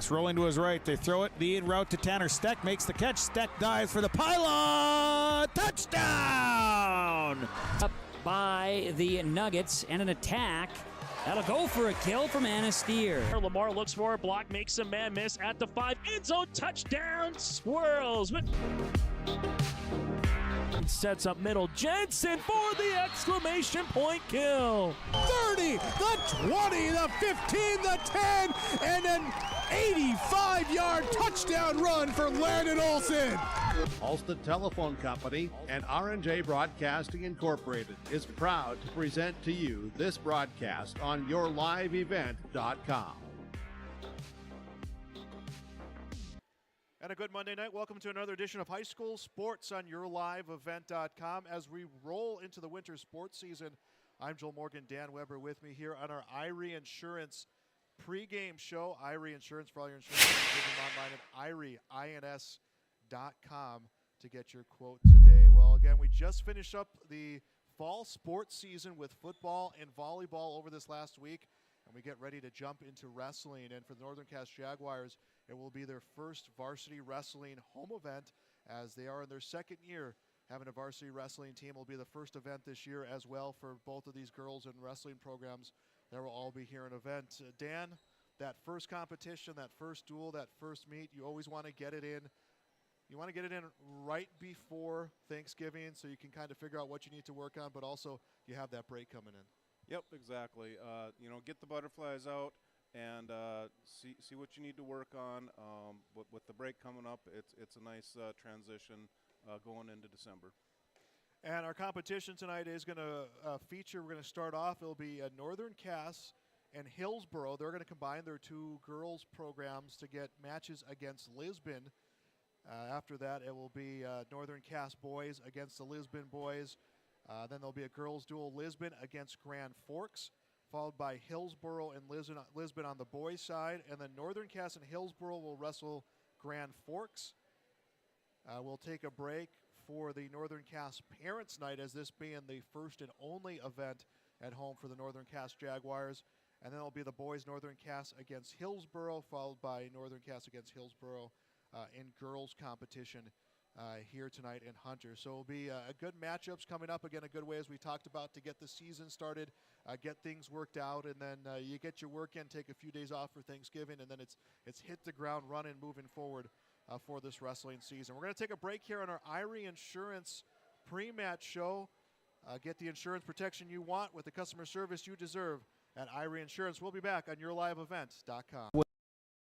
pass, rolling to his right. They throw it. The in route to Tanner Steck. Makes the catch. Steck dives for the pylon. Touchdown! Up by the Nuggets and an attack. That'll go for a kill from Anasteer. Lamar looks for a block, makes a man miss at the 5. End zone touchdown. Swirls. Sets up middle. Jensen for the exclamation point kill. 30, the 20, the 15, the 10, and an 85-yard touchdown run for Landon Olsen. Halstead Telephone Company and R&J Broadcasting Incorporated is proud to present to you this broadcast on YourLiveEvent.com. And a good Monday night. Welcome to another edition of High School Sports on YourLiveEvent.com. As we roll into the winter sports season, I'm Joel Morgan, Dan Weber with me here on our Irie Insurance pregame show. Irie Insurance, for all your insurance, visit online at IrieINS.com to get your quote today. Well, again, we just finished up the fall sports season with football and volleyball over this last week, and we get ready to jump into wrestling. And for the Northern Cass Jaguars, it will be their first varsity wrestling home event, as they are in their second year having a varsity wrestling team. Will be the first event this year as well for both of these girls and wrestling programs. That will all be here in event. Dan, that first competition, that first duel, that first meet, you always want to get it in. You want to get it in right before Thanksgiving so you can kind of figure out what you need to work on, but also you have that break coming in. Yep, exactly. Get the butterflies out and see what you need to work on. With the break coming up, it's a nice transition going into December. And our competition tonight is going to feature, we're going to start off, it'll be Northern Cass and Hillsboro. They're going to combine their two girls programs to get matches against Lisbon. After that, it will be Northern Cass boys against the Lisbon boys. Then there'll be a girls duel, Lisbon against Grand Forks, followed by Hillsboro and Lisbon on the boys' side. And then Northern Cass and Hillsboro will wrestle Grand Forks. We'll take a break for the Northern Cass Parents' Night, as this being the first and only event at home for the Northern Cass Jaguars. And then it'll be the boys Northern Cass against Hillsboro, followed by Northern Cass against Hillsboro in girls competition here tonight in Hunter. So it'll be a good matchups coming up. Again, a good way, as we talked about, to get the season started, get things worked out, and then you get your work in, take a few days off for Thanksgiving, and then it's hit the ground running moving forward for this wrestling season. We're going to take a break here on our Irie Insurance pre-match show. Get the insurance protection you want with the customer service you deserve at Irie Insurance. We'll be back on YourLiveEvent.com.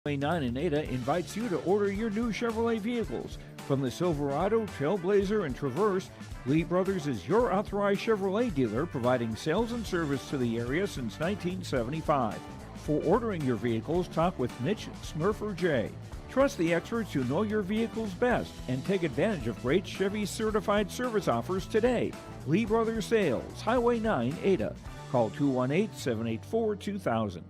9 in Ada invites you to order your new Chevrolet vehicles. From the Silverado, Trailblazer, and Traverse, Lee Brothers is your authorized Chevrolet dealer, providing sales and service to the area since 1975. For ordering your vehicles, talk with Mitch Smurfer J. Trust the experts who know your vehicles best and take advantage of great Chevy certified service offers today. Lee Brothers Sales, Highway 9, Ada. Call 218-784-2000.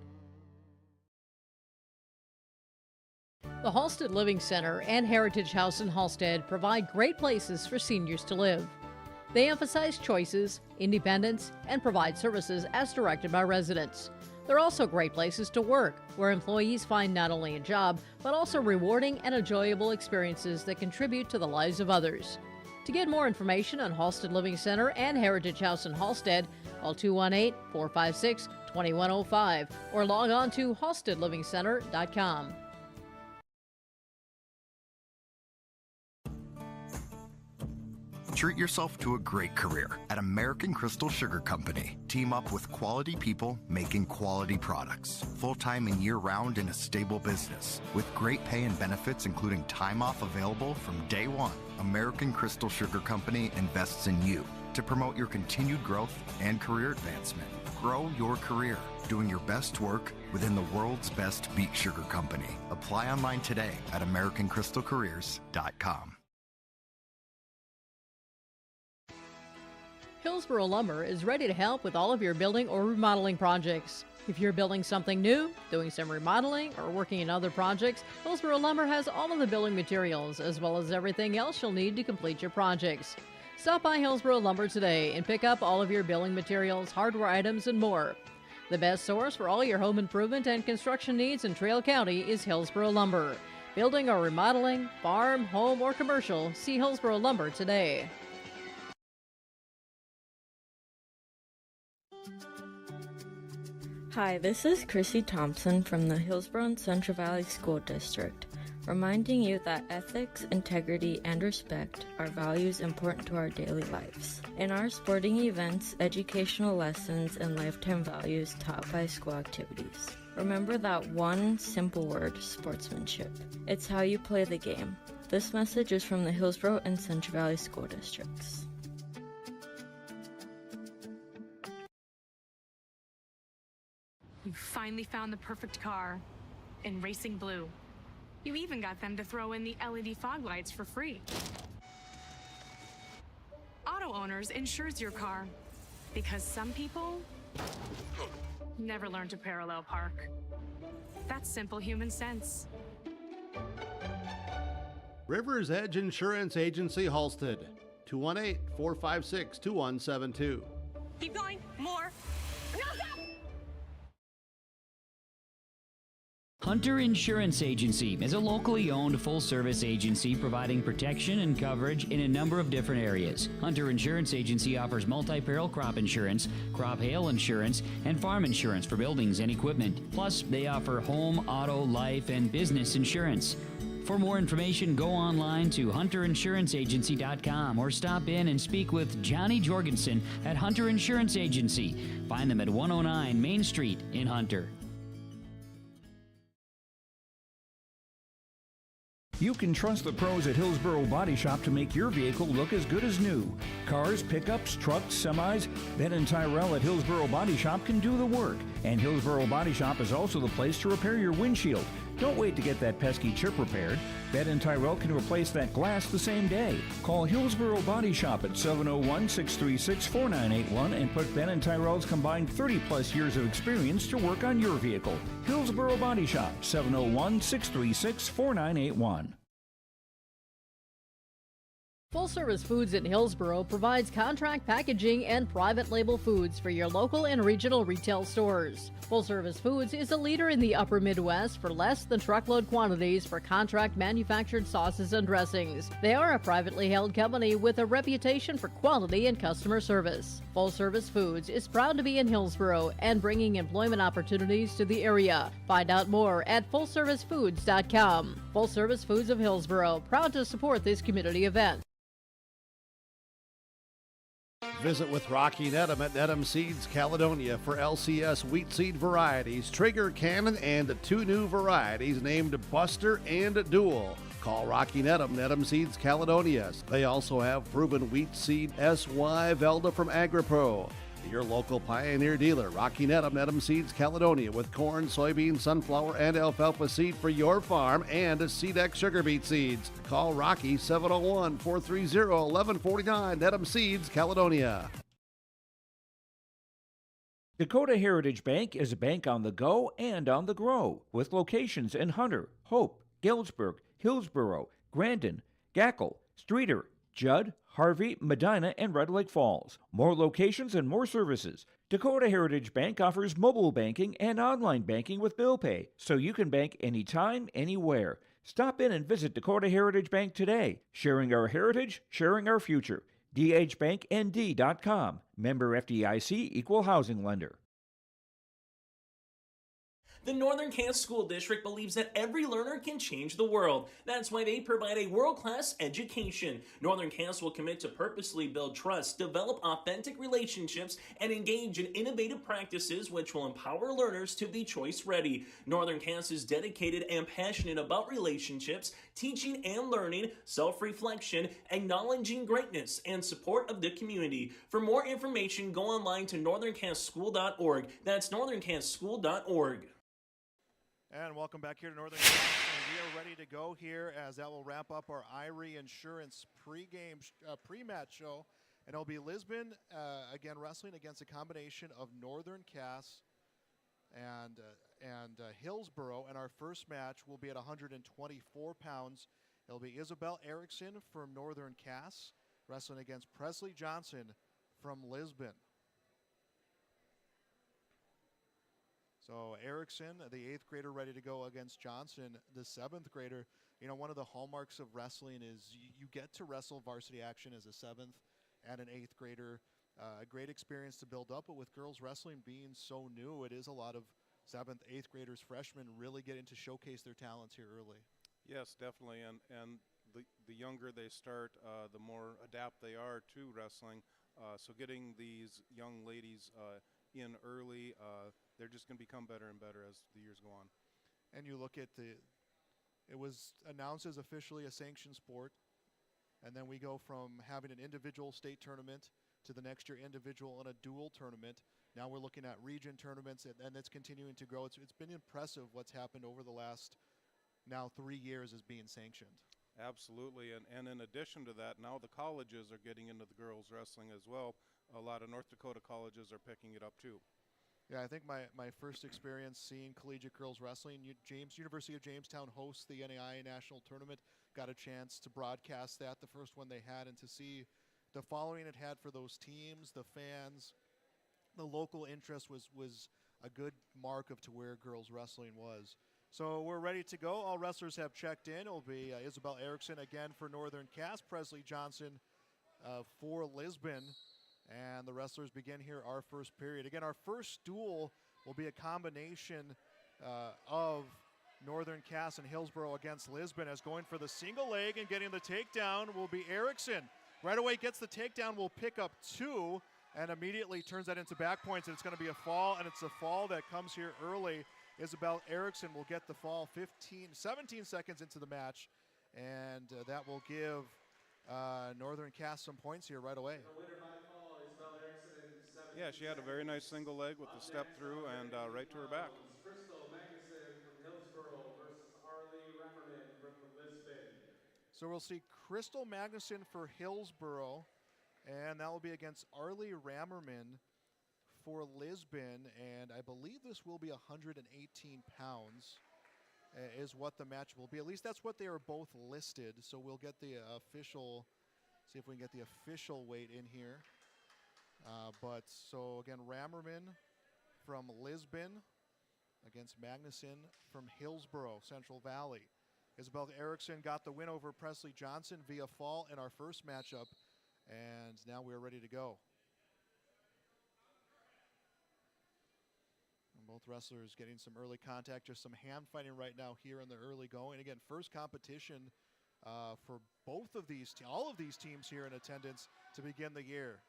The Halstead Living Center and Heritage House in Halstead provide great places for seniors to live. They emphasize choices, independence, and provide services as directed by residents. They're also great places to work, where employees find not only a job, but also rewarding and enjoyable experiences that contribute to the lives of others. To get more information on Halstead Living Center and Heritage House in Halstead, call 218-456-2105 or log on to halsteadlivingcenter.com. Treat yourself to a great career at American Crystal Sugar Company. Team up with quality people making quality products. Full-time and year-round in a stable business. With great pay and benefits, including time off available from day one. American Crystal Sugar Company invests in you to promote your continued growth and career advancement. Grow your career, doing your best work within the world's best beet sugar company. Apply online today at AmericanCrystalCareers.com. Hillsboro Lumber is ready to help with all of your building or remodeling projects. If you're building something new, doing some remodeling, or working in other projects, Hillsboro Lumber has all of the building materials as well as everything else you'll need to complete your projects. Stop by Hillsboro Lumber today and pick up all of your building materials, hardware items, and more. The best source for all your home improvement and construction needs in Trail County is Hillsboro Lumber. Building or remodeling, farm, home, or commercial, see Hillsboro Lumber today. Hi, this is Chrissy Thompson from the Hillsboro and Central Valley School District, reminding you that ethics, integrity, and respect are values important to our daily lives. In our sporting events, educational lessons, and lifetime values taught by school activities. Remember that one simple word, sportsmanship. It's how you play the game. This message is from the Hillsboro and Central Valley School Districts. You finally found the perfect car in racing blue. You even got them to throw in the LED fog lights for free. Auto Owners insures your car because some people never learn to parallel park. That's simple human sense. River's Edge Insurance Agency, Halstead, 218-456-2172. Keep going, more. No, stop! Hunter Insurance Agency is a locally owned full-service agency providing protection and coverage in a number of different areas. Hunter Insurance Agency offers multi-peril crop insurance, crop hail insurance, and farm insurance for buildings and equipment. Plus, they offer home, auto, life, and business insurance. For more information, go online to hunterinsuranceagency.com or stop in and speak with Johnny Jorgensen at Hunter Insurance Agency. Find them at 109 Main Street in Hunter. You can trust the pros at Hillsboro Body Shop to make your vehicle look as good as new. Cars, pickups, trucks, semis, Ben and Tyrell at Hillsboro Body Shop can do the work. And Hillsboro Body Shop is also the place to repair your windshield. Don't wait to get that pesky chip repaired. Ben and Tyrell can replace that glass the same day. Call Hillsboro Body Shop at 701-636-4981 and put Ben and Tyrell's combined 30-plus years of experience to work on your vehicle. Hillsboro Body Shop, 701-636-4981. Full Service Foods in Hillsboro provides contract packaging and private label foods for your local and regional retail stores. Full Service Foods is a leader in the upper Midwest for less than truckload quantities for contract manufactured sauces and dressings. They are a privately held company with a reputation for quality and customer service. Full Service Foods is proud to be in Hillsboro and bringing employment opportunities to the area. Find out more at fullservicefoods.com. Full Service Foods of Hillsboro, proud to support this community event. Visit with Rocky Nedham at Nedham Seeds Caledonia for LCS wheat seed varieties, Trigger, Cannon, and 2 new varieties named Buster and Dual. Call Rocky Nedham, Nedham Seeds Caledonia. They also have proven wheat seed SY Velda from AgriPro. Your local Pioneer dealer, Rocky Nedham, Nedham Seeds Caledonia, with corn, soybean, sunflower, and alfalfa seed for your farm and SeedX sugar beet seeds. Call Rocky 701-430-1149, Nedham Seeds Caledonia. Dakota Heritage Bank is a bank on the go and on the grow, with locations in Hunter, Hope, Galesburg, Hillsboro, Grandin, Gackle, Streeter, Judd, Harvey, Medina, and Red Lake Falls. More locations and more services. Dakota Heritage Bank offers mobile banking and online banking with bill pay, so you can bank anytime, anywhere. Stop in and visit Dakota Heritage Bank today. Sharing our heritage, sharing our future. dhbanknd.com. Member FDIC, Equal Housing Lender. The Northern Kansas School District believes that every learner can change the world. That's why they provide a world-class education. Northern Kansas will commit to purposely build trust, develop authentic relationships, and engage in innovative practices which will empower learners to be choice-ready. Northern Kansas is dedicated and passionate about relationships, teaching and learning, self-reflection, acknowledging greatness, and support of the community. For more information, go online to northernkansasschool.org. That's northernkansasschool.org. And welcome back here to Northern Kansas, and we are ready to go here as that will wrap up our Irie Insurance pre-match show. And it'll be Lisbon again wrestling against a combination of Northern Cass and Hillsboro. And our first match will be at 124 pounds. It'll be Isabel Erickson from Northern Cass wrestling against Presley Johnson from Lisbon. So Erickson, the 8th grader, ready to go against Johnson, the 7th grader. You know, one of the hallmarks of wrestling is you get to wrestle varsity action as a 7th and an 8th grader. A great experience to build up, but with girls wrestling being so new, it is a lot of 7th, 8th graders, freshmen really getting to showcase their talents here early. Yes, definitely, and the younger they start, the more adapt they are to wrestling. So getting these young ladies in early, they're just going to become better and better as the years go on. And you look at it was announced as officially a sanctioned sport, and then we go from having an individual state tournament to the next year individual and a dual tournament. Now we're looking at region tournaments, and it's continuing to grow. It's been impressive what's happened over the last now 3 years as being sanctioned. Absolutely, and in addition to that, now the colleges are getting into the girls wrestling as well. A lot of North Dakota colleges are picking it up too. Yeah, I think my first experience seeing collegiate girls wrestling, University of Jamestown hosts the NAIA National Tournament. Got a chance to broadcast that, the first one they had, and to see the following it had for those teams, the fans, the local interest was a good mark of to where girls wrestling was. So we're ready to go. All wrestlers have checked in. It'll be Isabel Erickson again for Northern Cass, Presley Johnson for Lisbon. And the wrestlers begin here our first period. Again, our first duel will be a combination of Northern Cass and Hillsboro against Lisbon, as going for the single leg and getting the takedown will be Erickson. Right away gets the takedown, will pick up 2, and immediately turns that into back points, and it's going to be a fall, and it's a fall that comes here early. Isabel Erickson will get the fall 17 seconds into the match, and that will give Northern Cass some points here right away. Yeah, she had a very nice single leg with the step through and right to her back. Crystal Magnuson from Hillsboro versus Arlie Remmerman from Lisbon. So we'll see Crystal Magnuson for Hillsboro, and that will be against Arlie Rammerman for Lisbon, and I believe this will be 118 pounds is what the match will be. At least that's what they are both listed, so we'll get the official, see if we can get the official weight in here. But so again, Rammerman from Lisbon against Magnuson from Hillsboro, Central Valley. Isabel Erickson got the win over Presley Johnson via fall in our first matchup, and now we're ready to go. And both wrestlers getting some early contact, just some hand fighting right now here in the early going. Again, first competition for both of these, all of these teams here in attendance to begin the year.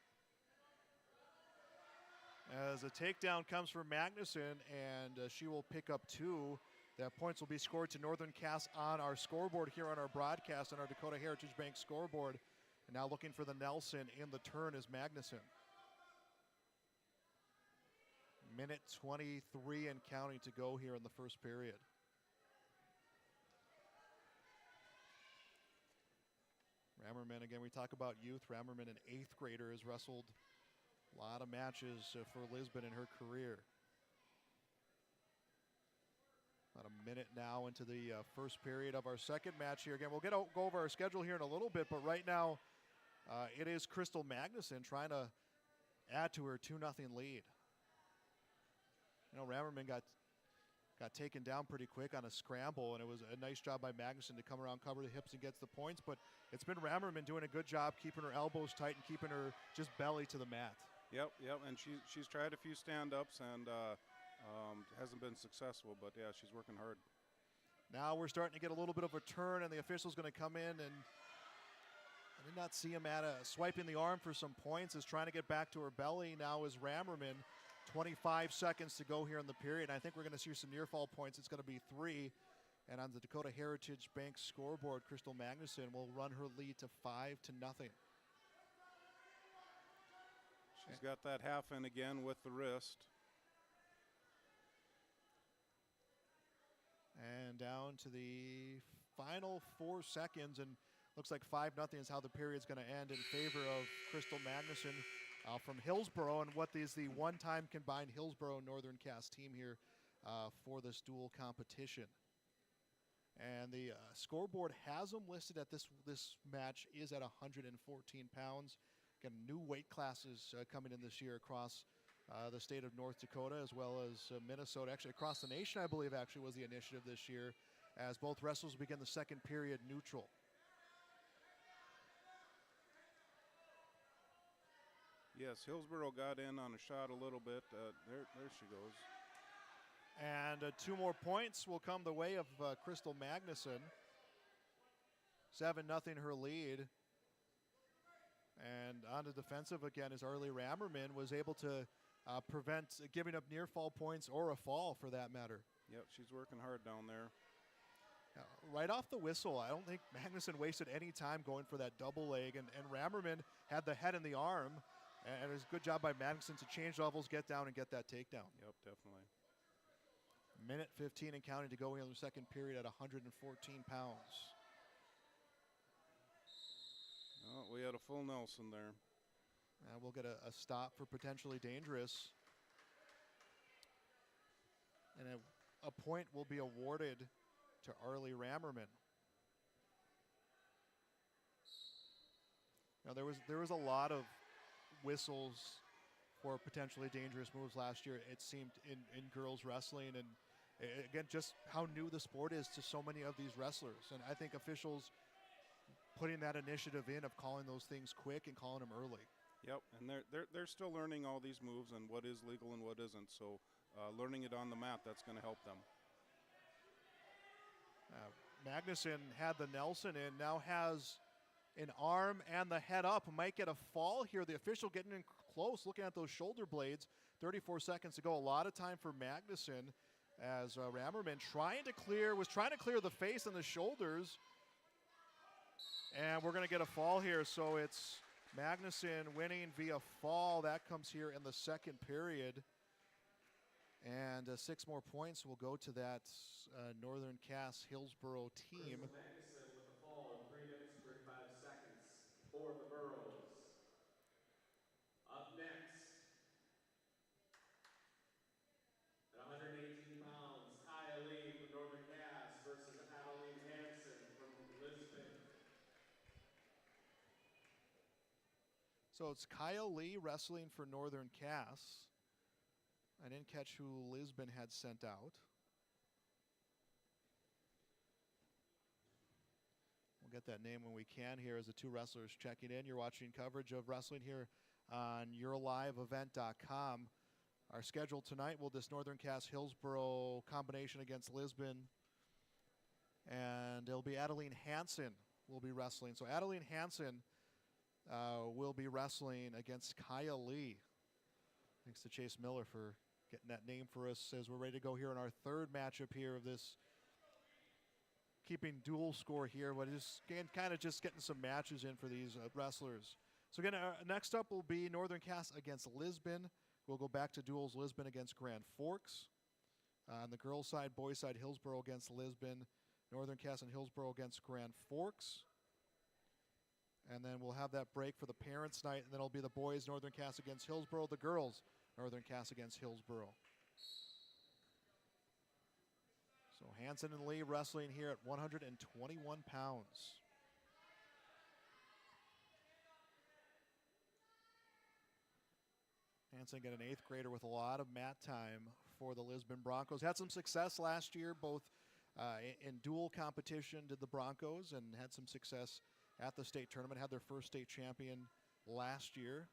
As a takedown comes from Magnuson, and she will pick up 2. That points will be scored to Northern Cass on our scoreboard here on our broadcast on our Dakota Heritage Bank scoreboard. And now looking for the Nelson in the turn is Magnuson. Minute 23 and counting to go here in the first period. Rammerman, again, we talk about youth. Rammerman, an 8th grader, has wrestled a lot of matches for Lisbon in her career. About a minute now into the first period of our second match here. Again, we'll go over our schedule here in a little bit, but right now it is Crystal Magnuson trying to add to her 2-0 lead. You know, Rammerman got taken down pretty quick on a scramble, and it was a nice job by Magnuson to come around, cover the hips, and gets the points. But it's been Rammerman doing a good job keeping her elbows tight and keeping her just belly to the mat. Yep, and she's tried a few stand-ups and hasn't been successful, but yeah, she's working hard. Now we're starting to get a little bit of a turn, and the official's going to come in, and I did not see him swiping the arm for some points. Is trying to get back to her belly. Now is Rammerman. 25 seconds to go here in the period. I think we're going to see some near fall points. It's going to be 3. And on the Dakota Heritage Bank scoreboard, Crystal Magnuson will run her lead to 5-0. She's got that half in again with the wrist. And down to the final 4 seconds, and looks like 5-0 is how the period's going to end in favor of Crystal Magnuson from Hillsboro, and what is the one-time combined Hillsboro Northern Cass team here for this dual competition. And the scoreboard has them listed at this match is at 114 pounds. Again, new weight classes coming in this year across the state of North Dakota as well as Minnesota. Actually, across the nation, I believe, actually was the initiative this year, as both wrestlers begin the second period neutral. Yes, Hillsboro got in on a shot a little bit. There she goes. And 2 more points will come the way of Crystal Magnuson. 7-0 her lead. And on the defensive again is Arlie Rammerman, was able to prevent giving up near fall points or a fall for that matter. Yep, she's working hard down there. Right off the whistle, I don't think Magnuson wasted any time going for that double leg, and Rammerman had the head and the arm, and it was a good job by Magnuson to change levels, get down, and get that takedown. Yep, definitely. Minute 15 and counting to go in the second period at 114 pounds. Oh, we had a full Nelson there. We'll get a stop for potentially dangerous. And a point will be awarded to Arlie Rammerman. Now there was a lot of whistles for potentially dangerous moves last year, it seemed, in girls wrestling, and again, just how new the sport is to so many of these wrestlers. And I think officials putting that initiative in of calling those things quick and calling them early. Yep, and they're still learning all these moves and what is legal and what isn't. So learning it on the mat, that's going to help them. Magnuson had the Nelson in, now has an arm and the head up. Might get a fall here. The official getting in close, looking at those shoulder blades. 34 seconds to go. A lot of time for Magnuson as Rammerman was trying to clear the face and the shoulders. And we're going to get a fall here. So it's Magnuson winning via fall. That comes here in the second period. And 6 more points will go to that Northern Cass Hillsboro team. Magnuson with a fall in 3 minutes and 35 seconds for the Burros. Up next, at 118 pounds, Kaya Lee from Northern Cass versus Adeline Hansen from Lisbon. So it's Kyle Lee wrestling for Northern Cass. I didn't catch who Lisbon had sent out. We'll get that name when we can here as the 2 wrestlers checking in. You're watching coverage of wrestling here on YourLiveEvent.com. Our schedule tonight will this Northern Cass Hillsboro combination against Lisbon. And it'll be Adeline Hansen will be wrestling. So Adeline Hansen will be wrestling against Kaya Lee. Thanks to Chase Miller for getting that name for us as we're ready to go here in our 3rd matchup here of this keeping dual score here, but just kind of just getting some matches in for these wrestlers. So again, next up will be Northern Cass against Lisbon. We'll go back to duels, Lisbon against Grand Forks. On the girls' side, boys' side, Hillsboro against Lisbon. Northern Cass and Hillsboro against Grand Forks. And then we'll have that break for the parents' night, and then it'll be the boys, Northern Cass against Hillsboro, the girls, Northern Cass against Hillsboro. So Hansen and Lee wrestling here at 121 pounds. Hansen got an 8th grader with a lot of mat time for the Lisbon Broncos. Had some success last year, both in dual competition did the Broncos, and had some success at the state tournament. Had their first state champion last year.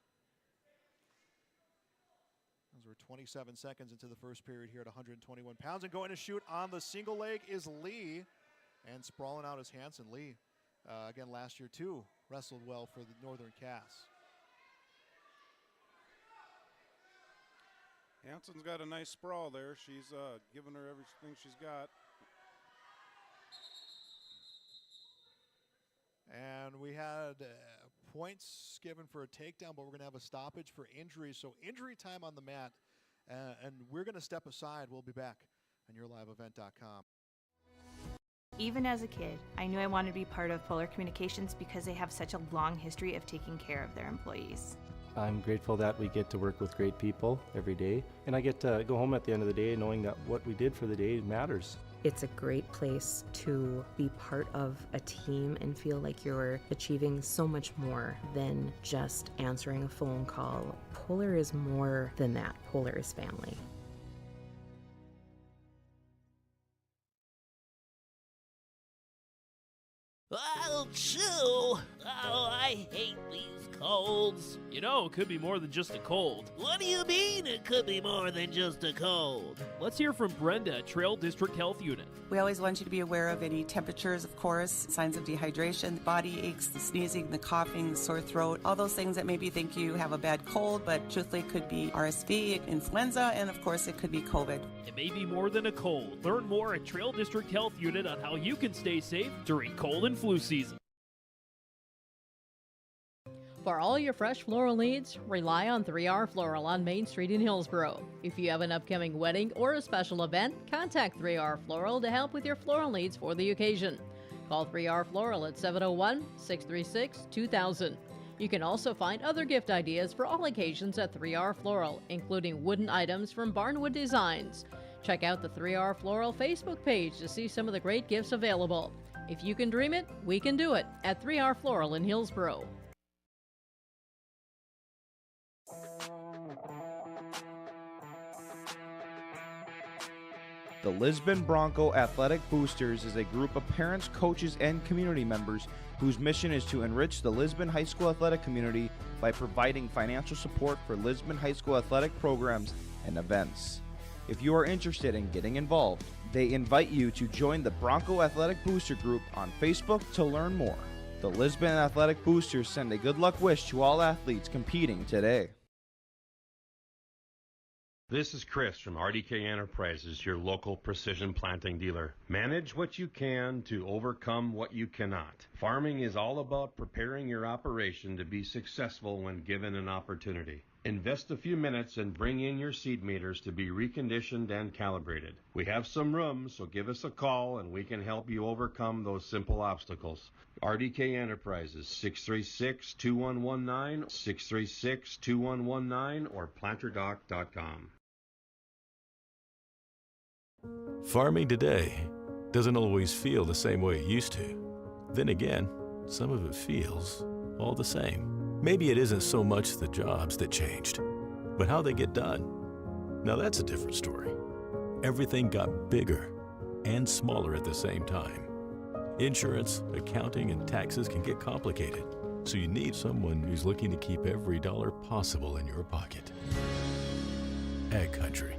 As we're 27 seconds into the first period here at 121 pounds. And going to shoot on the single leg is Lee. And sprawling out is Hansen. Lee, again last year too, wrestled well for the Northern Cass. Hansen's got a nice sprawl there. She's giving her everything she's got. And we had points given for a takedown, but we're going to have a stoppage for injury. So injury time on the mat, and we're going to step aside. We'll be back on YourLiveEvent.com. Even as a kid, I knew I wanted to be part of Polar Communications because they have such a long history of taking care of their employees. I'm grateful that we get to work with great people every day, and I get to go home at the end of the day knowing that what we did for the day matters. It's a great place to be part of a team and feel like you're achieving so much more than just answering a phone call. Polar is more than that. Polar is family. Oh, chew! Oh, I hate these colds. You know, it could be more than just a cold. What do you mean it could be more than just a cold? Let's hear from Brenda at Trail District Health Unit. We always want you to be aware of any temperatures, of course, signs of dehydration, body aches, the sneezing, the coughing, the sore throat, all those things that maybe think you have a bad cold, but truthfully it could be RSV, influenza, and of course it could be COVID. It may be more than a cold. Learn more at Trail District Health Unit on how you can stay safe during cold and flu season. For all your fresh floral needs, rely on 3R Floral on Main Street in Hillsboro. If you have an upcoming wedding or a special event, contact 3R Floral to help with your floral needs for the occasion. Call 3R Floral at 701-636-2000. You can also find other gift ideas for all occasions at 3R Floral, including wooden items from Barnwood Designs. Check out the 3R Floral Facebook page to see some of the great gifts available. If you can dream it, we can do it at 3R Floral in Hillsboro. The Lisbon Bronco Athletic Boosters is a group of parents, coaches, and community members whose mission is to enrich the Lisbon High School athletic community by providing financial support for Lisbon High School athletic programs and events. If you are interested in getting involved, they invite you to join the Bronco Athletic Booster Group on Facebook to learn more. The Lisbon Athletic Boosters send a good luck wish to all athletes competing today. This is Chris from RDK Enterprises, your local precision planting dealer. Manage what you can to overcome what you cannot. Farming is all about preparing your operation to be successful when given an opportunity. Invest a few minutes and bring in your seed meters to be reconditioned and calibrated. We have some room, so give us a call and we can help you overcome those simple obstacles. RDK Enterprises, 636-2119, 636-2119, or planterdoc.com. Farming today doesn't always feel the same way it used to. Then again, some of it feels all the same. Maybe it isn't so much the jobs that changed, but how they get done. Now that's a different story. Everything got bigger and smaller at the same time. Insurance, accounting, and taxes can get complicated, so you need someone who's looking to keep every dollar possible in your pocket. Ag Country.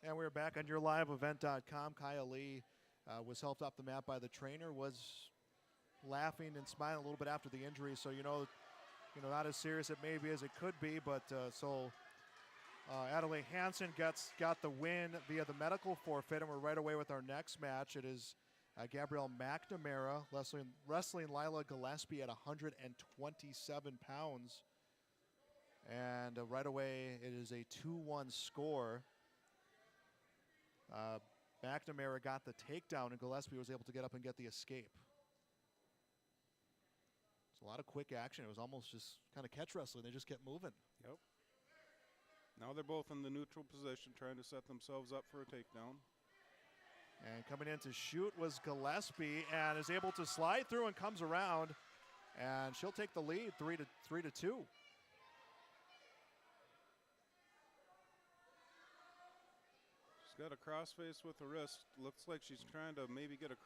And we're back on yourliveevent.com. Kyle Lee was helped off the mat by the trainer, was laughing and smiling a little bit after the injury, so not as serious it may be as it could be, but Adelaide Hansen got the win via the medical forfeit, and we're right away with our next match. It is Gabrielle McNamara wrestling Lila Gillespie at 127 pounds, and right away it is a 2-1 score. McNamara got the takedown, and Gillespie was able to get up and get the escape. It's a lot of quick action. It was almost just kind of catch wrestling. They just kept moving. Yep. Now they're both in the neutral position trying to set themselves up for a takedown. And coming in to shoot was Gillespie, and is able to slide through and comes around, and she'll take the lead 3-2. She's got a crossface with the wrist. Looks like she's trying to maybe get an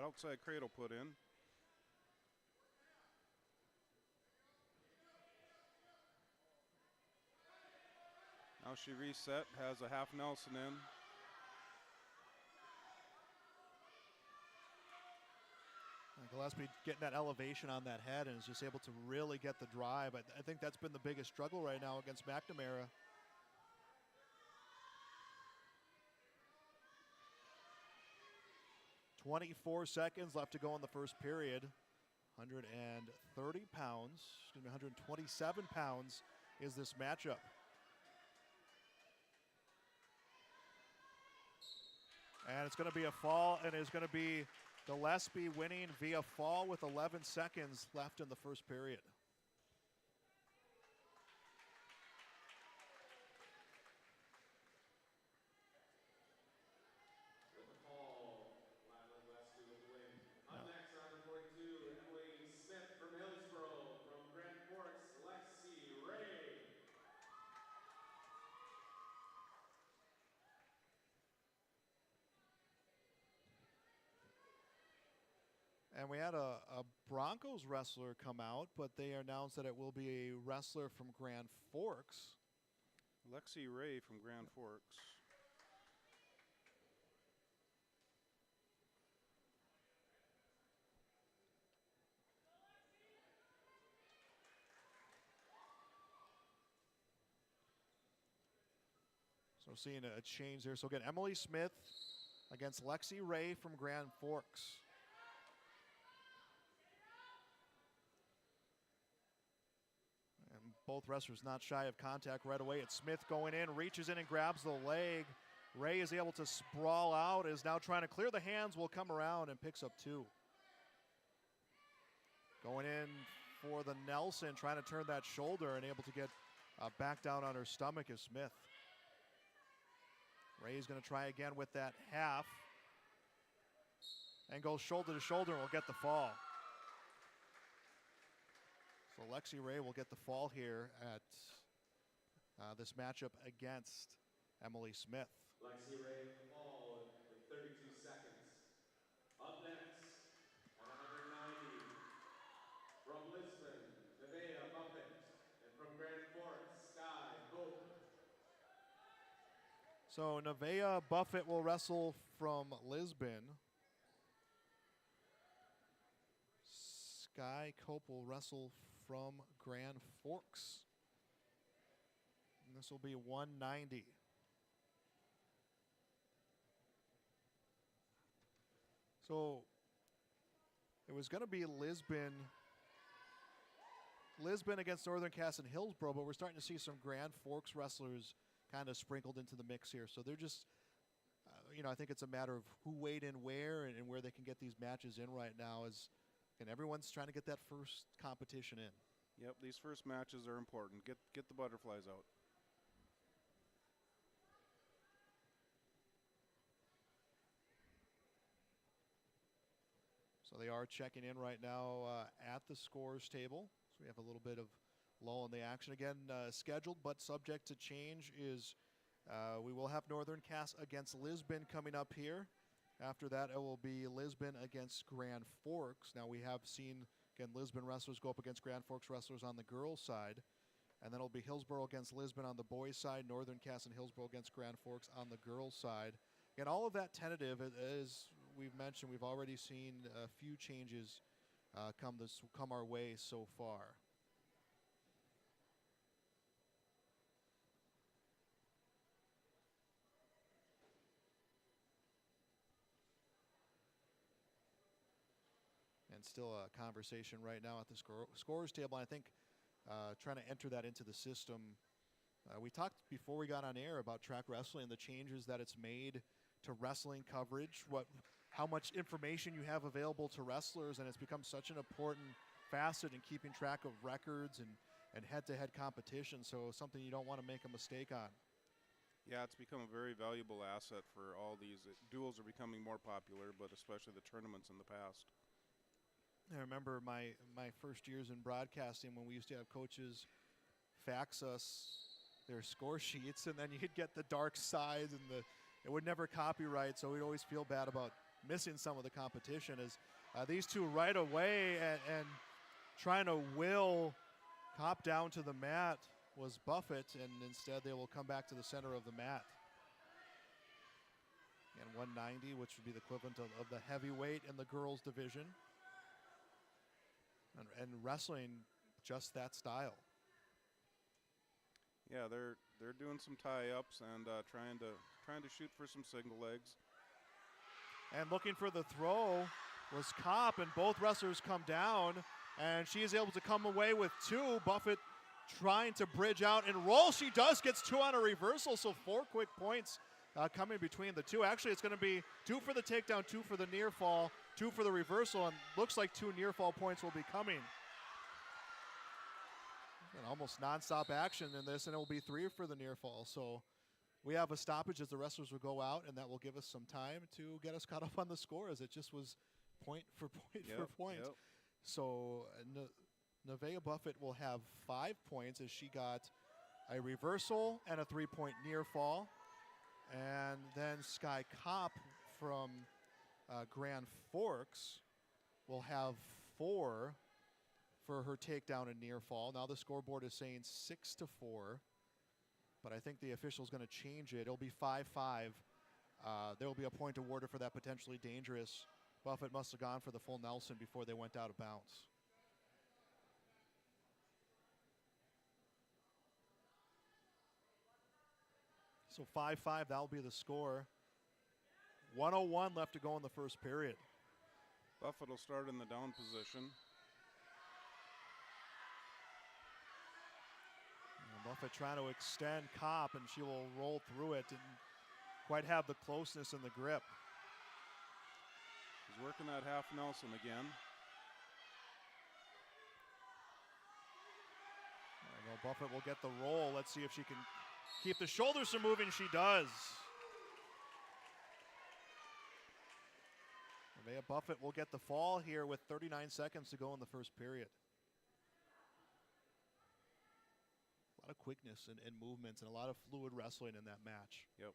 outside cradle put in. Now she reset, has a half Nelson in. And Gillespie getting that elevation on that head and is just able to really get the drive. I think that's been the biggest struggle right now against McNamara. .24 seconds left to go in the first period. 130 pounds, 127 pounds is this matchup. And it's going to be a fall, and it's going to be Gillespie winning via fall with 11 seconds left in the first period. And we had a Broncos wrestler come out, but they announced that it will be a wrestler from Grand Forks. Lexi Ray from Grand Forks. So seeing a change there. So again, Emily Smith against Lexi Ray from Grand Forks. And both wrestlers not shy of contact right away. It's Smith going in, reaches in and grabs the leg. Ray is able to sprawl out, is now trying to clear the hands, will come around and picks up 2. Going in for the Nelson, trying to turn that shoulder and able to get back down on her stomach is Smith. Ray's going to try again with that half and goes shoulder to shoulder and will get the fall. So Lexi Ray will get the fall here at this matchup against Emily Smith. Lexi Ray fall in 32 seconds. Up next at 190 from Lisbon, Nevaeh Buffett, and from Grand Forks, Sky Hope. So Nevaeh Buffett will wrestle from Lisbon. Sky Cope will wrestle from Grand Forks. And this will be 190. So it was going to be Lisbon against Northern Cass and Hillsboro, but we're starting to see some Grand Forks wrestlers kind of sprinkled into the mix here. So they're just, I think it's a matter of who weighed in where and where they can get these matches in right now. And everyone's trying to get that first competition in. Yep, these first matches are important. Get the butterflies out. So they are checking in right now at the scores table. So we have a little bit of lull in the action. Again, scheduled but subject to change is we will have Northern Cass against Lisbon coming up here. After that, it will be Lisbon against Grand Forks. Now we have seen, again, Lisbon wrestlers go up against Grand Forks wrestlers on the girls' side. And then it'll be Hillsboro against Lisbon on the boys' side, Northern Cass and Hillsboro against Grand Forks on the girls' side. Again, all of that tentative, as we've mentioned, we've already seen a few changes come our way so far. And still a conversation right now at the scores table. And I think trying to enter that into the system. We talked before we got on air about track wrestling and the changes that it's made to wrestling coverage, how much information you have available to wrestlers, and it's become such an important facet in keeping track of records and head-to-head competition. So something you don't want to make a mistake on. Yeah, it's become a very valuable asset for all these. Duels are becoming more popular, but especially the tournaments in the past. I remember my first years in broadcasting when we used to have coaches fax us their score sheets, and then you'd get the dark sides, and it would never copyright, so we'd always feel bad about missing some of the competition. As these two right away and trying to will Cop down to the mat was Buffett, and instead they will come back to the center of the mat. And 190, which would be the equivalent of the heavyweight in the girls division. And wrestling just that style. Yeah, they're doing some tie-ups and trying to shoot for some single legs. And looking for the throw was Kopp, and both wrestlers come down, and she is able to come away with two. Buffett trying to bridge out and roll. She does, gets two on a reversal, so 4 quick points coming between the two. Actually, it's going to be 2 for the takedown, 2 for the near fall, 2 for the reversal, and looks like 2 near fall points will be coming. And almost nonstop action in this, and it will be 3 for the near fall. So we have a stoppage as the wrestlers will go out, and that will give us some time to get us caught up on the score, as it just was point for point for point. Yep. So Nevaeh Buffett will have 5 points as she got a reversal and a 3-point near fall. And then Sky Kopp from Grand Forks will have 4 for her takedown and near fall. Now the scoreboard is saying 6-4, but I think the official's going to change it. It'll be 5-5. There will be a point awarded for that potentially dangerous. Buffett must have gone for the full Nelson before they went out of bounds. So 5-5, that'll be the score. 1:01 left to go in the first period. Buffett will start in the down position. And Buffett trying to extend Kopp, and she will roll through it and quite have the closeness and the grip. He's working that half Nelson again. There you go. Buffett will get the roll. Let's see if she can keep the shoulders from moving. She does. Nevaeh Buffett will get the fall here with 39 seconds to go in the first period. A lot of quickness and movements and a lot of fluid wrestling in that match. Yep.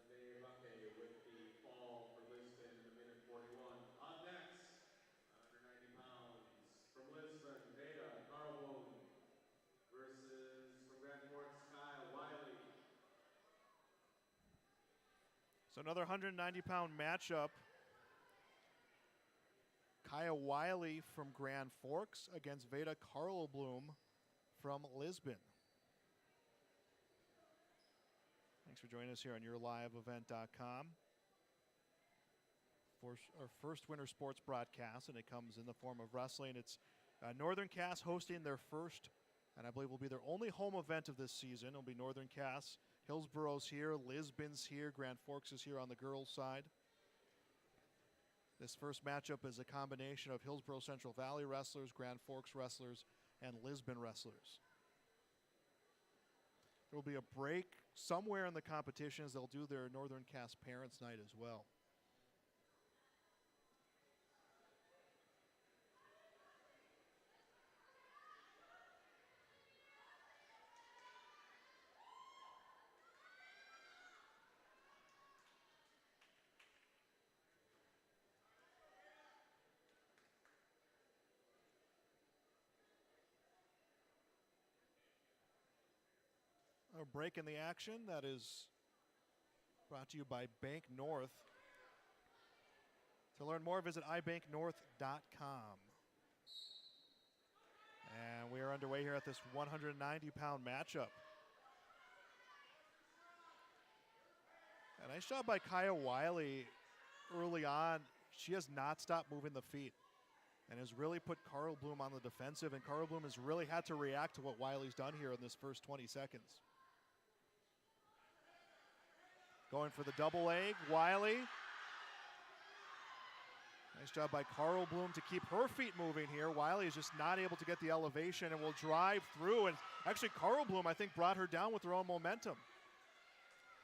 Nevaeh Buffett with the fall for Lisbon in the minute 41. Up next, 190 pounds from Lisbon, Veda Carlbloom versus from Grand Forks, Kyle Wiley. So another 190-pound matchup. Kaya Wiley from Grand Forks against Veda Carlbloom from Lisbon. Thanks for joining us here on YourLiveEvent.com. For our first Winter Sports broadcast, and it comes in the form of wrestling. It's Northern Cass hosting their first, and I believe will be their only home event of this season. It'll be Northern Cass. Hillsboro's here, Lisbon's here, Grand Forks is here on the girls' side. This first matchup is a combination of Hillsboro Central Valley wrestlers, Grand Forks wrestlers, and Lisbon wrestlers. There will be a break somewhere in the competitions. They'll do their Northern Cass Parents Night as well. A break in the action that is brought to you by Bank North. To learn more, visit ibanknorth.com. And we are underway here at this 190-pound matchup. A nice job by Kaya Wiley early on. She has not stopped moving the feet and has really put Carlbloom on the defensive, and Carlbloom has really had to react to what Wiley's done here in this first 20 seconds. Going for the double leg, Wiley. Nice job by Carlbloom to keep her feet moving here. Wiley is just not able to get the elevation and will drive through. And actually, Carlbloom, I think, brought her down with her own momentum.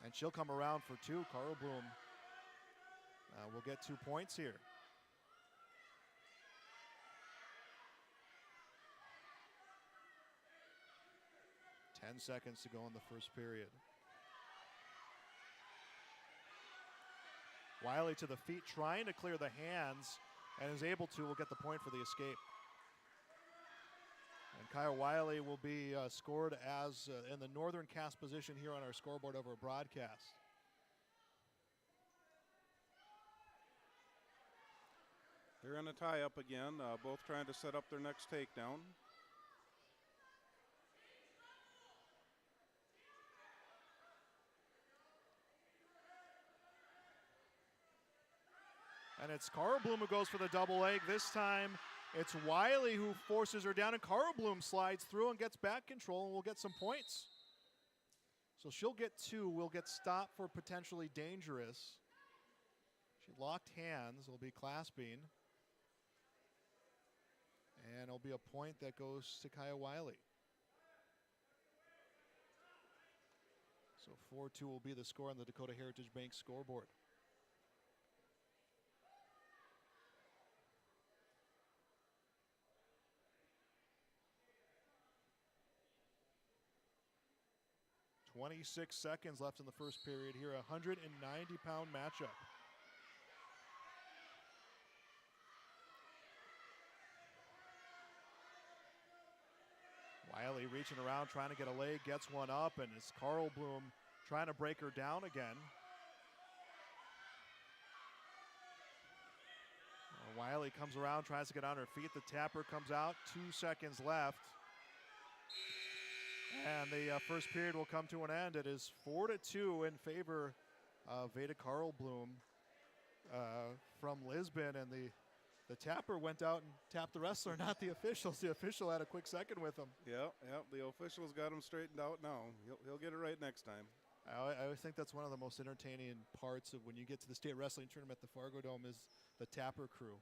And she'll come around for 2. Carlbloom will get 2 points here. Ten seconds to go in the first period. Wiley to the feet, trying to clear the hands, and is able to. Will get the point for the escape. And Kyle Wiley will be scored as in the Northern Cass position here on our scoreboard over a broadcast. They're in a tie-up again, both trying to set up their next takedown. And it's Carlbloom who goes for the double leg. This time, it's Wiley who forces her down, and Carlbloom slides through and gets back control and will get some points. So she'll get 2. Will get stopped for potentially dangerous. She locked hands. Will be clasping. And it'll be a point that goes to Kaya Wiley. So 4-2 will be the score on the Dakota Heritage Bank scoreboard. 26 seconds left in the first period here, a 190-pound matchup. Wiley reaching around, trying to get a leg, gets one up, and it's Carl Bloom trying to break her down again. Wiley comes around, tries to get on her feet. The tapper comes out, 2 seconds left. And the first period will come to an end. It is 4-2 in favor of Veda Carl Bloom from Lisbon. And the tapper went out and tapped the wrestler, not the officials. The official had a quick second with him. Yep, the official's got him straightened out now. He'll get it right next time. I always think that's one of the most entertaining parts of when you get to the state wrestling tournament at the Fargo Dome is the tapper crew.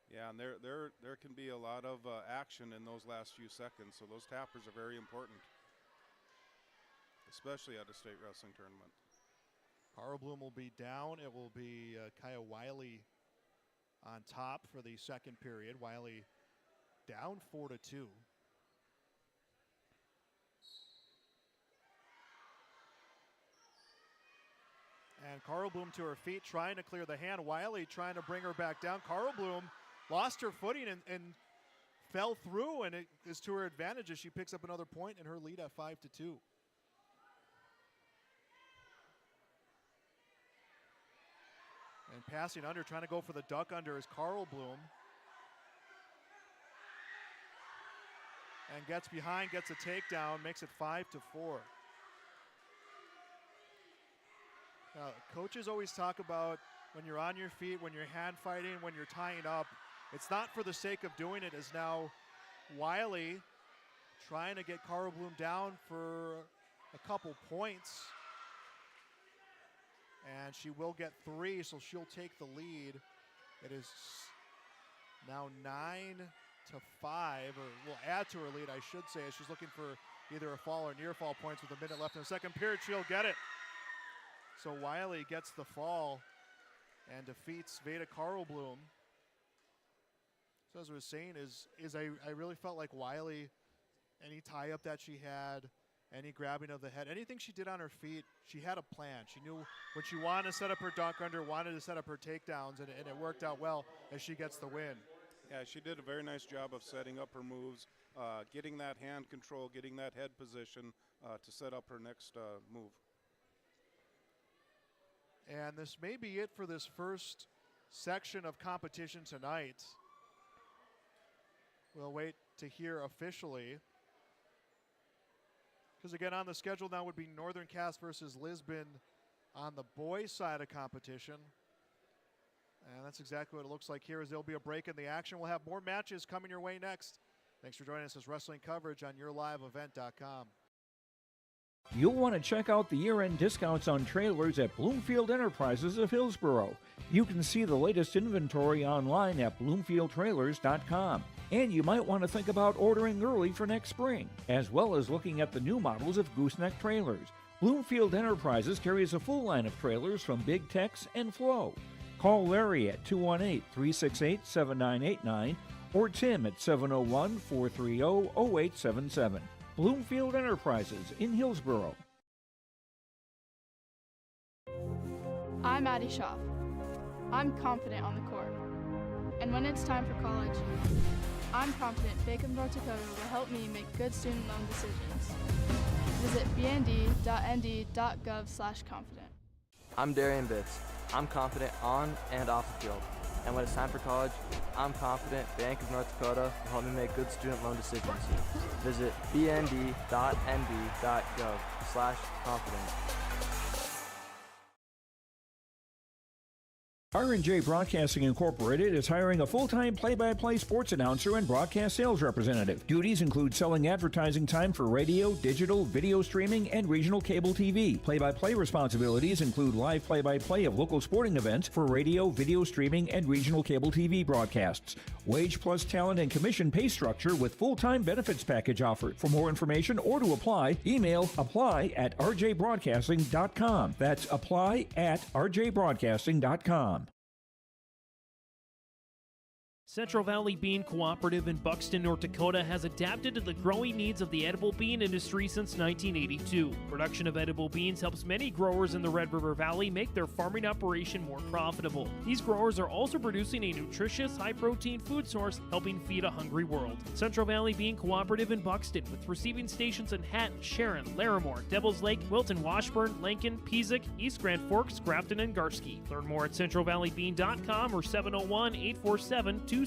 Yeah, and there can be a lot of action in those last few seconds, so those tappers are very important, especially at a state wrestling tournament. Carl Bloom will be down. It will be Kaya Wiley on top for the second period. Wiley down 4-2. And Carl Bloom to her feet, trying to clear the hand. Wiley trying to bring her back down. Carl Bloom lost her footing and fell through, and it is to her advantage as she picks up another point and her lead at 5-2. And passing under, trying to go for the duck under is Carl Bloom. And gets behind, gets a takedown, makes it 5-4. Coaches always talk about when you're on your feet, when you're hand fighting, when you're tying up, it's not for the sake of doing it. As now Wiley trying to get Carl Bloom down for a couple points. And she will get 3, so she'll take the lead. It is now 9-5, or will add to her lead, I should say, as she's looking for either a fall or near fall points with a minute left in the second period. She'll get it. So Wiley gets the fall and defeats Veda Carl Bloom. So as I was saying, I really felt like Wiley, any tie-up that she had, any grabbing of the head, anything she did on her feet, she had a plan. She knew when she wanted to set up her dunk under, wanted to set up her takedowns, and it worked out well as she gets the win. Yeah, she did a very nice job of setting up her moves, getting that hand control, getting that head position to set up her next move. And this may be it for this first section of competition tonight. We'll wait to hear officially. Because again, on the schedule now would be Northern Cass versus Lisbon on the boys' side of competition. And that's exactly what it looks like here, as there'll be a break in the action. We'll have more matches coming your way next. Thanks for joining us as wrestling coverage on YourLiveEvent.com. You'll want to check out the year-end discounts on trailers at Bloomfield Enterprises of Hillsboro. You can see the latest inventory online at BloomfieldTrailers.com. And you might want to think about ordering early for next spring, as well as looking at the new models of gooseneck trailers. Bloomfield Enterprises carries a full line of trailers from Big Tex and Flow. Call Larry at 218-368-7989 or Tim at 701-430-0877. Bloomfield Enterprises in Hillsboro. I'm Addie Schaaf. I'm confident on the court. And when it's time for college, I'm confident Bank of North Dakota will help me make good student loan decisions. Visit bnd.nd.gov/confident. I'm Darian Bitts. I'm confident on and off the field. And when it's time for college, I'm confident Bank of North Dakota will help me make good student loan decisions. Visit bnd.nd.gov/confident. R&J Broadcasting Incorporated is hiring a full-time play-by-play sports announcer and broadcast sales representative. Duties include selling advertising time for radio, digital, video streaming, and regional cable TV. Play-by-play responsibilities include live play-by-play of local sporting events for radio, video streaming, and regional cable TV broadcasts. Wage plus talent and commission pay structure with full-time benefits package offered. For more information or to apply, email apply@rjbroadcasting.com. That's apply@rjbroadcasting.com. Central Valley Bean Cooperative in Buxton, North Dakota has adapted to the growing needs of the edible bean industry since 1982. Production of edible beans helps many growers in the Red River Valley make their farming operation more profitable. These growers are also producing a nutritious, high-protein food source, helping feed a hungry world. Central Valley Bean Cooperative in Buxton, with receiving stations in Hatton, Sharon, Larimore, Devils Lake, Wilton, Washburn, Lincoln, Peasic, East Grand Forks, Grafton, and Garski. Learn more at centralvalleybean.com or 701-847-2622.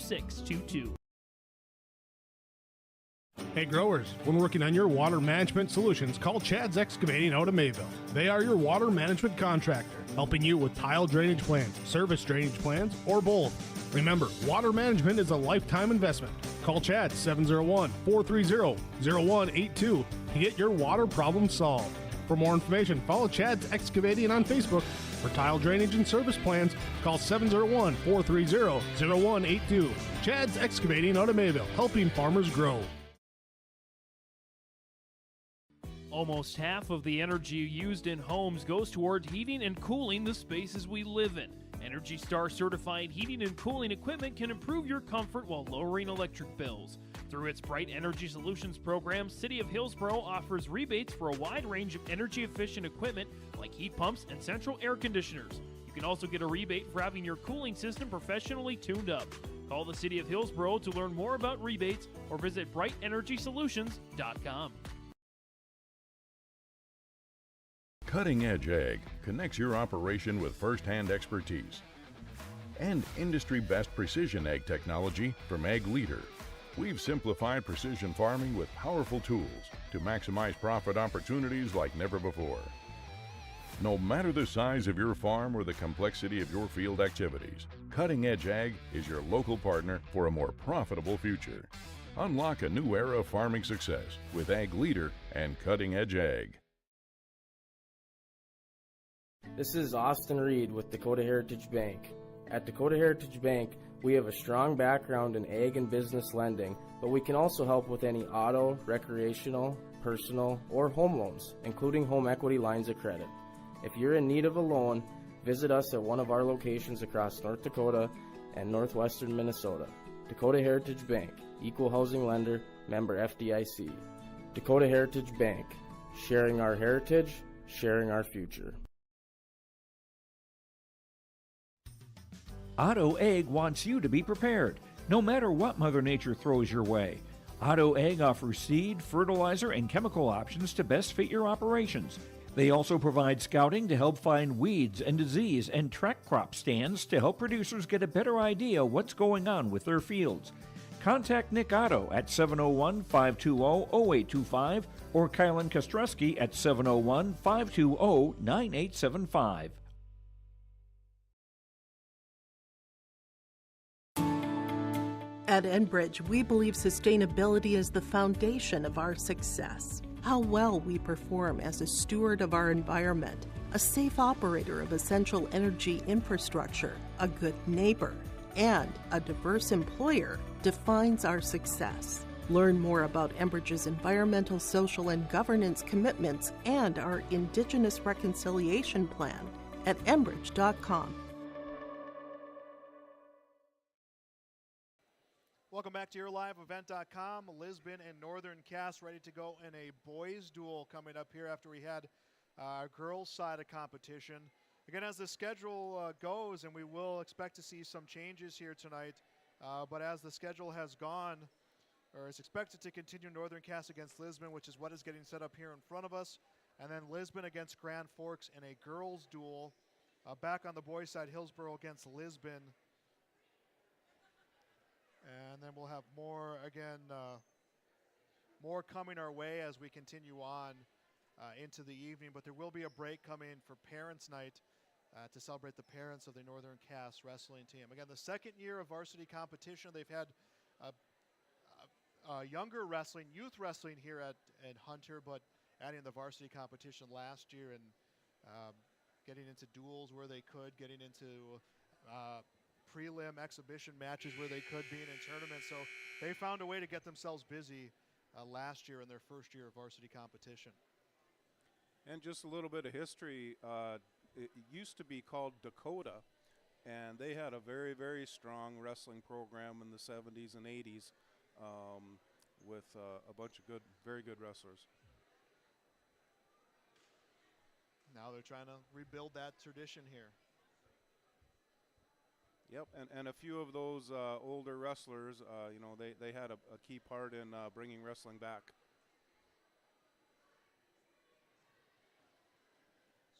Hey growers, when working on your water management solutions, call Chad's Excavating out of Mayville. They are your water management contractor, helping you with tile drainage plans, service drainage plans, or both. Remember, water management is a lifetime investment. Call Chad 701-430-0182 to get your water problem solved. For more information, follow Chad's Excavating on Facebook. For tile drainage and service plans, call 701-430-0182. Chad's Excavating out of Mayville, helping farmers grow. Almost half of the energy used in homes goes toward heating and cooling the spaces we live in. Energy Star certified heating and cooling equipment can improve your comfort while lowering electric bills. Through its Bright Energy Solutions program, City of Hillsboro offers rebates for a wide range of energy-efficient equipment like heat pumps and central air conditioners. You can also get a rebate for having your cooling system professionally tuned up. Call the City of Hillsboro to learn more about rebates or visit BrightEnergySolutions.com. Cutting Edge Ag connects your operation with first-hand expertise and industry-best precision ag technology from Ag Leader. We've simplified precision farming with powerful tools to maximize profit opportunities like never before. No matter the size of your farm or the complexity of your field activities, Cutting Edge Ag is your local partner for a more profitable future. Unlock a new era of farming success with Ag Leader and Cutting Edge Ag. This is Austin Reed with Dakota Heritage Bank. At Dakota Heritage Bank, we have a strong background in ag and business lending, but we can also help with any auto, recreational, personal, or home loans, including home equity lines of credit. If you're in need of a loan, visit us at one of our locations across North Dakota and northwestern Minnesota. Dakota Heritage Bank, equal housing lender, member FDIC. Dakota Heritage Bank, sharing our heritage, sharing our future. Otto Egg wants you to be prepared, no matter what Mother Nature throws your way. Otto Egg offers seed, fertilizer, and chemical options to best fit your operations. They also provide scouting to help find weeds and disease and track crop stands to help producers get a better idea what's going on with their fields. Contact Nick Otto at 701-520-0825 or Kylan Kostreski at 701-520-9875. At Enbridge, we believe sustainability is the foundation of our success. How well we perform as a steward of our environment, a safe operator of essential energy infrastructure, a good neighbor, and a diverse employer defines our success. Learn more about Enbridge's environmental, social, and governance commitments and our Indigenous Reconciliation Plan at enbridge.com. Welcome back to YourLiveEvent.com. Lisbon and Northern Cass ready to go in a boys' duel coming up here after we had our girls' side of competition. Again, as the schedule goes, and we will expect to see some changes here tonight, but as the schedule has gone, or is expected to continue, Northern Cass against Lisbon, which is what is getting set up here in front of us, and then Lisbon against Grand Forks in a girls' duel. Back on the boys' side, Hillsboro against Lisbon. And then we'll have more, again, more coming our way as we continue on into the evening. But there will be a break coming for Parents' Night to celebrate the parents of the Northern Cass wrestling team. Again, the second year of varsity competition. They've had younger wrestling, youth wrestling here at Hunter, but adding the varsity competition last year and getting into duels where they could, getting into prelim exhibition matches where they could, being in tournaments. So they found a way to get themselves busy last year in their first year of varsity competition. And just a little bit of history. It used to be called Dakota, and they had a very, very strong wrestling program in the 70s and 80s with a bunch of very good wrestlers. Now they're trying to rebuild that tradition here. Yep, and a few of those older wrestlers, they had a key part in bringing wrestling back.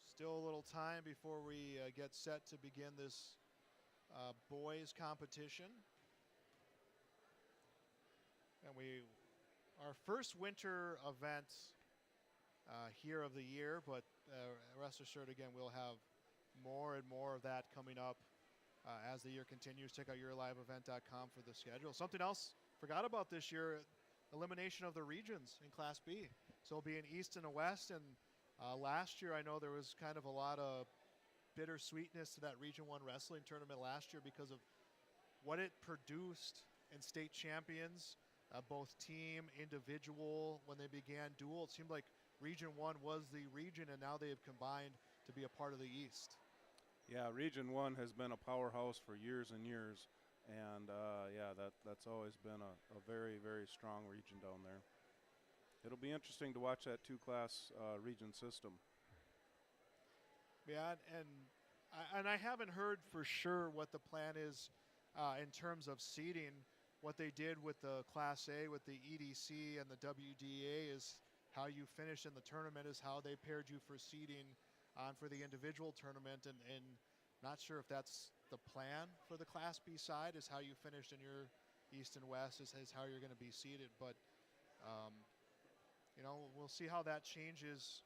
Still a little time before we get set to begin this boys competition. And our first winter event here of the year, but rest assured, again, we'll have more and more of that coming up as the year continues. Check out yourliveevent.com for the schedule. Something else forgot about this year, elimination of the regions in Class B. So it'll be an East and a West, and last year I know there was kind of a lot of bittersweetness to that Region 1 wrestling tournament last year because of what it produced in state champions, both team, individual. When they began dual, it seemed like Region 1 was the region, and now they have combined to be a part of the East. Yeah, Region 1 has been a powerhouse for years and years, and that's always been a very, very strong region down there. It'll be interesting to watch that two-class region system. Yeah, and I haven't heard for sure what the plan is in terms of seeding. What they did with the Class A, with the EDC and the WDA, is how you finished in the tournament is how they paired you for seeding on for the individual tournament, and not sure if that's the plan for the Class B side, is how you finished in your East and West, is how you're going to be seeded. But we'll see how that changes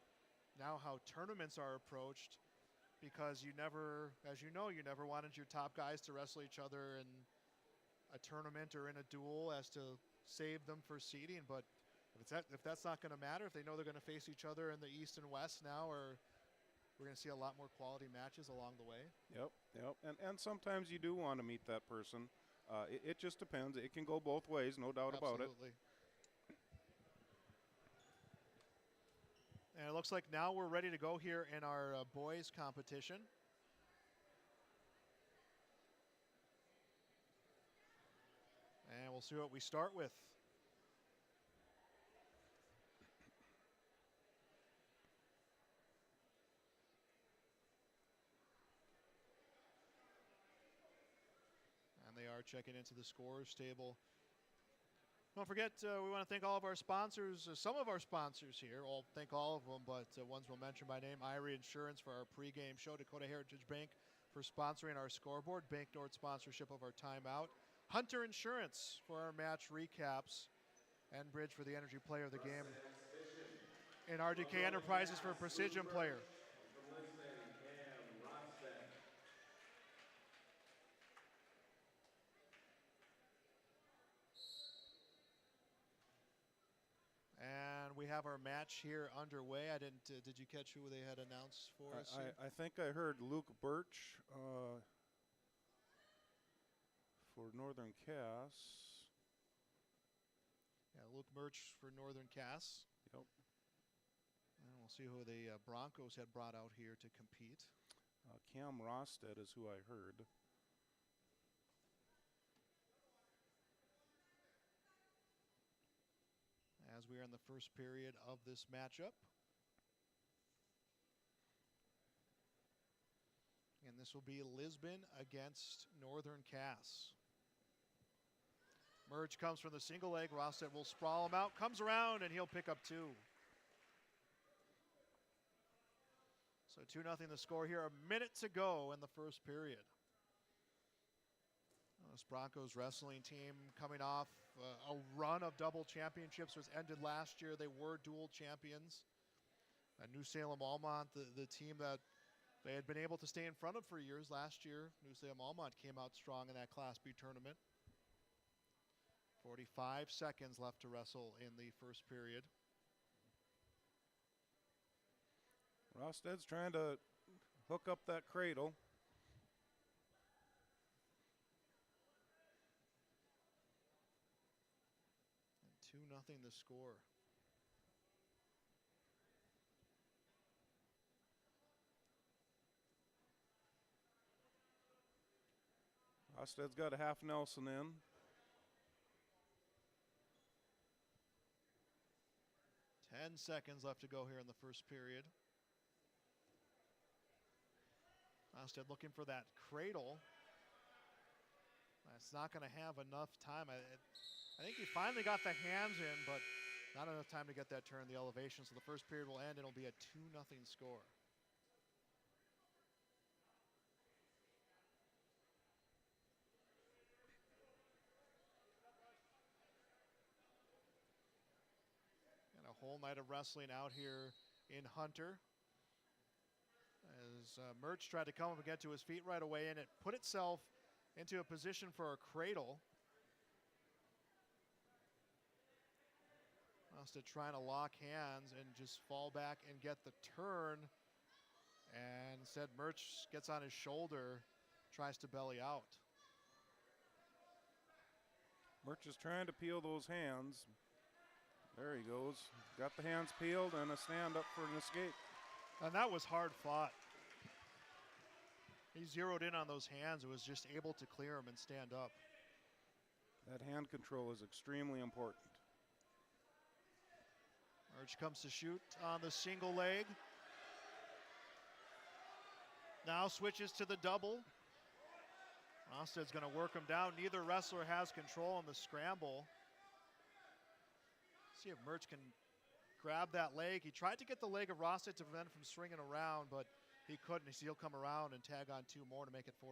now, how tournaments are approached, because you never wanted your top guys to wrestle each other in a tournament or in a duel as to save them for seeding. But if that's not going to matter, if they know they're going to face each other in the East and West now, or we're going to see a lot more quality matches along the way. Yep. And sometimes you do want to meet that person. It just depends. It can go both ways, no doubt about it. Absolutely. And it looks like now we're ready to go here in our boys competition. And we'll see what we start with. And they are checking into the scorers table. Don't forget, we want to thank all of our sponsors, some of our sponsors here. I'll thank all of them, but ones we'll mention by name. Irie Insurance for our pregame show. Dakota Heritage Bank for sponsoring our scoreboard. Bank North sponsorship of our timeout. Hunter Insurance for our match recaps. And Bridge for the energy player of the game. And RDK Enterprises for precision player. From Lisbon, Cam Rosted. And we have our match here underway. I didn't. Did you catch who they had announced for us? I think I heard Luke Birch for Northern Cass. Yeah, Luke Birch for Northern Cass. Yep. And we'll see who the Broncos had brought out here to compete. Cam Rosted is who I heard. As we are in the first period of this matchup. And this will be Lisbon against Northern Cass. Merge comes from the single leg. Rosted will sprawl him out. Comes around and he'll pick up two. So 2-0 the score here. A minute to go in the first period. This Broncos wrestling team coming off a run of double championships was ended last year. They were dual champions. New Salem Almont, the team that they had been able to stay in front of for years. Last year, New Salem Almont came out strong in that Class B tournament. 45 seconds left to wrestle in the first period. Rosted's trying to hook up that cradle. And 2-0 the score. Rosted's got a half Nelson in. Ten seconds left to go here in the first period. Rosted looking for that cradle. That's not going to have enough time. I think he finally got the hands in, but not enough time to get that turn, the elevation. So the first period will end, and it'll be a 2-0 score. And a whole night of wrestling out here in Hunter. As Merch tried to come up and get to his feet right away, and it put itself into a position for a cradle. Rosted trying to lock hands and just fall back and get the turn. And instead, Merch gets on his shoulder, tries to belly out. Merch is trying to peel those hands. There he goes. Got the hands peeled and a stand up for an escape. And that was hard fought. He zeroed in on those hands and was just able to clear them and stand up. That hand control is extremely important. Merch comes to shoot on the single leg. Now switches to the double. Rosted's going to work him down. Neither wrestler has control on the scramble. See if Merch can grab that leg. He tried to get the leg of Rosted to prevent him from swinging around, but he couldn't. He'll come around and tag on 2 more to make it 4-1.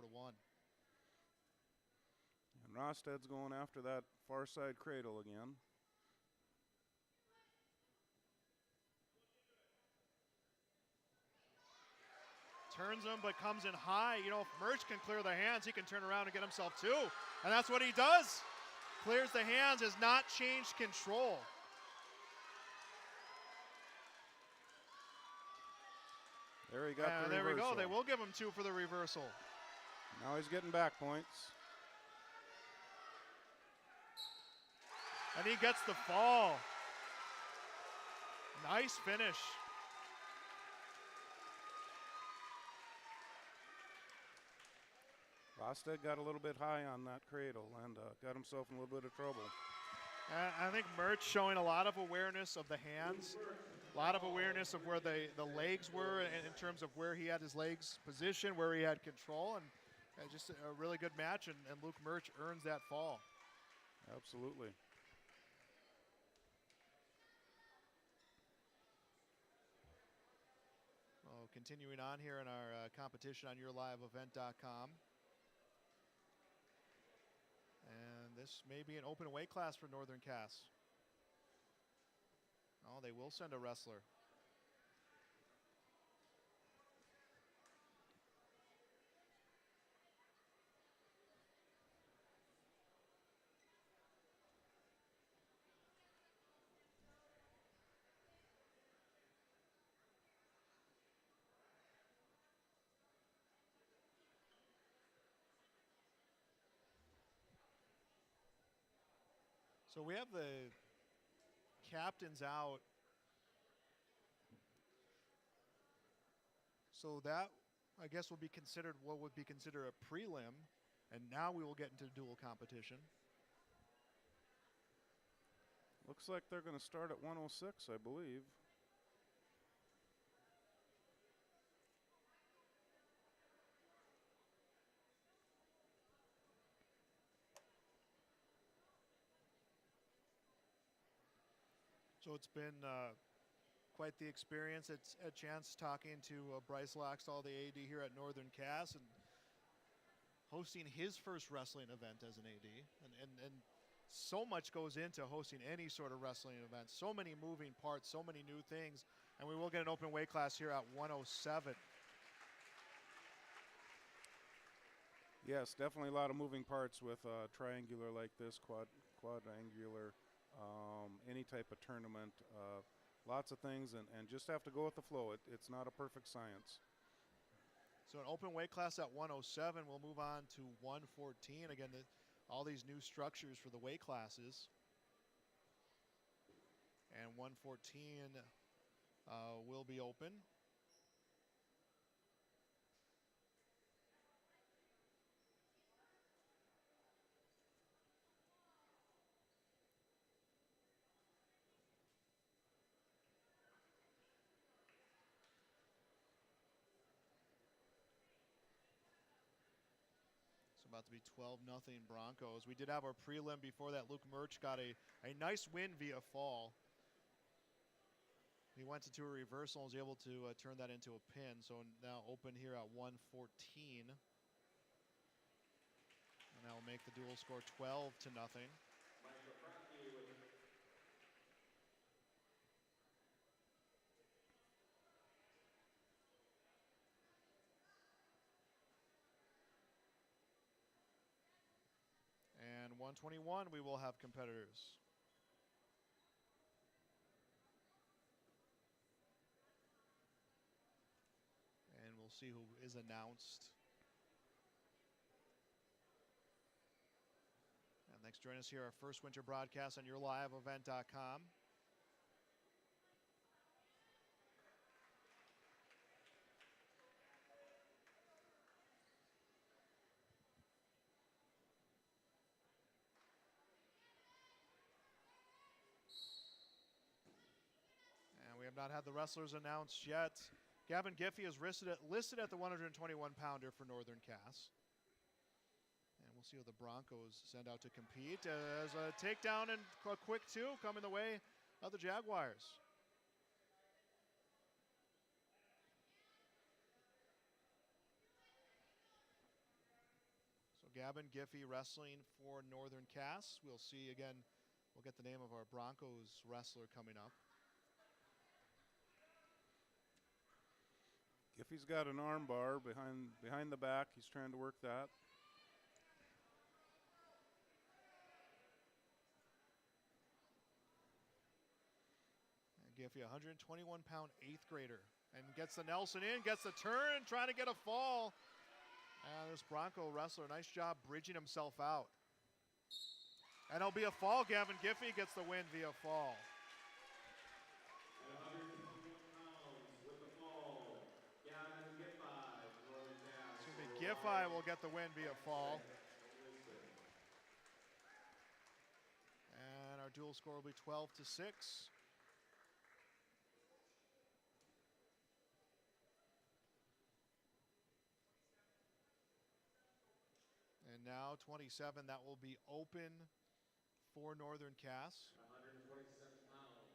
And Rosted's going after that far side cradle again. Turns him, but comes in high. You know, if Merch can clear the hands, he can turn around and get himself 2. And that's what he does. Clears the hands, has not changed control. There he got the reversal. There we go. They will give him 2 for the reversal. Now he's getting back points. And he gets the fall. Nice finish. Rosted got a little bit high on that cradle and got himself in a little bit of trouble. I think Merch showing a lot of awareness of the hands, a lot of awareness of where the legs were in terms of where he had his legs positioned, where he had control, and just a really good match, and Luke Merch earns that fall. Absolutely. Well, continuing on here in our competition on YourLiveEvent.com. And this may be an open weight class for Northern Cass. Oh, they will send a wrestler. So we have the captains out. So that, I guess, will be considered what would be considered a prelim. And now we will get into dual competition. Looks like they're going to start at 106, I believe. So it's been quite the experience. It's a chance talking to Bryce Laxall, the AD here at Northern Cass, and hosting his first wrestling event as an AD. And so much goes into hosting any sort of wrestling event. So many moving parts, so many new things. And we will get an open weight class here at 107. Yes, definitely a lot of moving parts with triangular like this, quadrangular, any type of tournament. Lots of things, and just have to go with the flow. It's not a perfect science. So an open weight class at 107. We'll move on to 114. Again, all these new structures for the weight classes. And 114 will be open. About to be 12-0 Broncos. We did have our prelim before that. Luke Murch got a nice win via fall. He went into a reversal and was able to turn that into a pin. So now open here at 114. And that will make the dual score 12-0. And 121, we will have competitors. And we'll see who is announced. And thanks for joining us here, our first winter broadcast on YourLiveEvent.com. And we have not had the wrestlers announced yet. Gavin Giffey is listed at the 121-pounder for Northern Cass. And we'll see who the Broncos send out to compete as a takedown and a quick two coming the way of the Jaguars. So Gavin Giffey wrestling for Northern Cass. We'll see again, we'll get the name of our Broncos wrestler coming up. Giffey's got an arm bar behind the back. He's trying to work that. Giffey, 121-pound eighth grader, and gets the Nelson in, gets the turn, trying to get a fall. And this Bronco wrestler, nice job bridging himself out. And it'll be a fall. Gavin Giffey gets the win via fall. Giffey will get the win via fall. And our dual score will be 12-6. And now 27, that will be open for Northern Cass. 127 pounds.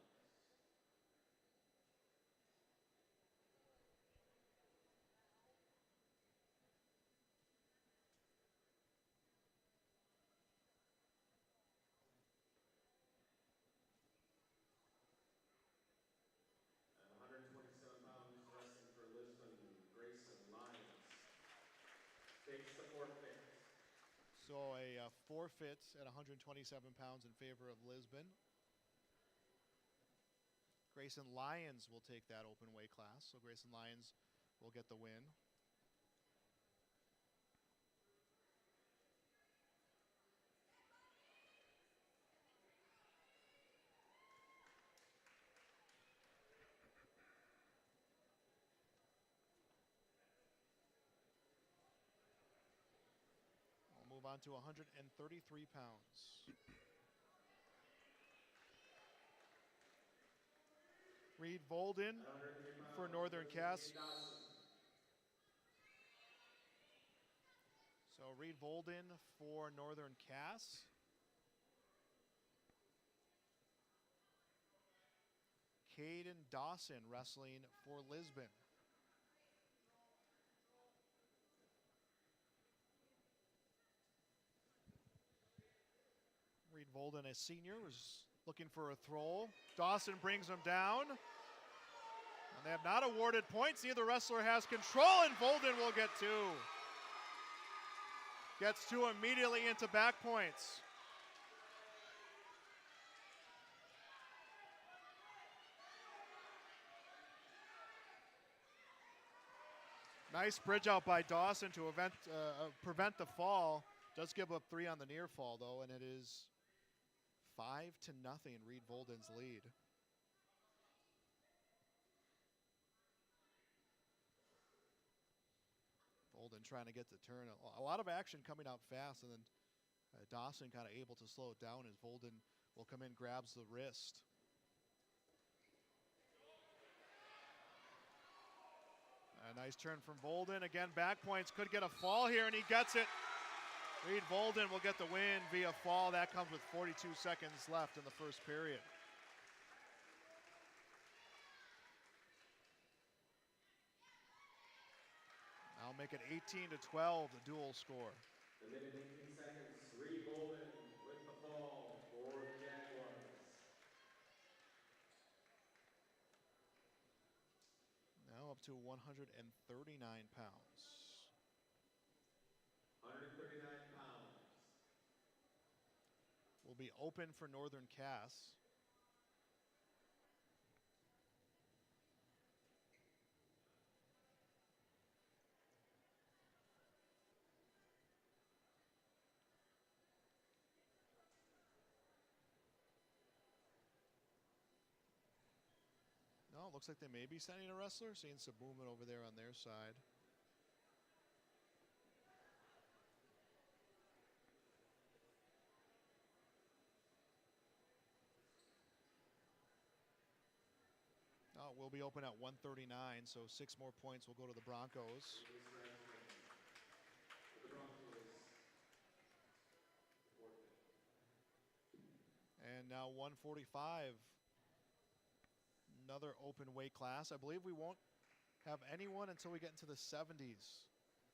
At 127 pounds, wrestling for Lisbon, Grayson Lyons takes the forfeit. So a forfeit at 127 pounds in favor of Lisbon. Grayson Lyons will take that open weight class. So Grayson Lyons will get the win. Move on to 133 pounds. Reed Volden for Northern Cass. So Reed Volden for Northern Cass. Caden Dawson wrestling for Lisbon. Reed Volden, a senior, was looking for a throw. Dawson brings him down. And they have not awarded points. Neither wrestler has control, and Volden will get two. Gets two immediately into back points. Nice bridge out by Dawson to prevent the fall. Does give up three on the near fall, though, and it is 5-0, Reed Volden's lead. Volden trying to get the turn. A lot of action coming out fast, and then Dawson kind of able to slow it down as Volden will come in, grabs the wrist. A nice turn from Volden. Again, back points. Could get a fall here, and he gets it. Reed Volden will get the win via fall. That comes with 42 seconds left in the first period. I'll make it 18-12, the dual score. The minute 18 seconds, Reed Bolden with the fall for the Jaguars. Now up to 139 pounds. 139 pounds. Will be open for Northern Cass. No, it looks like they may be sending a wrestler. Seeing some movement over there on their side. Oh, we'll be open at 139, so 6 more points will go to the Broncos. And now 145. Another open weight class. I believe we won't have anyone until we get into the 70s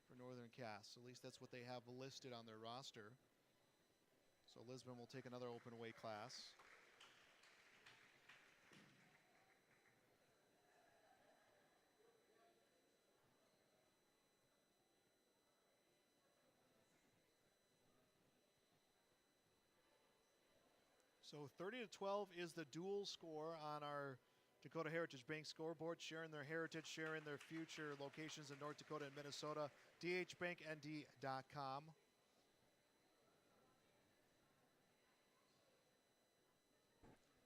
for Northern Cass. At least that's what they have listed on their roster. So Lisbon will take another open weight class. So 30-12 is the dual score on our Dakota Heritage Bank scoreboard, sharing their heritage, sharing their future. Locations in North Dakota and Minnesota, dhbanknd.com.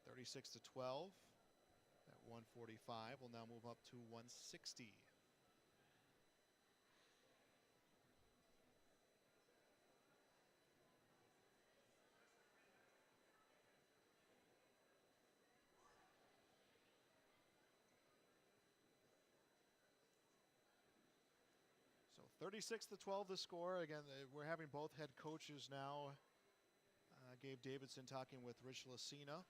$36-12 at 145. We'll now move up to 160. So 36-12 the score. Again, we're having both head coaches now. Gabe Davidson talking with Rich Lucina.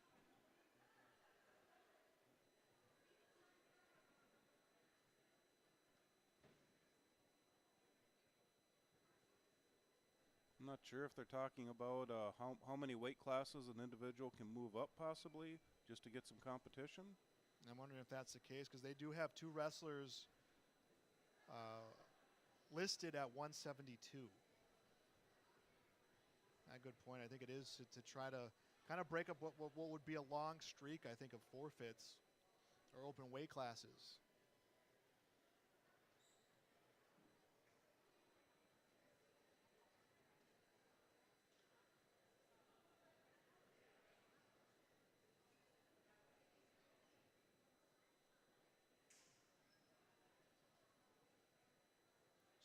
I'm not sure if they're talking about how many weight classes an individual can move up possibly just to get some competition. I'm wondering if that's the case because they do have 2 wrestlers listed at 172. A good point. I think it is to try to kind of break up what would be a long streak, I think, of forfeits or open weight classes.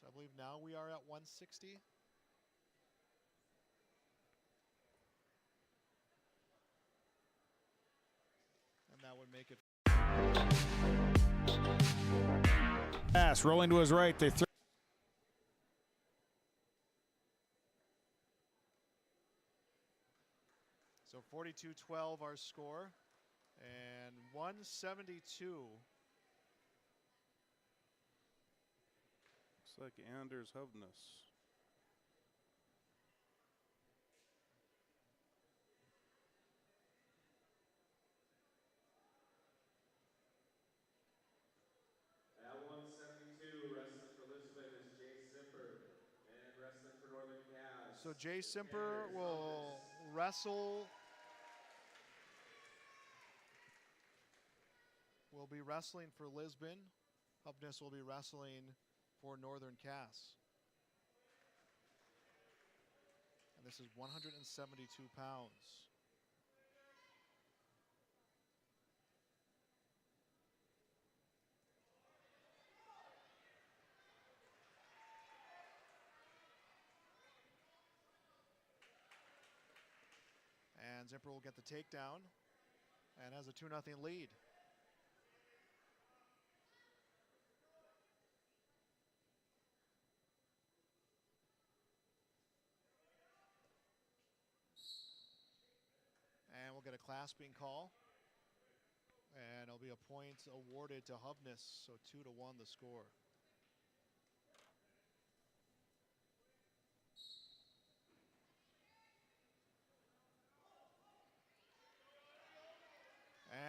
So I believe now we are at 160. And that would make it. Pass rolling to his right. They throw. So 42-12 our score. And 172. Looks like Anders Hovness. At 172, wrestling for Lisbon is Jay Simper. And wrestling for Northern Cass. So Jay Simper will wrestle. Will be wrestling for Lisbon. Hupness will be wrestling for Northern Cass. And this is 172 pounds. And Zipper will get the takedown and has a 2-0 lead. we'll get a clasping call. And it'll be a point awarded to Hovness, so 2-1 the score.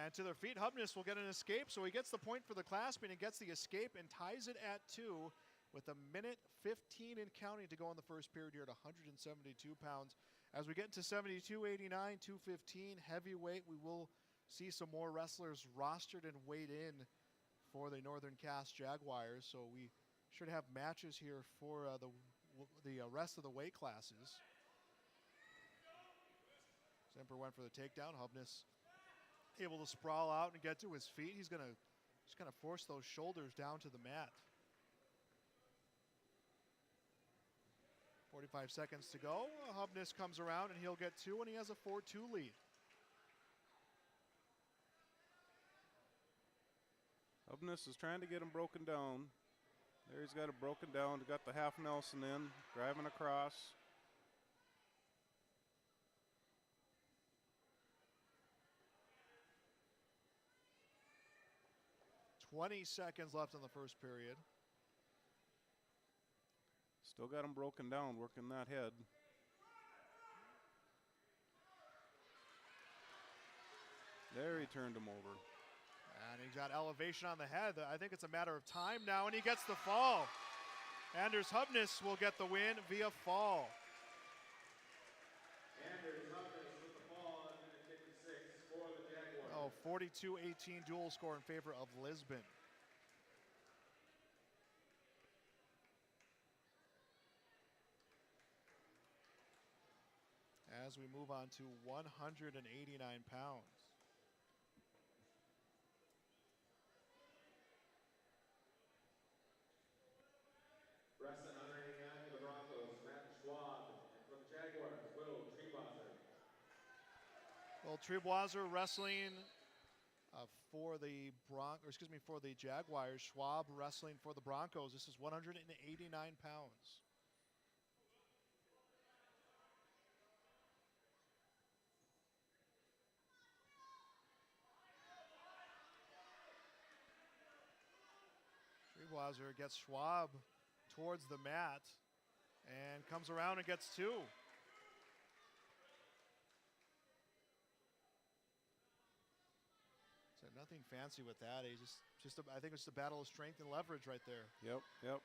And to their feet, Hovness will get an escape, so he gets the point for the clasping and gets the escape and ties it at 2 with 1:15 and counting to go in the first period here at 172 pounds. As we get into 72-89, 215 heavyweight, we will see some more wrestlers rostered and weighed in for the Northern Cass Jaguars, so we should have matches here for the rest of the weight classes. Semper went for the takedown. Hovness able to sprawl out and get to his feet. He's gonna just kind of force those shoulders down to the mat. 45 seconds to go. Hovness comes around and he'll get 2, and he has a 4-2 lead. Hovness is trying to get him broken down. There he's got it broken down. Got the half Nelson in, driving across. "20 seconds left in the first period. Still got him broken down, working that head. There he turned him over. And he's got elevation on the head. I think it's a matter of time now, and he gets the fall. Anders Hovness will get the win via fall. Anders Hovness with the fall at minute 56 for the Jaguars. Oh, 42-18 dual score in favor of Lisbon. As we move on to 189 pounds. Wrestling 189 for the Broncos, Matt Schwab. And for the Jaguars, Will Treebosser. Well, Treebosser wrestling for the for the Jaguars. Schwab wrestling for the Broncos. This is 189 pounds. Treebosser gets Schwab towards the mat and comes around and gets 2. So nothing fancy with that. He I think it's the battle of strength and leverage right there. Yep.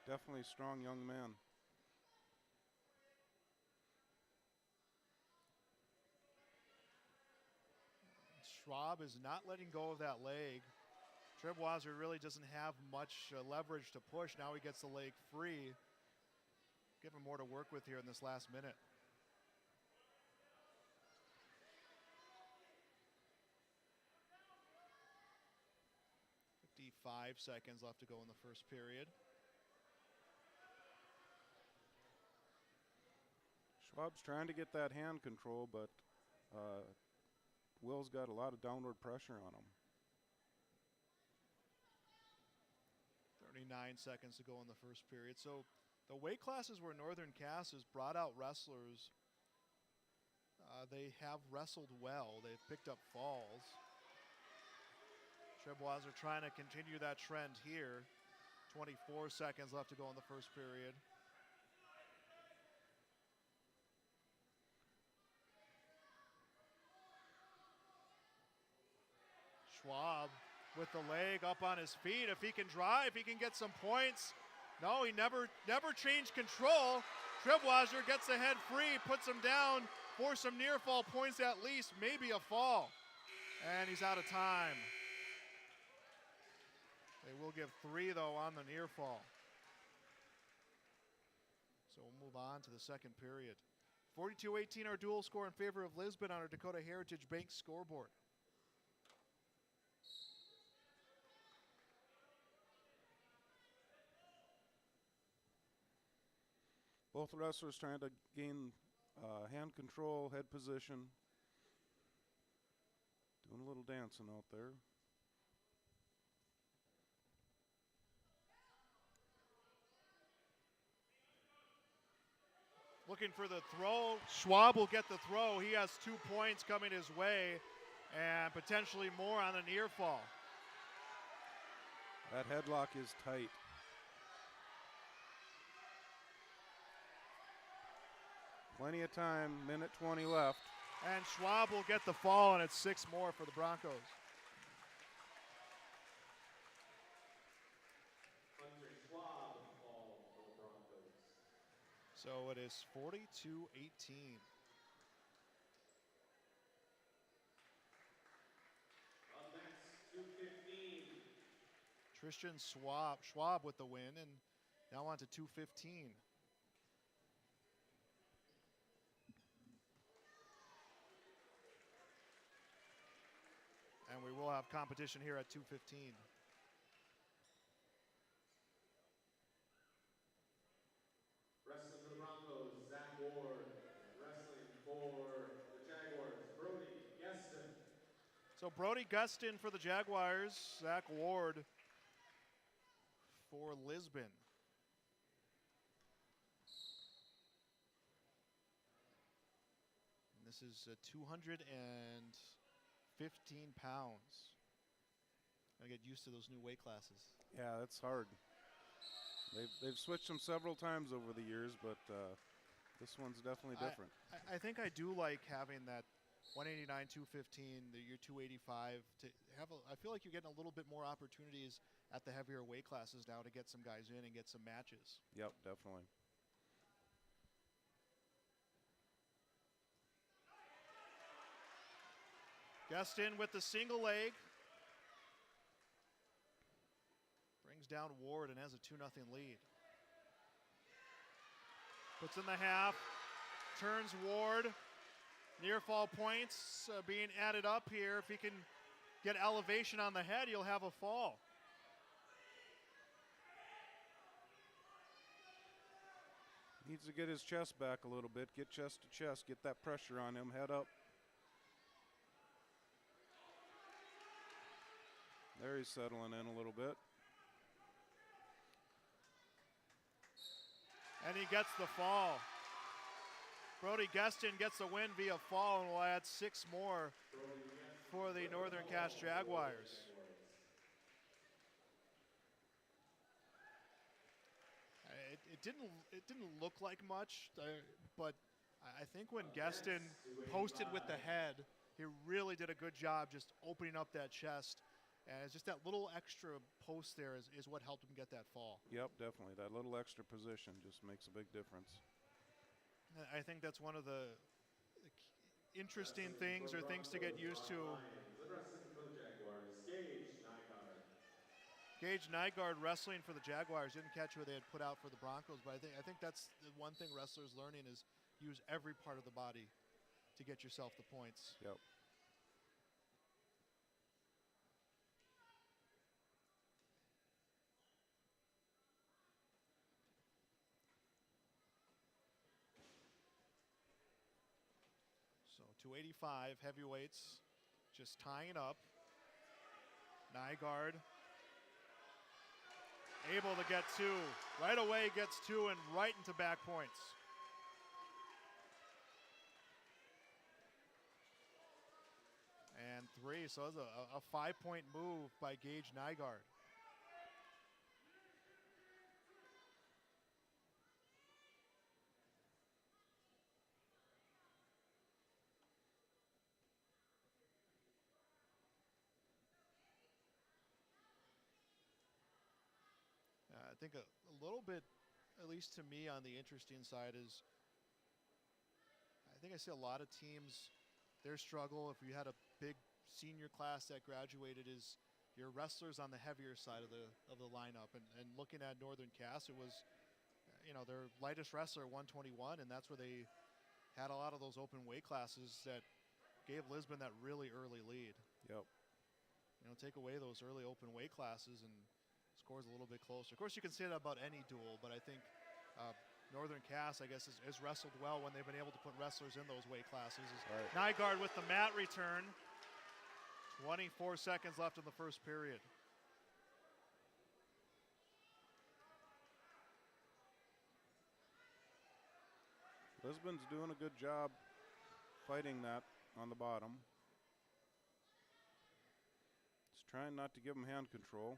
Definitely a strong young man. Schwab is not letting go of that leg. Treebosser really doesn't have much leverage to push. Now he gets the leg free. Give him more to work with here in this last minute. "55 seconds left to go in the first period. Schwab's trying to get that hand control, but Will's got a lot of downward pressure on him. 39 seconds to go in the first period. So the weight classes where Northern Cass has brought out wrestlers, they have wrestled well. They've picked up falls. Treebosser trying to continue that trend here. 24 seconds left to go in the first period. Schwab with the leg up on his feet. If he can drive, he can get some points. No, he never changed control. Treebosser gets the head free, puts him down for some near fall points at least, maybe a fall. And he's out of time. They will give 3 though on the near fall. So we'll move on to the second period. 42-18 our dual score in favor of Lisbon on our Dakota Heritage Bank scoreboard. Both wrestlers trying to gain hand control, head position. Doing a little dancing out there. looking for the throw. Schwab will get the throw. He has 2 points coming his way and potentially more on a near fall. That headlock is tight. Plenty of time, minute 20 left. And Schwab will get the fall, and it's 6 more for the Broncos. Hunter Schwab fall for the Broncos. So it is 42-18. Up next, 2:15. Tristan Schwab with the win, and now on to 2:15. And we will have competition here at 2:15. Wrestling for the Broncos, Zach Ward. Wrestling for the Jaguars, Brody Geston. So Brody Gustin for the Jaguars, Zach Ward for Lisbon. And this is 215 pounds. I get used to those new weight classes. Yeah, that's hard. They've switched them several times over the years, but this one's definitely different. I think I do like having that 189, 215, your 285 to have. I feel like you're getting a little bit more opportunities at the heavier weight classes now to get some guys in and get some matches. Yep, definitely. Gustin with the single leg. Brings down Ward and has a 2-0 lead. Puts in the half, turns Ward. Near fall points being added up here. If he can get elevation on the head, he'll have a fall. Needs to get his chest back a little bit, get chest to chest, get that pressure on him, head up. There he's settling in a little bit. And he gets the fall. Brody Gustin gets the win via fall and will add 6 more for the Northern Cass Jaguars. It didn't look like much, but I think when Gustin posted with the head, he really did a good job just opening up that chest. And it's just that little extra post there is what helped him get that fall. Yep, definitely. That little extra position just makes a big difference. I think that's one of the interesting things or things to get used to. Wrestling for the Jaguars, Gage Nygaard. Gage Nygaard wrestling for the Jaguars. Didn't catch who they had put out for the Broncos, but I think that's the one thing wrestlers learning is use every part of the body to get yourself the points. Yep. So 285 heavyweights just tying up. Nygaard able to get 2. Right away gets 2 and right into back points. And 3, so it's a 5-point move by Gage Nygaard. I think a little bit, at least to me, on the interesting side is I think I see a lot of teams, their struggle, if you had a big senior class that graduated, is your wrestlers on the heavier side of the lineup. And looking at Northern Cass, it was, their lightest wrestler, 121, and that's where they had a lot of those open weight classes that gave Lisbon that really early lead. Yep. Take away those early open weight classes and scores a little bit closer. Of course, you can say that about any duel, but I think Northern Cass, I guess, has wrestled well when they've been able to put wrestlers in those weight classes. Right. Nygaard with the mat return. 24 seconds left in the first period. Lisbon's doing a good job fighting that on the bottom. Just trying not to give him hand control.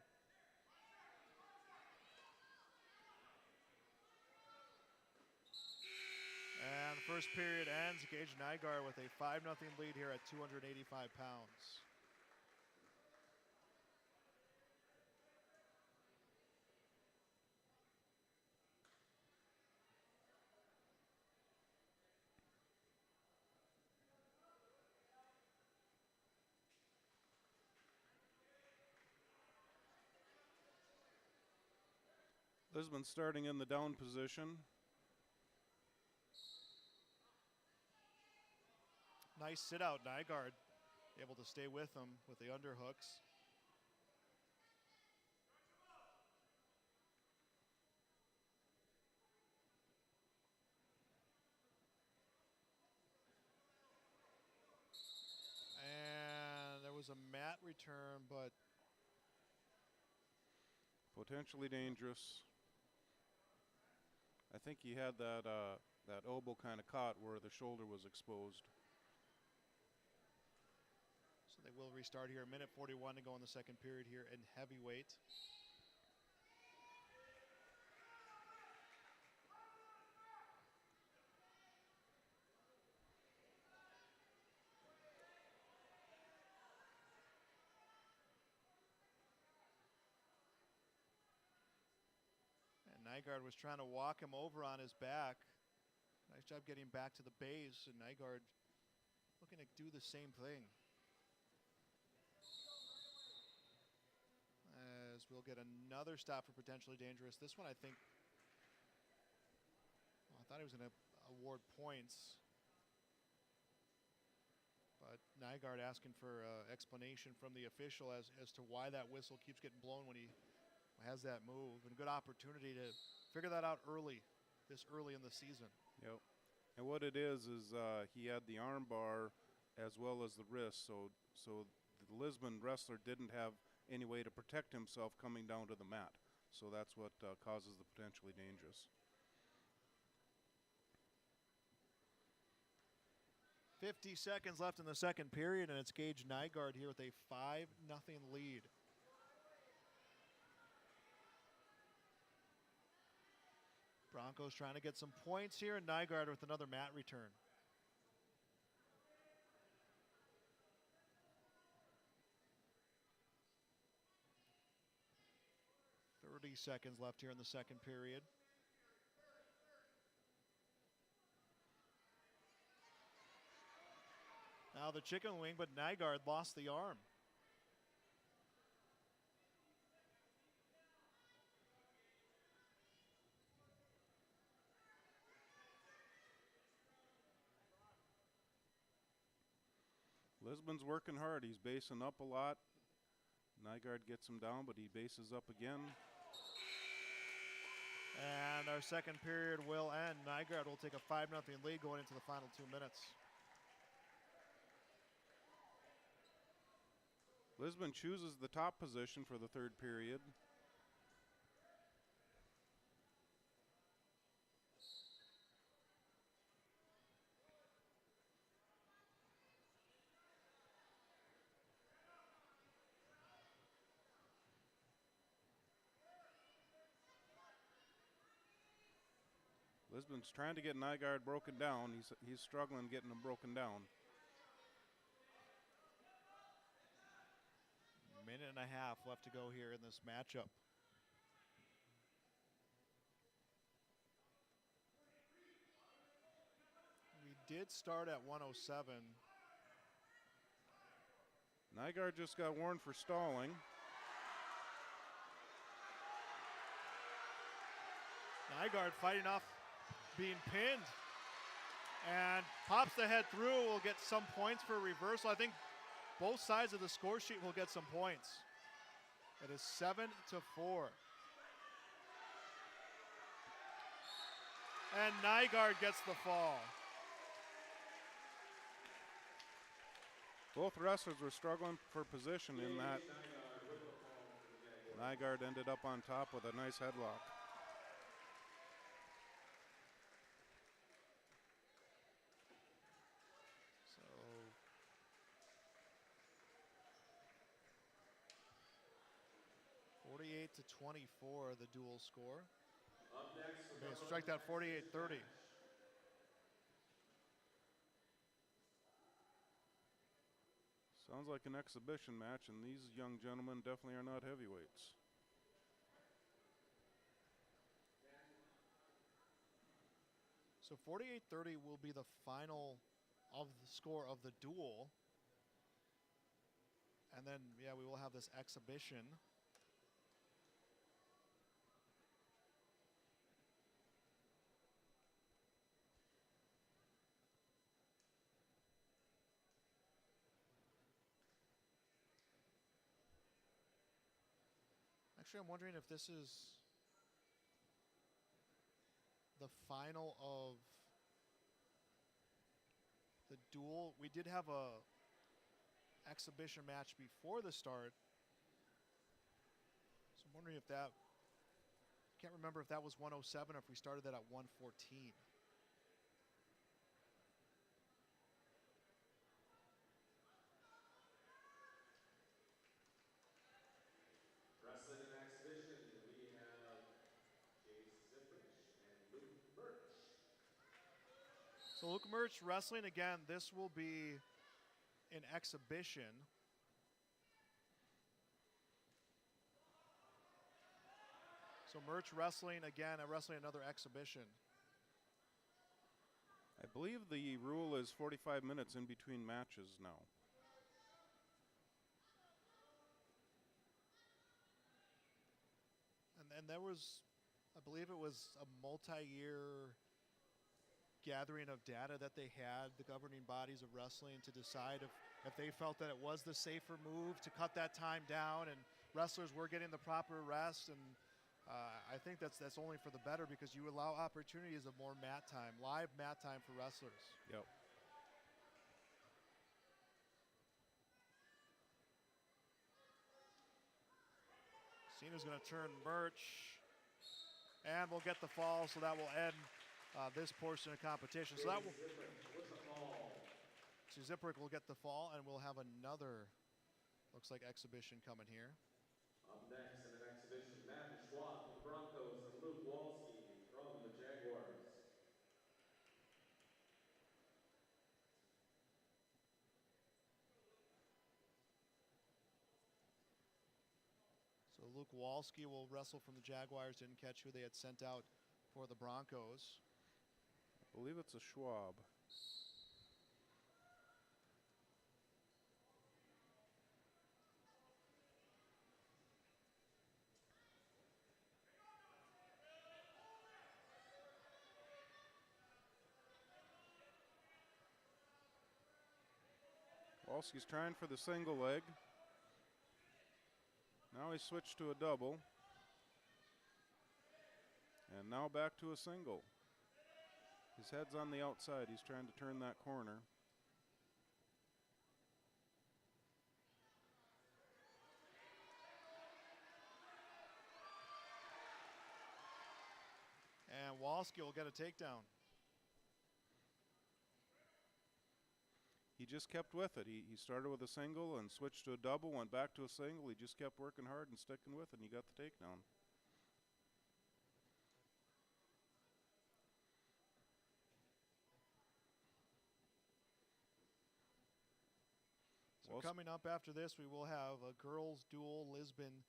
And the first period ends. Gage Nygaard with a 5-0 lead here at 285 pounds. Lisbon starting in the down position. Nice sit out, Nygaard able to stay with him with the underhooks. And there was a mat return, but Potentially dangerous. I think he had that elbow kind of caught where the shoulder was exposed. so they will restart here. A minute 41 to go in the second period here in heavyweight. Nygaard was trying to walk him over on his back. Nice job getting back to the base, and Nygaard looking to do the same thing. As we'll get another stop for potentially dangerous. This one, I think, well, I thought he was going to award points. But Nygaard asking for explanation from the official as to why that whistle keeps getting blown when he has that move, and a good opportunity to figure that out this early in the season. Yep. And what it is he had the arm bar as well as the wrist, so the Lisbon wrestler didn't have any way to protect himself coming down to the mat. So that's what causes the potentially dangerous. 50 seconds left in the second period, and it's Gage Nygaard here with a 5-0 lead. Broncos trying to get some points here, and Nygaard with another mat return. "30 seconds left here in the second period. Now the chicken wing, but Nygaard lost the arm. Lisbon's working hard. He's basing up a lot. Nygaard gets him down, but he bases up again. And our second period will end. Nygaard will take a 5-0 lead going into the final 2 minutes. Lisbon chooses the top position for the third period. Lisbon's trying to get Nygaard broken down. He's struggling getting him broken down. Minute and a half left to go here in this matchup. We did start at 107. Nygaard just got warned for stalling. Nygaard fighting off being pinned and pops the head through. Will get some points for reversal. I think both sides of the score sheet will get some points. It is 7-4. And Nygaard gets the fall. Both wrestlers were struggling for position in that. Nygaard ended up on top with a nice headlock. 48-24, the dual score. Up next, we're Okay, going strike that 48-30. Sounds like an exhibition match, and these young gentlemen definitely are not heavyweights. So 48-30 will be the final of the score of the duel. And then, yeah, we will have this exhibition. Actually, I'm wondering if this is the final of the duel. We did have a exhibition match before the start. So I'm wondering if that, can't remember if that was 107 or if we started that at 114. Wrestling in exhibition, we have Chase Zipprich and Luke Birch. So Luke Merch wrestling again. This will be an exhibition. So Merch wrestling again, wrestling another exhibition. I believe the rule is 45 minutes in between matches now. And there was, I believe it was a multi-year gathering of data that they had, the governing bodies of wrestling, to decide if they felt that it was the safer move to cut that time down and wrestlers were getting the proper rest. And I think that's only for the better, because you allow opportunities of more mat time, live mat time for wrestlers. Yep. Cena's going to turn Merch, and we'll get the fall, so that will end this portion of competition. So that will, so Zipprick will get the fall, and we'll have another, looks like, exhibition coming here. Up next in an exhibition, Matthew Schwab from the Broncos and Luke Walski from the Jaguars. So Luke Walski will wrestle from the Jaguars. Didn't catch who they had sent out for the Broncos. I believe it's a Schwab. Walski's trying for the single leg. Now he switched to a double. And now back to a single. His head's on the outside. He's trying to turn that corner. And Walski will get a takedown. He just kept with it. He started with a single and switched to a double, went back to a single. He just kept working hard and sticking with it, and he got the takedown. So coming up after this, we will have a girls' duel, Lisbon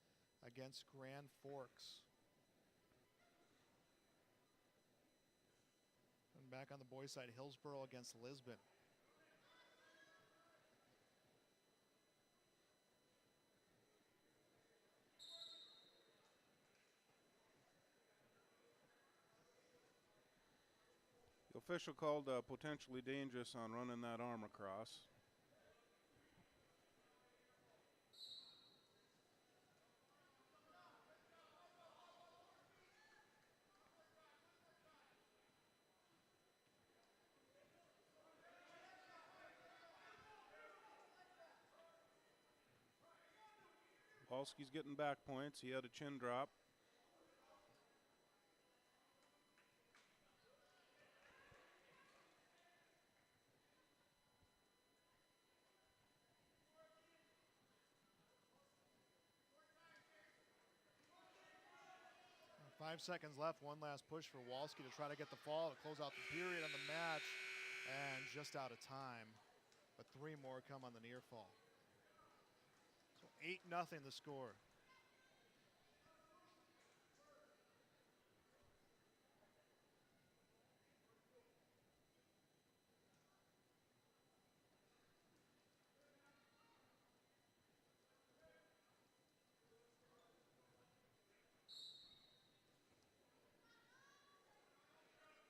against Grand Forks. And back on the boys' side, Hillsboro against Lisbon. The official called potentially dangerous on running that arm across. Walski's getting back points. He had a chin drop. 5 seconds left. One last push for Walski to try to get the fall to close out the period on the match. And just out of time. But 3 more come on the near fall. So 8-0 the score.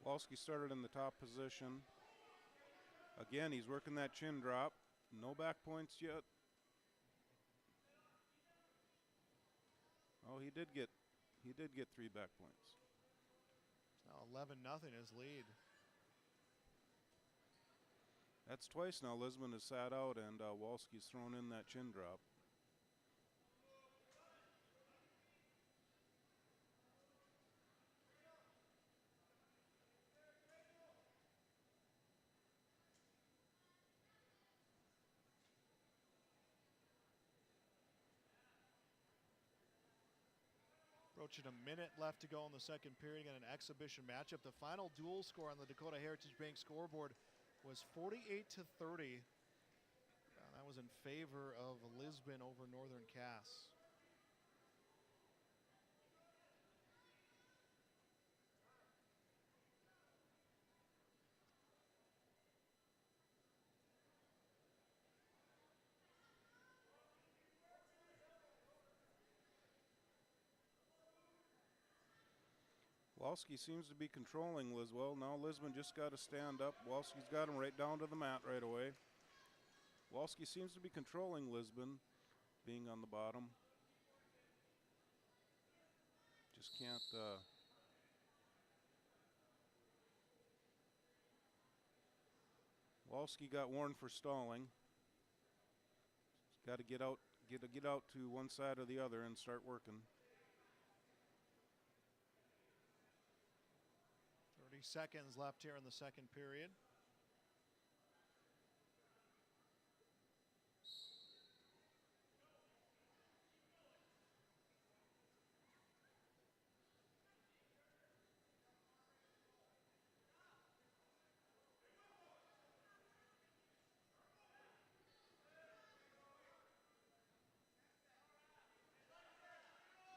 Walski started in the top position. Again, he's working that chin drop. No back points yet. Oh, he did get 3 back points. Now 11-0 his lead. That's twice now Lisbon has sat out and Walski's thrown in that chin drop. Approaching a minute left to go in the second period. Got an exhibition matchup. The final dual score on the Dakota Heritage Bank scoreboard was 48-30. That was in favor of Lisbon over Northern Cass. Walski seems to be controlling Liswell. Now Lisbon just got to stand up. Walski's got him right down to the mat right away. Walski seems to be controlling Lisbon, being on the bottom. Just can't. Walski got warned for stalling. Got to get out to one side or the other and start working. 30 seconds left here in the second period.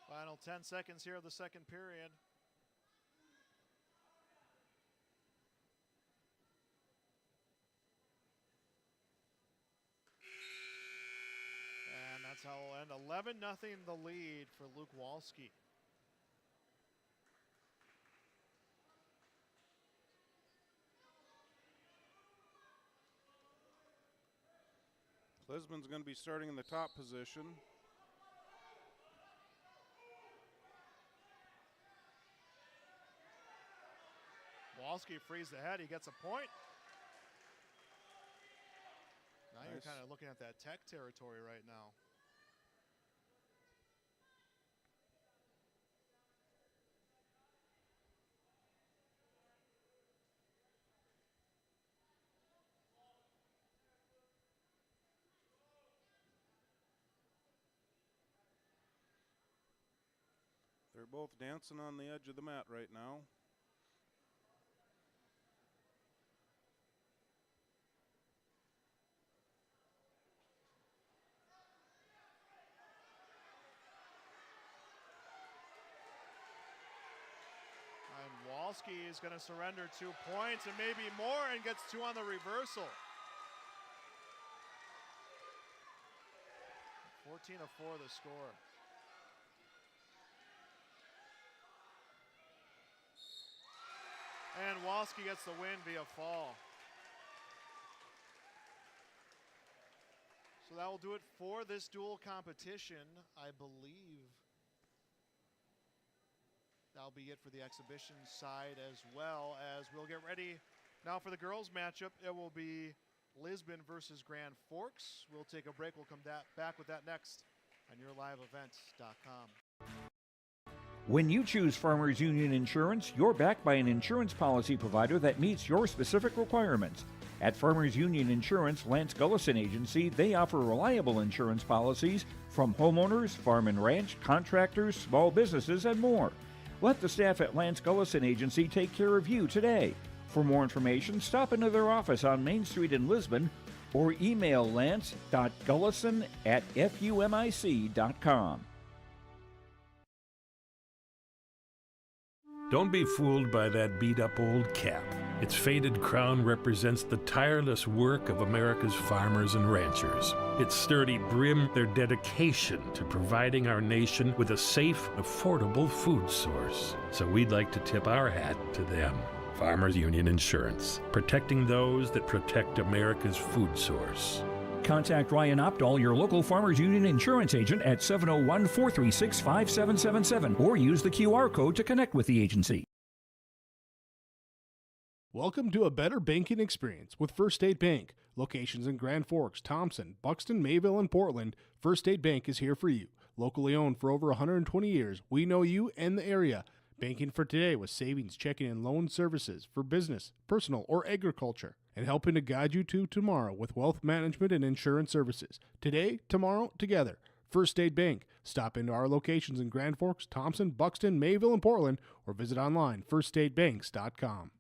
Final 10 seconds here of the second period. And that's how it'll end. 11-0 the lead for Luke Walski. Lisbon's going to be starting in the top position. Walski frees the head. He gets a point. Now Nice. You're kind of looking at that tech territory right now. They're both dancing on the edge of the mat right now. And Walski is going to surrender 2 points and maybe more and gets 2 on the reversal. 14-4 the score. And Walski gets the win via fall. So that will do it for this dual competition, I believe. That'll be it for the exhibition side, as well as we'll get ready now for the girls matchup. It will be Lisbon versus Grand Forks. We'll take a break. We'll come back with that next on YourLiveEvents.com. When you choose Farmers Union Insurance, you're backed by an insurance policy provider that meets your specific requirements. At Farmers Union Insurance, Lance Gullison Agency, they offer reliable insurance policies from homeowners, farm and ranch, contractors, small businesses, and more. Let the staff at Lance Gullison Agency take care of you today. For more information, stop into their office on Main Street in Lisbon or email lance.gullison@fumic.com. Don't be fooled by that beat-up old cap. Its faded crown represents the tireless work of America's farmers and ranchers. Its sturdy brim, their dedication to providing our nation with a safe, affordable food source. So we'd like to tip our hat to them. Farmers Union Insurance, protecting those that protect America's food source. Contact Ryan Opdahl, your local Farmers Union insurance agent, at 701-436-5777 or use the QR code to connect with the agency. Welcome to a better banking experience with First State Bank. Locations in Grand Forks, Thompson, Buxton, Mayville, and Portland, First State Bank is here for you. Locally owned for over 120 years, we know you and the area. Banking for today with savings, checking, and loan services for business, personal, or agriculture. And helping to guide you to tomorrow with wealth management and insurance services. Today, tomorrow, together. First State Bank. Stop into our locations in Grand Forks, Thompson, Buxton, Mayville, and Portland, or visit online firststatebanks.com.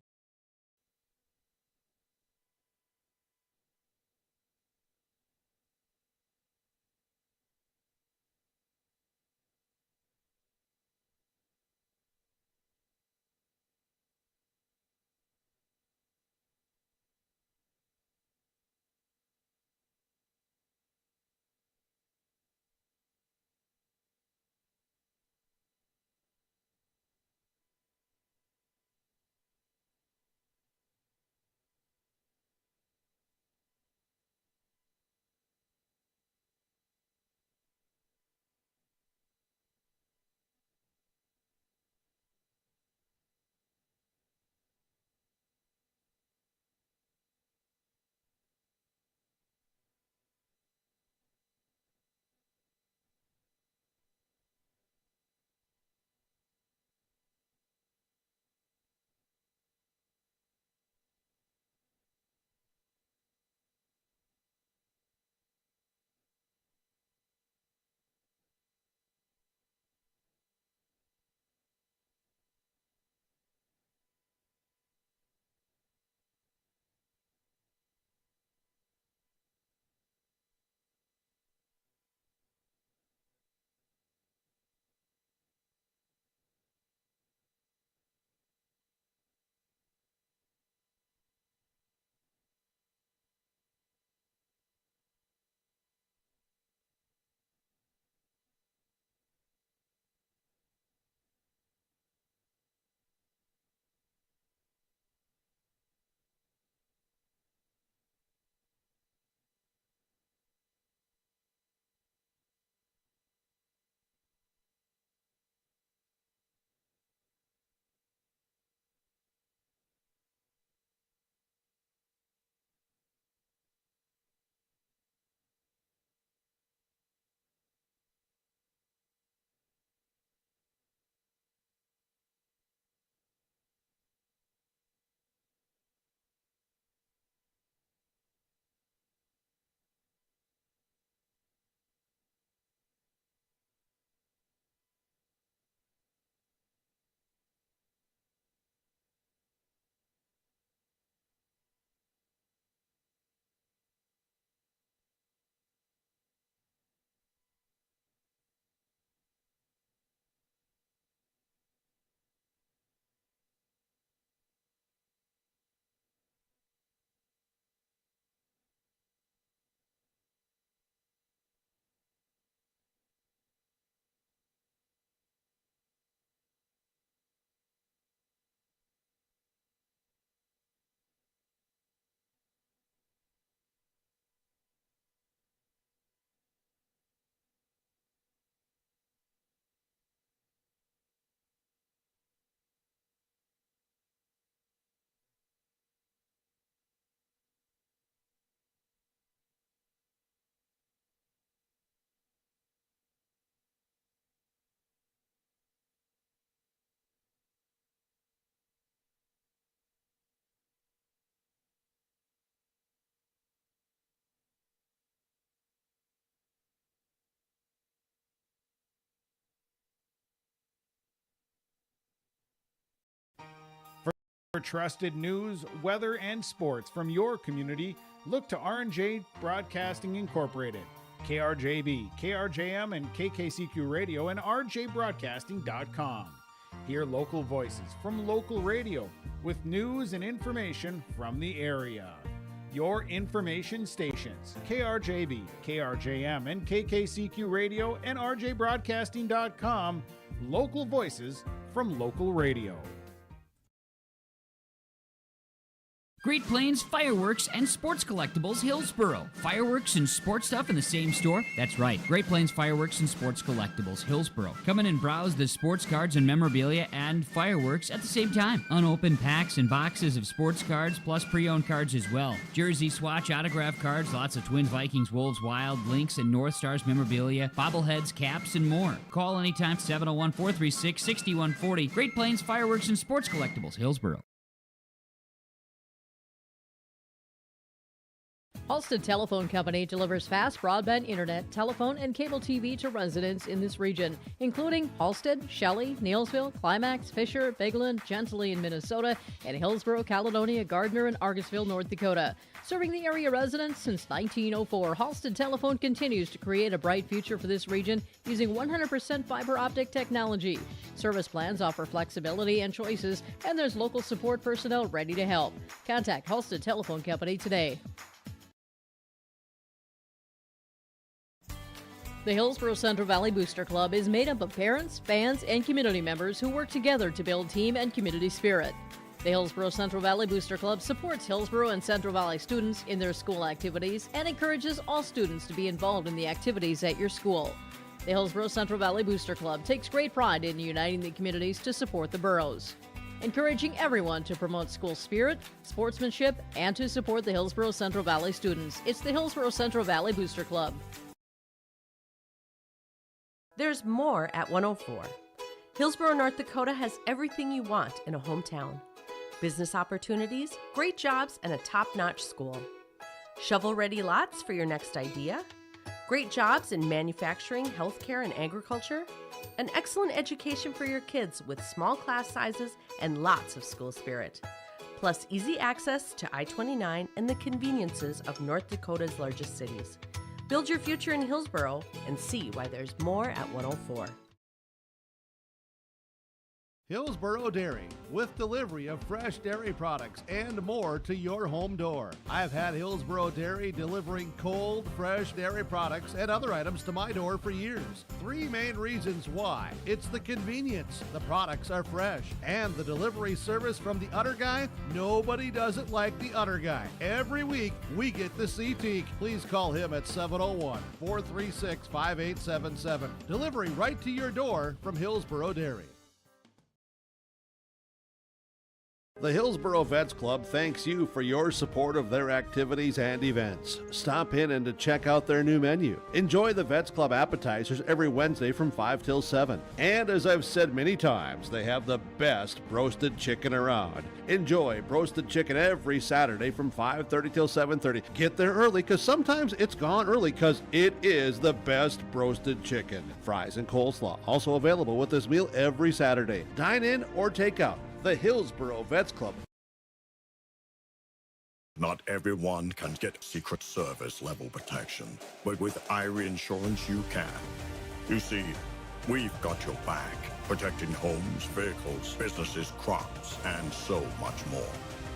For trusted news, weather, and sports from your community, look to R&J Broadcasting Incorporated. KRJB, KRJM, and KKCQ Radio and rjbroadcasting.com. Hear local voices from local radio with news and information from the area. Your information stations, KRJB, KRJM, and KKCQ Radio and rjbroadcasting.com. Local voices from local radio. Great Plains Fireworks and Sports Collectibles, Hillsboro. Fireworks and sports stuff in the same store? That's right. Great Plains Fireworks and Sports Collectibles, Hillsboro. Come in and browse the sports cards and memorabilia and fireworks at the same time. Unopened packs and boxes of sports cards, plus pre-owned cards as well. Jersey swatch autograph cards, lots of Twins, Vikings, Wolves, Wild, Lynx, and North Stars memorabilia, bobbleheads, caps, and more. Call anytime, 701-436-6140. Great Plains Fireworks and Sports Collectibles, Hillsboro. Halstead Telephone Company delivers fast broadband internet, telephone, and cable TV to residents in this region, including Halstead, Shelley, Neilsville, Climax, Fisher, Bigland, Gentilly in Minnesota, and Hillsboro, Caledonia, Gardner, and Argosville, North Dakota. Serving the area residents since 1904, Halstead Telephone continues to create a bright future for this region using 100% fiber optic technology. Service plans offer flexibility and choices, and there's local support personnel ready to help. Contact Halstead Telephone Company today. The Hillsboro Central Valley Booster Club is made up of parents, fans, and community members who work together to build team and community spirit. The Hillsboro Central Valley Booster Club supports Hillsboro and Central Valley students in their school activities and encourages all students to be involved in the activities at your school. The Hillsboro Central Valley Booster Club takes great pride in uniting the communities to support the boroughs, encouraging everyone to promote school spirit, sportsmanship, and to support the Hillsboro Central Valley students. It's the Hillsboro Central Valley Booster Club. There's more at 104. Hillsboro, North Dakota has everything you want in a hometown. Business opportunities, great jobs, and a top-notch school. Shovel-ready lots for your next idea. Great jobs in manufacturing, healthcare, and agriculture. An excellent education for your kids with small class sizes and lots of school spirit. Plus easy access to I-29 and the conveniences of North Dakota's largest cities. Build your future in Hillsboro and see why there's more at 104. Hillsboro Dairy, with delivery of fresh dairy products and more to your home door. I've had Hillsboro Dairy delivering cold, fresh dairy products and other items to my door for years. Three main reasons why. It's the convenience, the products are fresh, and the delivery service from the Udder Guy. Nobody does it like the Udder Guy. Every week, we get the CT. Please call him at 701-436-5877. Delivery right to your door from Hillsboro Dairy. The Hillsboro Vets Club thanks you for your support of their activities and events. Stop in and to check out their new menu. Enjoy the Vets Club appetizers every Wednesday from 5 till 7. And as I've said many times, they have the best roasted chicken around. Enjoy roasted chicken every Saturday from 5:30 till 7:30. Get there early because sometimes it's gone early because it is the best roasted chicken. Fries and coleslaw also available with this meal every Saturday. Dine in or take out. The Hillsboro Vets Club. Not everyone can get Secret Service level protection, but with Irie Insurance you can. You see, we've got your back, protecting homes, vehicles, businesses, crops, and so much more.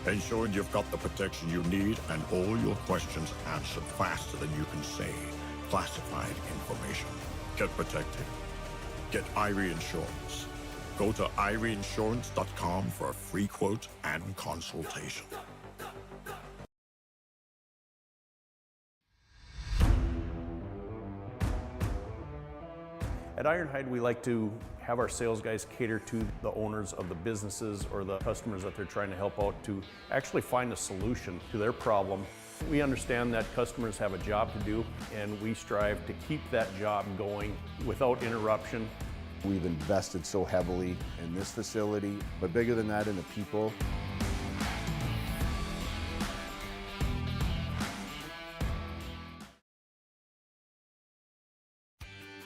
Ensuring you've got the protection you need and all your questions answered faster than you can say classified information. Get protected. Get Irie Insurance. Go to IrieInsurance.com for a free quote and consultation. At Ironhide, we like to have our sales guys cater to the owners of the businesses or the customers that they're trying to help out to actually find a solution to their problem. We understand that customers have a job to do, and we strive to keep that job going without interruption. We've invested so heavily in this facility, but bigger than that, in the people.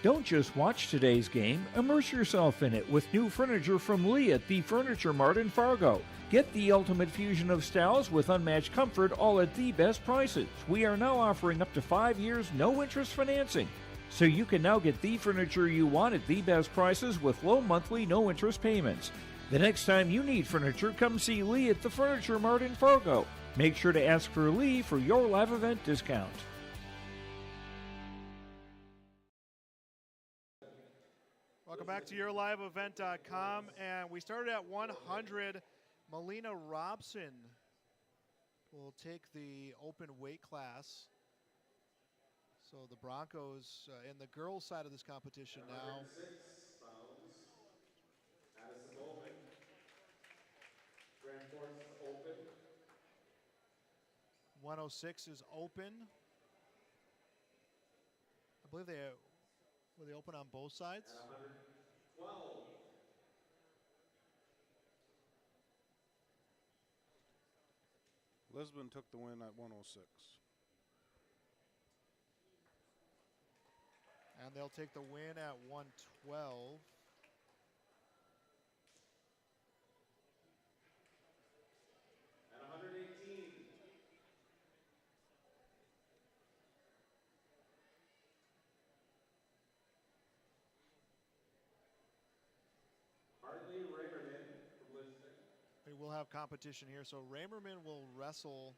Don't just watch today's game, immerse yourself in it with new furniture from Lee at the Furniture Mart in Fargo. Get the ultimate fusion of styles with unmatched comfort, all at the best prices. We are now offering up to 5 years no-interest financing. So you can now get the furniture you want at the best prices with low monthly no-interest payments. The next time you need furniture, come see Lee at the Furniture Mart in Fargo. Make sure to ask for Lee for your live event discount. Welcome back to YourLiveEvent.com, and we started at 100. Melina Robson will take the open weight class. So the Broncos in the girls' side of this competition now. 106 pounds. Addison Bowman. Grand Forks is open. 106 is open. I believe were they open on both sides? At 112. Lisbon took the win at 106. And they'll take the win at 112. At 118. Hartley Ramerman from Lisbon. We will have competition here. So Ramerman will wrestle.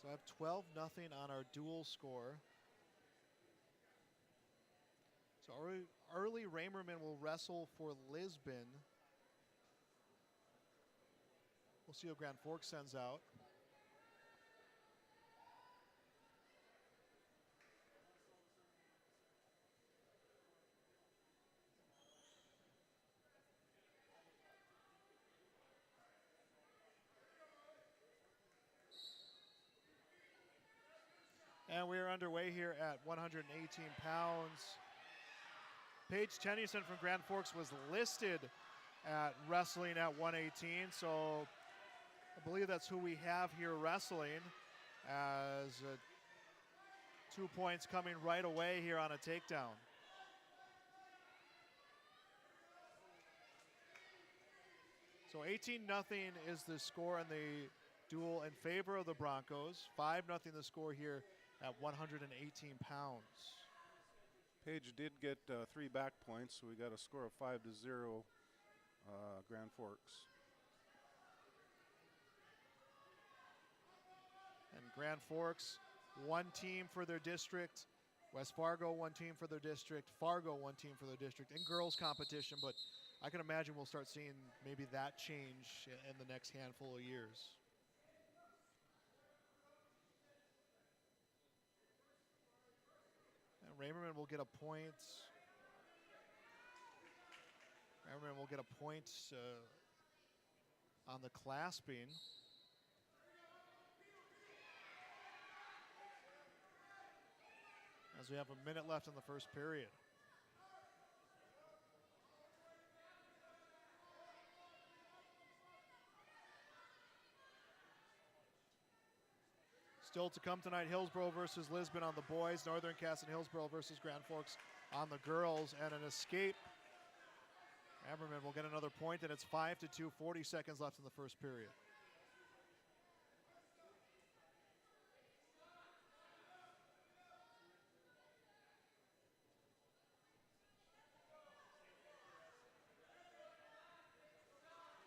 So I have 12-0 on our dual score. So early Ramerman will wrestle for Lisbon. We'll see who Grand Forks sends out. And we are underway here at 118 pounds. Paige Tennyson from Grand Forks was listed at wrestling at 118, so I believe that's who we have here wrestling, as 2 points coming right away here on a takedown. So 18-0 is the score in the duel in favor of the Broncos. 5-0 the score here at 118 pounds. Page did get 3 back points, so we got a score of 5-0 Grand Forks. And Grand Forks, one team for their district. West Fargo, one team for their district. Fargo, one team for their district in girls competition, but I can imagine we'll start seeing maybe that change in the next handful of years. And Ramerman will get a point. Ramerman will get a point on the clasping. As we have a minute left in the first period. Still to come tonight, Hillsboro versus Lisbon on the boys, Northern Cass and Hillsboro versus Grand Forks on the girls, and an escape. Amberman will get another point, and it's 5-2, 40 seconds left in the first period.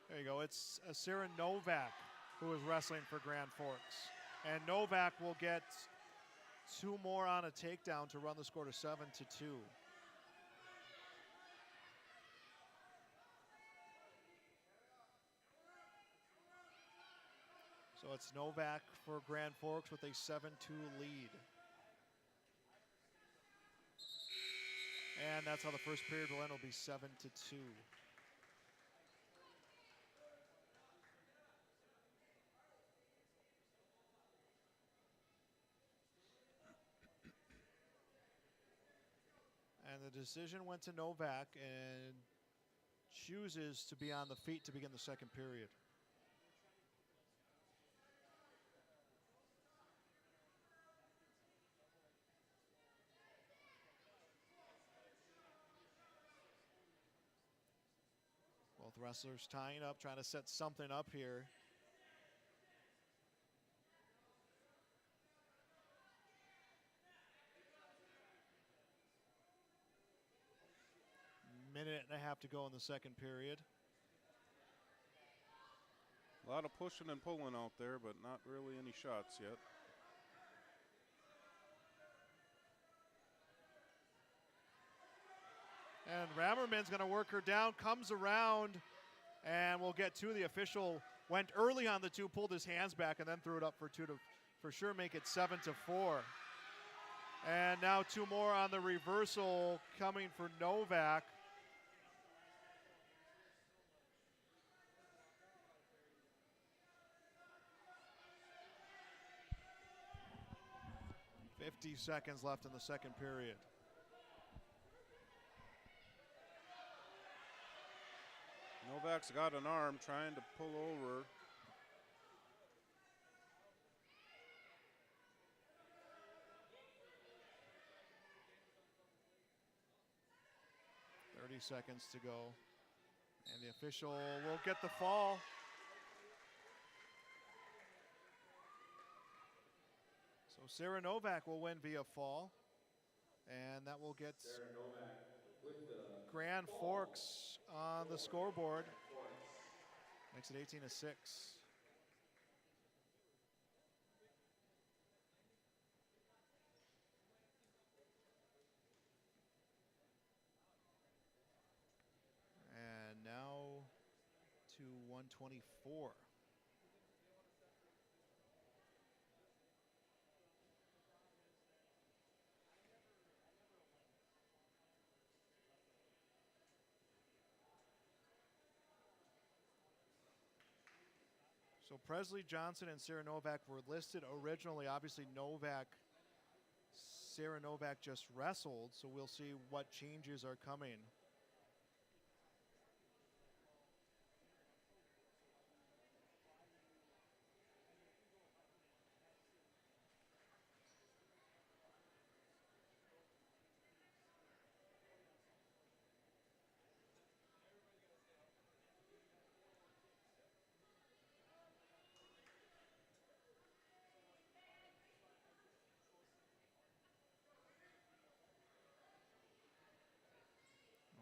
There you go, it's Sarah Novak who is wrestling for Grand Forks. And Novak will get 2 more on a takedown to run the score to 7-2. So it's Novak for Grand Forks with a 7-2 lead. And that's how the first period will end. It'll be 7-2. And the decision went to Novak, and chooses to be on the feet to begin the second period. Both wrestlers tying up, trying to set something up here. Minute and a half to go in the second period. A lot of pushing and pulling out there, but not really any shots yet. And Rammerman's going to work her down, comes around, and we'll get to the official. Went early on the two, pulled his hands back, and then threw it up for two to for sure make it 7-4. And now two more on the reversal coming for Novak. .50 seconds left in the second period. Novak's got an arm trying to pull over. Seconds to go. And the official will get the fall. So Sarah Novak will win via fall. And that will get Grand Forks on the scoreboard. Makes it 18-6. And now to 124. So Presley Johnson and Sarah Novak were listed originally. Obviously Sarah Novak just wrestled, so we'll see what changes are coming.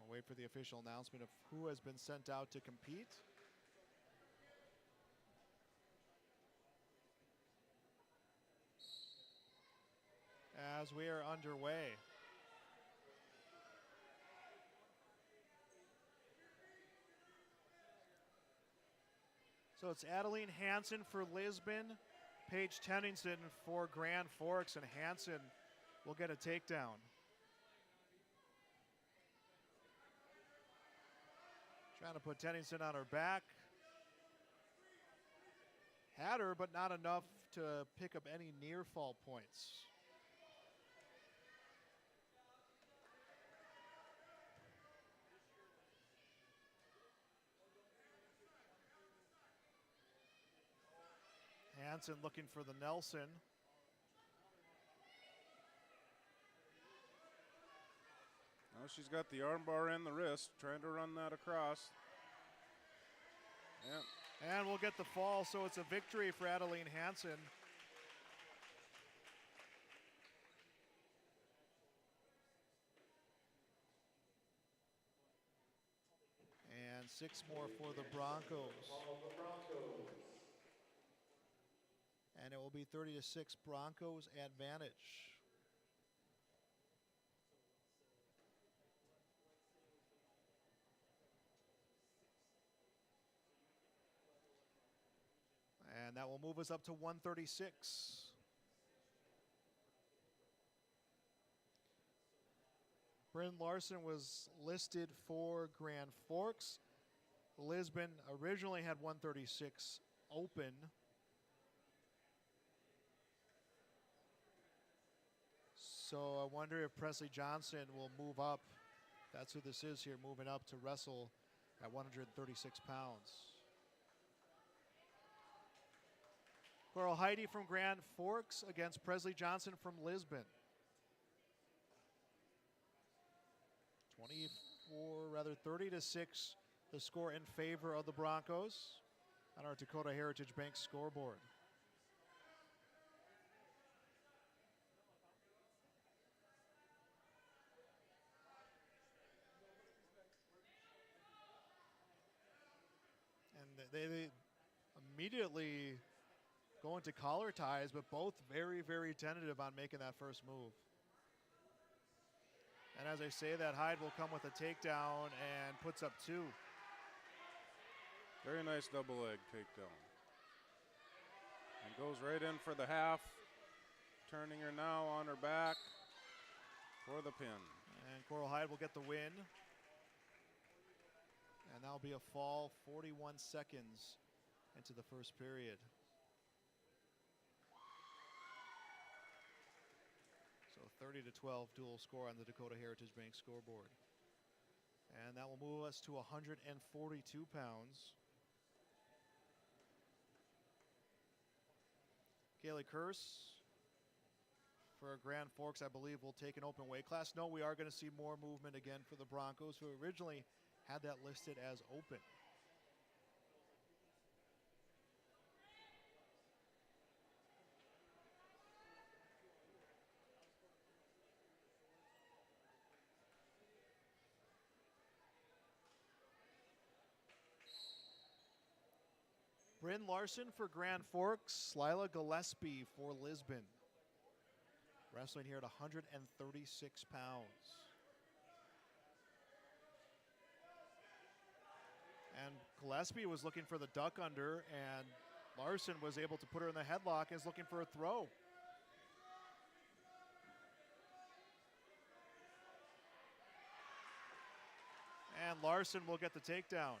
Wait for the official announcement of who has been sent out to compete. As we are underway. So it's Adeline Hansen for Lisbon, Paige Tenningson for Grand Forks, and Hansen will get a takedown. Trying to put Tenningson on her back. Had her, but not enough to pick up any near fall points. Hansen looking for the Nelson. Now she's got the armbar and the wrist, trying to run that across. Yeah. And we'll get the fall, so it's a victory for Adeline Hansen. And 6 more for the Broncos. And it will be 30-6 Broncos advantage. And that will move us up to 136. Bryn Larson was listed for Grand Forks. Lisbon originally had 136 open. So I wonder if Presley Johnson will move up. That's who this is here, moving up to wrestle at 136 pounds. Coral Heidi from Grand Forks against Presley Johnson from Lisbon. 30-6 the score in favor of the Broncos on our Dakota Heritage Bank scoreboard. And they immediately go into collar ties, but both very, very tentative on making that first move. And as I say that, Hyde will come with a takedown and puts up 2. Very nice double leg takedown. And goes right in for the half. Turning her now on her back for the pin. And Coral Hyde will get the win. And that'll be a fall 41 seconds into the first period. So 30-12 dual score on the Dakota Heritage Bank scoreboard. And that will move us to 142 pounds. Kaylee Kearse for Grand Forks, I believe, will take an open weight class. No, we are going to see more movement again for the Broncos, who originally had that listed as open. Bryn Larson for Grand Forks, Lila Gillespie for Lisbon. Wrestling here at 136 pounds. And Gillespie was looking for the duck under, and Larson was able to put her in the headlock and is looking for a throw. And Larson will get the takedown.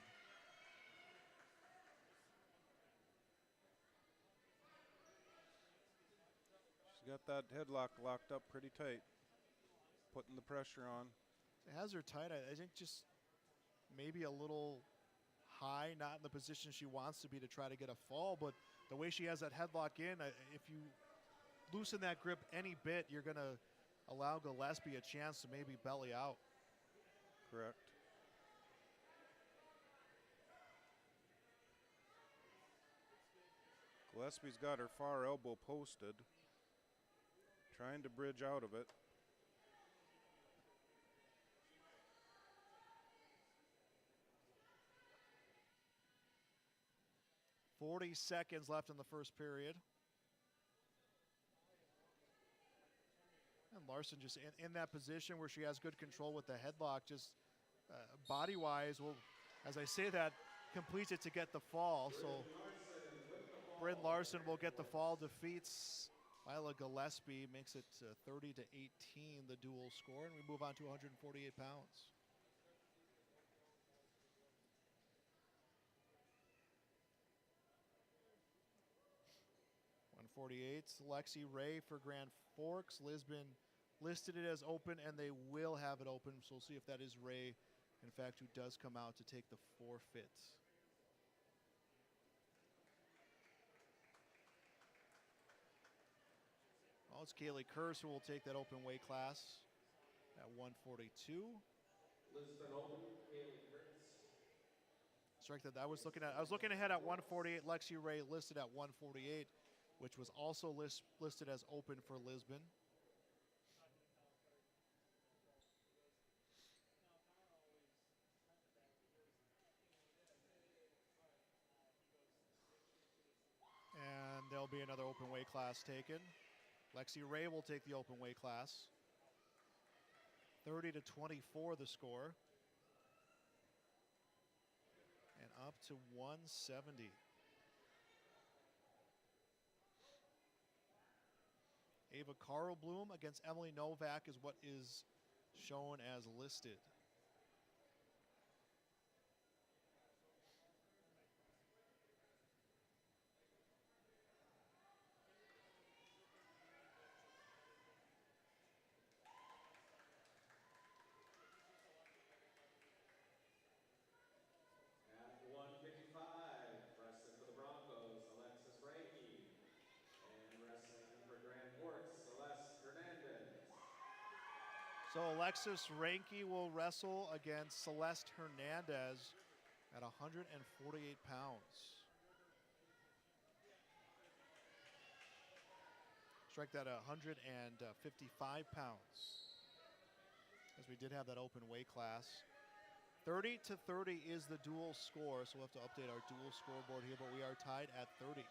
She's got that headlock locked up pretty tight, putting the pressure on. It has her tight. I think just maybe a little high, not in the position she wants to be to try to get a fall, but the way she has that headlock in, if you loosen that grip any bit, you're going to allow Gillespie a chance to maybe belly out. Correct. Gillespie's got her far elbow posted, trying to bridge out of it. .40 seconds left in the first period. And Larson just in that position where she has good control with the headlock, just body-wise, will, as I say that, completes it to get the fall. So Bryn Larson will get the fall, defeats Lila Gillespie, makes it 30-18, the dual score, and we move on to 148 pounds. Lexi Ray for Grand Forks. Lisbon listed it as open, and they will have it open, so we'll see if that is Ray, in fact, who does come out to take the forfeit. Well, it's Kaylee Kearse who will take that open weight class at 142. Lisbon open, Kaylee Kearse. Strike that I was looking ahead at 148. Lexi Ray listed at 148, which was also listed as open for Lisbon. And there'll be another open weight class taken. Lexi Ray will take the open weight class. 30-24 the score. And up to 170. Ava Carlbloom against Emily Novak is what is shown as listed. At 155, wrestling for the Broncos, Alexis Ranky. And wrestling for Grand Forks, Celeste Hernandez. So Alexis Ranky will wrestle against Celeste Hernandez. at 148 pounds. Strike that at 155 pounds, as we did have that open weight class. 30-30 is the dual score, so we'll have to update our dual scoreboard here, but we are tied at 30.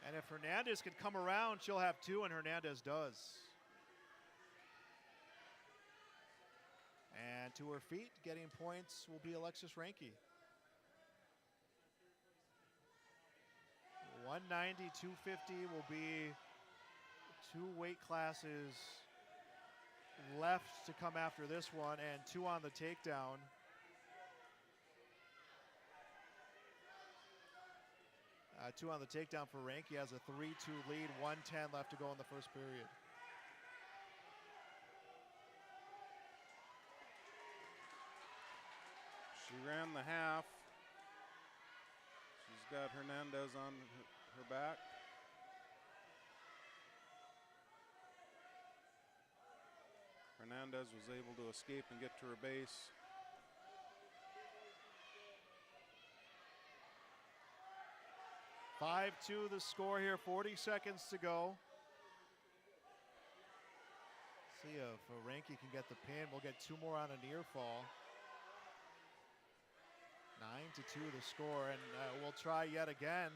And if Hernandez can come around, she'll have two, and Hernandez does. And to her feet, getting points will be Alexis Ranke. 190, 250 will be 2 weight classes left to come after this one, and 2 on the takedown. Two on the takedown for Ranke, has a 3-2 lead, 1:10 left to go in the first period. She ran the half. She's got Hernandez on her back. Hernandez was able to escape and get to her base. (5-2) the score here, 40 seconds to go. See if Ranke can get the pin. We'll get 2 more on a near fall. 9-2 the score, and we'll try yet again.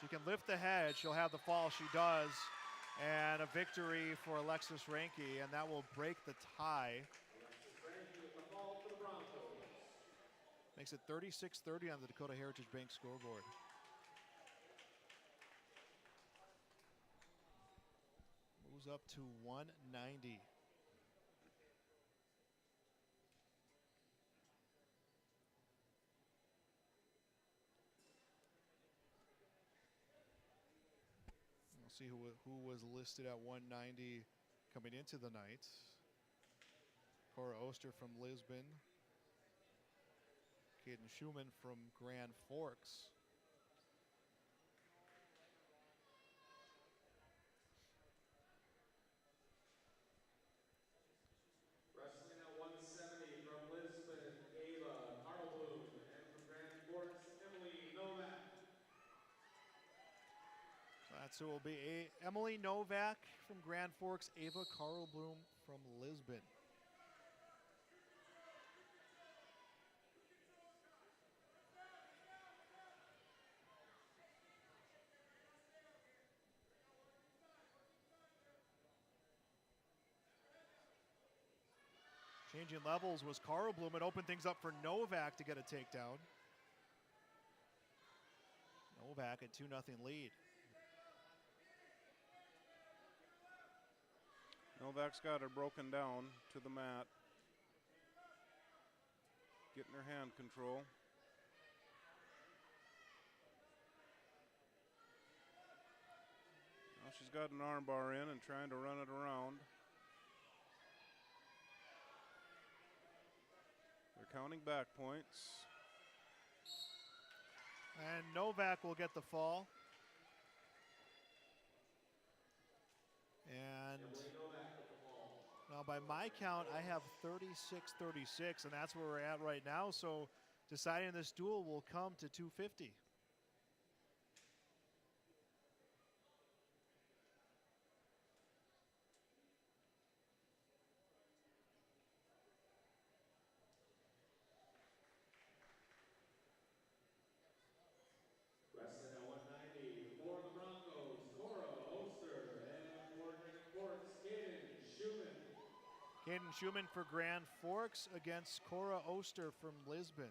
She can lift the head, she'll have the fall, she does. And a victory for Alexis Ranke, and that will break the tie. Makes it 36-30 on the Dakota Heritage Bank scoreboard. Moves up to 190. We'll see who was listed at 190 coming into the night. Cora Oster from Lisbon. Caden Schumann from Grand Forks. Wrestling at 170 from Lisbon, Ava Carlbloom, and from Grand Forks, Emily Novak. So that's who will be Emily Novak from Grand Forks, Ava Carlbloom from Lisbon. Changing levels was Carlbloom. It opened things up for Novak to get a takedown. Novak at 2-0 lead. Novak's got her broken down to the mat. Getting her hand control. Now she's got an arm bar in and trying to run it around. They're counting back points. And Novak will get the fall. And now by my count, I have 36-36, and that's where we're at right now. So deciding this duel will come to 250. Wrestling at 190 for the Broncos, Cora Oster, and for Grand Forks, Caden Schumann. Caden Schumann for Grand Forks against Cora Oster from Lisbon.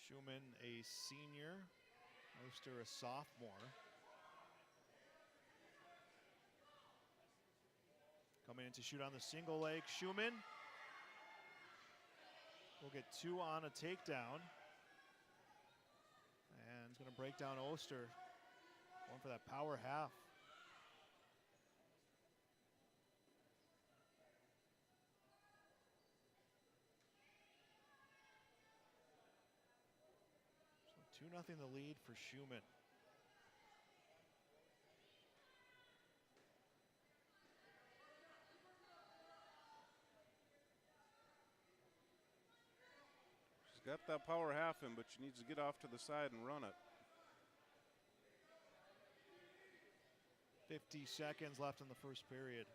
Schumann, a senior, Oster, a sophomore. Coming in to shoot on the single leg, Schumann. will get 2 on a takedown. And he's going to break down Oster. Going for that power half. So 2-0 the lead for Schumann. She's got that power half in, but she needs to get off to the side and run it. 50 seconds left in the first period.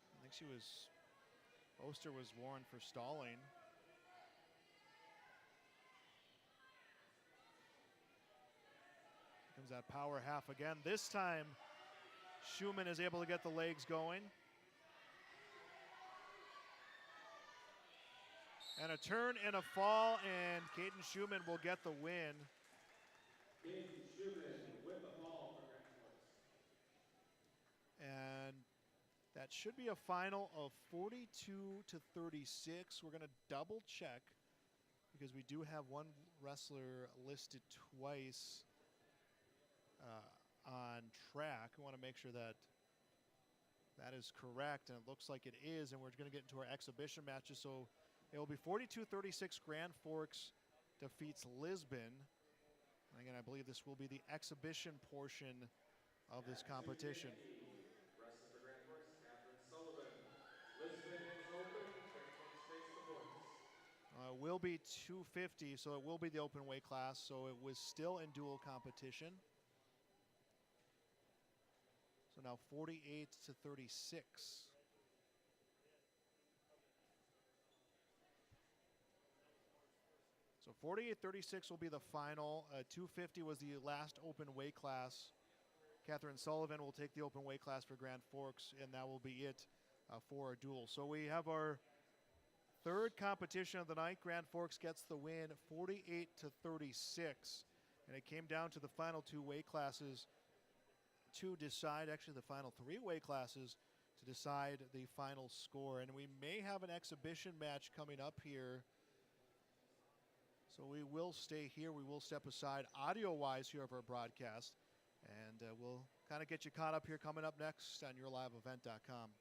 I think Oster was warned for stalling. Comes that power half again. This time, Schumann is able to get the legs going. And a turn and a fall, and Caden Schumann will get the win. Caden Schumann with the fall for Grand Forks. And that should be a final of 42-36. We're going to double check because we do have one wrestler listed twice on track. We want to make sure that that is correct, and it looks like it is, and we're going to get into our exhibition matches. So it will be 42-36. Grand Forks defeats Lisbon. And again, I believe this will be the exhibition portion of this competition. Wrestling for Grand Forks, Catherine Sullivan. Lisbon is open. Grand Forks face the points. It will be 250, so it will be the open weight class. So it was still in dual competition. So now 48-36. So 48-36 will be the final. 250 was the last open weight class. Catherine Sullivan will take the open weight class for Grand Forks, and that will be it for our duel. So we have our third competition of the night. Grand Forks gets the win, 48-36. And it came down to the final 2 weight classes to decide, actually the final 3 weight classes to decide the final score. And we may have an exhibition match coming up here. So we will stay here. We will step aside audio-wise here of our broadcast. And we'll kind of get you caught up here coming up next on YourLiveEvent.com.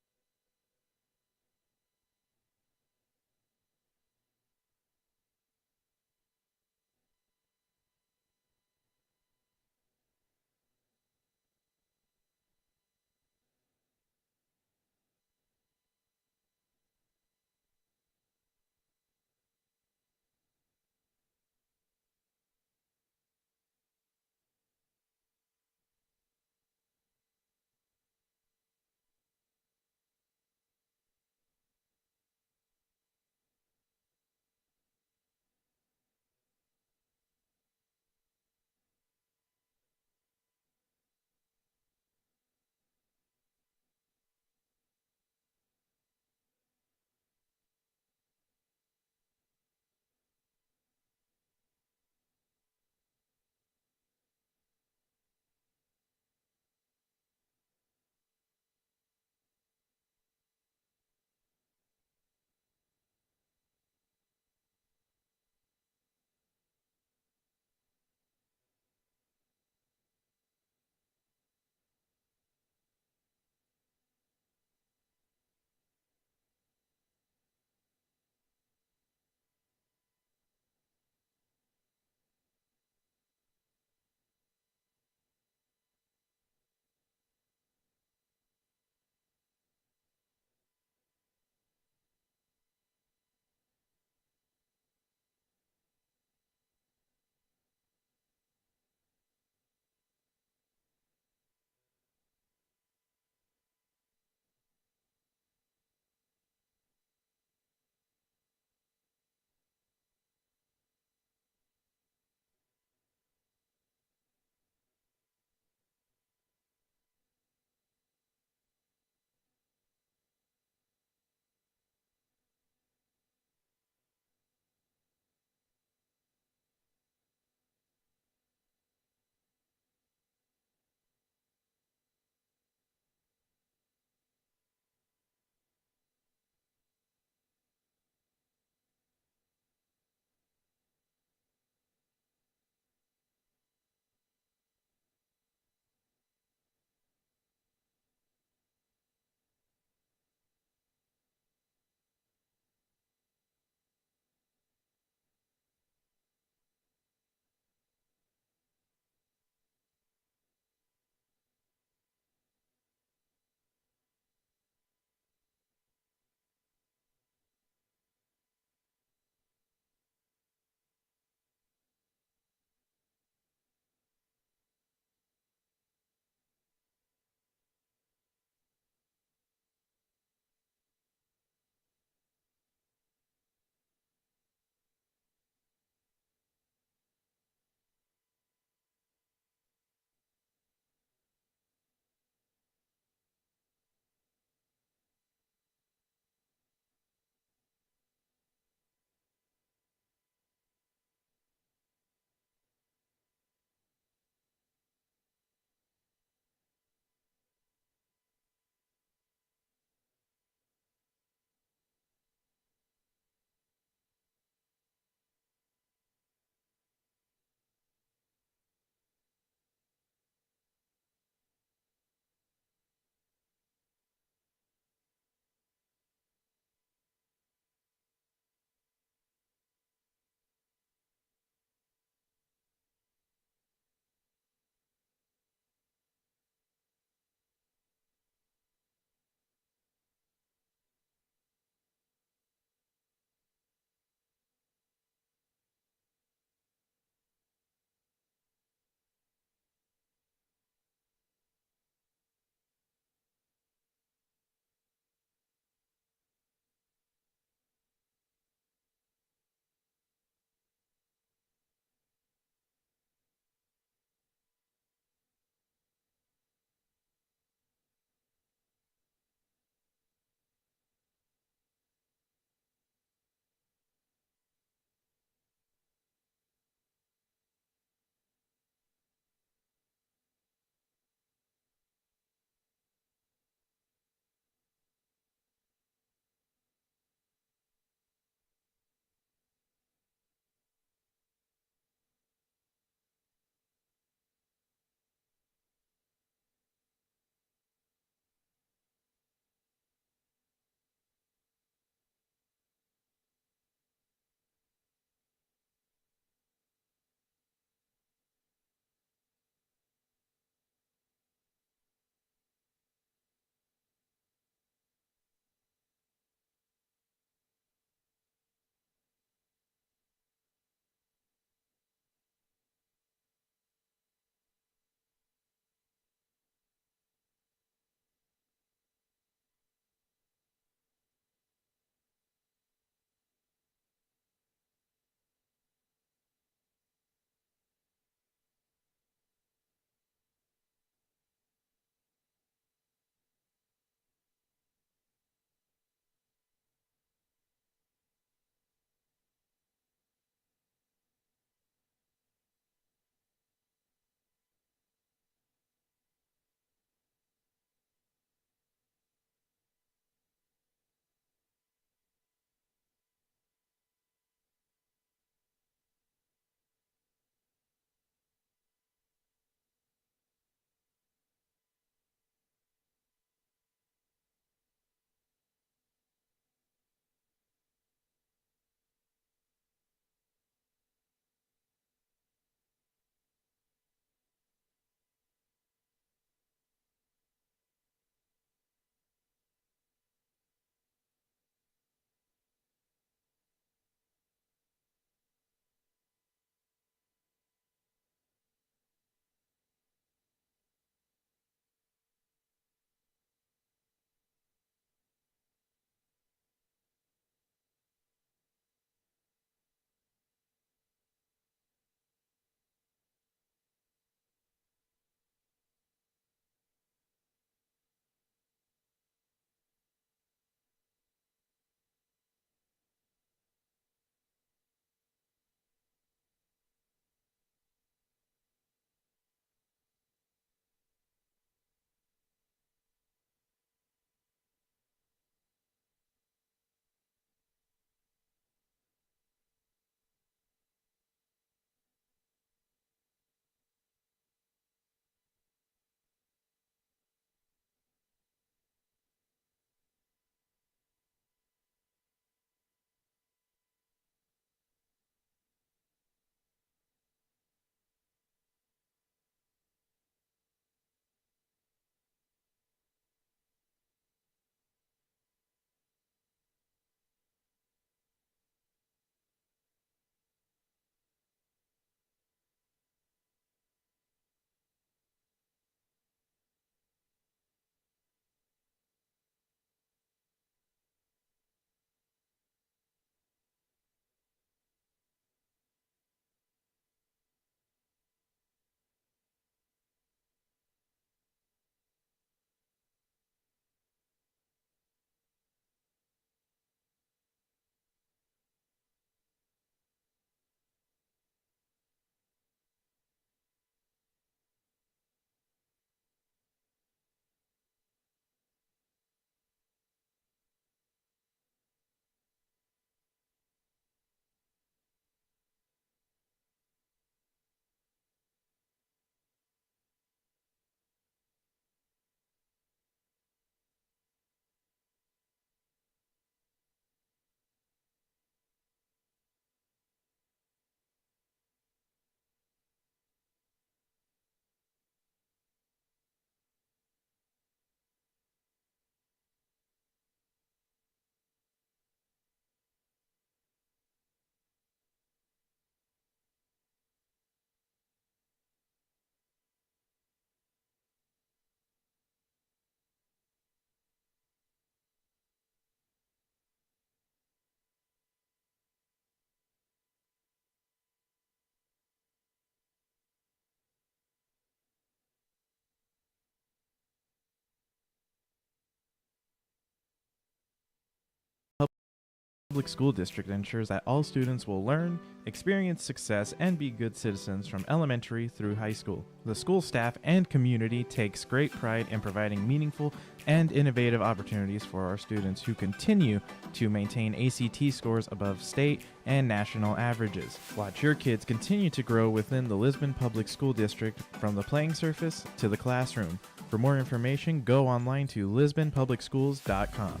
Public School District ensures that all students will learn, experience success, and be good citizens from elementary through high school. The school staff and community takes great pride in providing meaningful and innovative opportunities for our students who continue to maintain ACT scores above state and national averages. Watch your kids continue to grow within the Lisbon Public School District from the playing surface to the classroom. For more information, go online to lisbonpublicschools.com.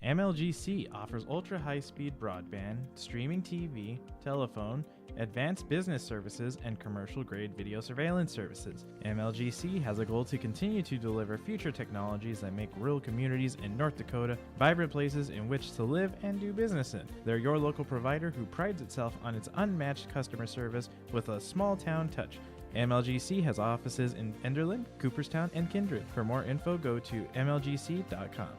MLGC offers ultra-high-speed broadband, streaming TV, telephone, advanced business services, and commercial-grade video surveillance services. MLGC has a goal to continue to deliver future technologies that make rural communities in North Dakota vibrant places in which to live and do business in. They're your local provider who prides itself on its unmatched customer service with a small-town touch. MLGC has offices in Enderlin, Cooperstown, and Kindred. For more info, go to mlgc.com.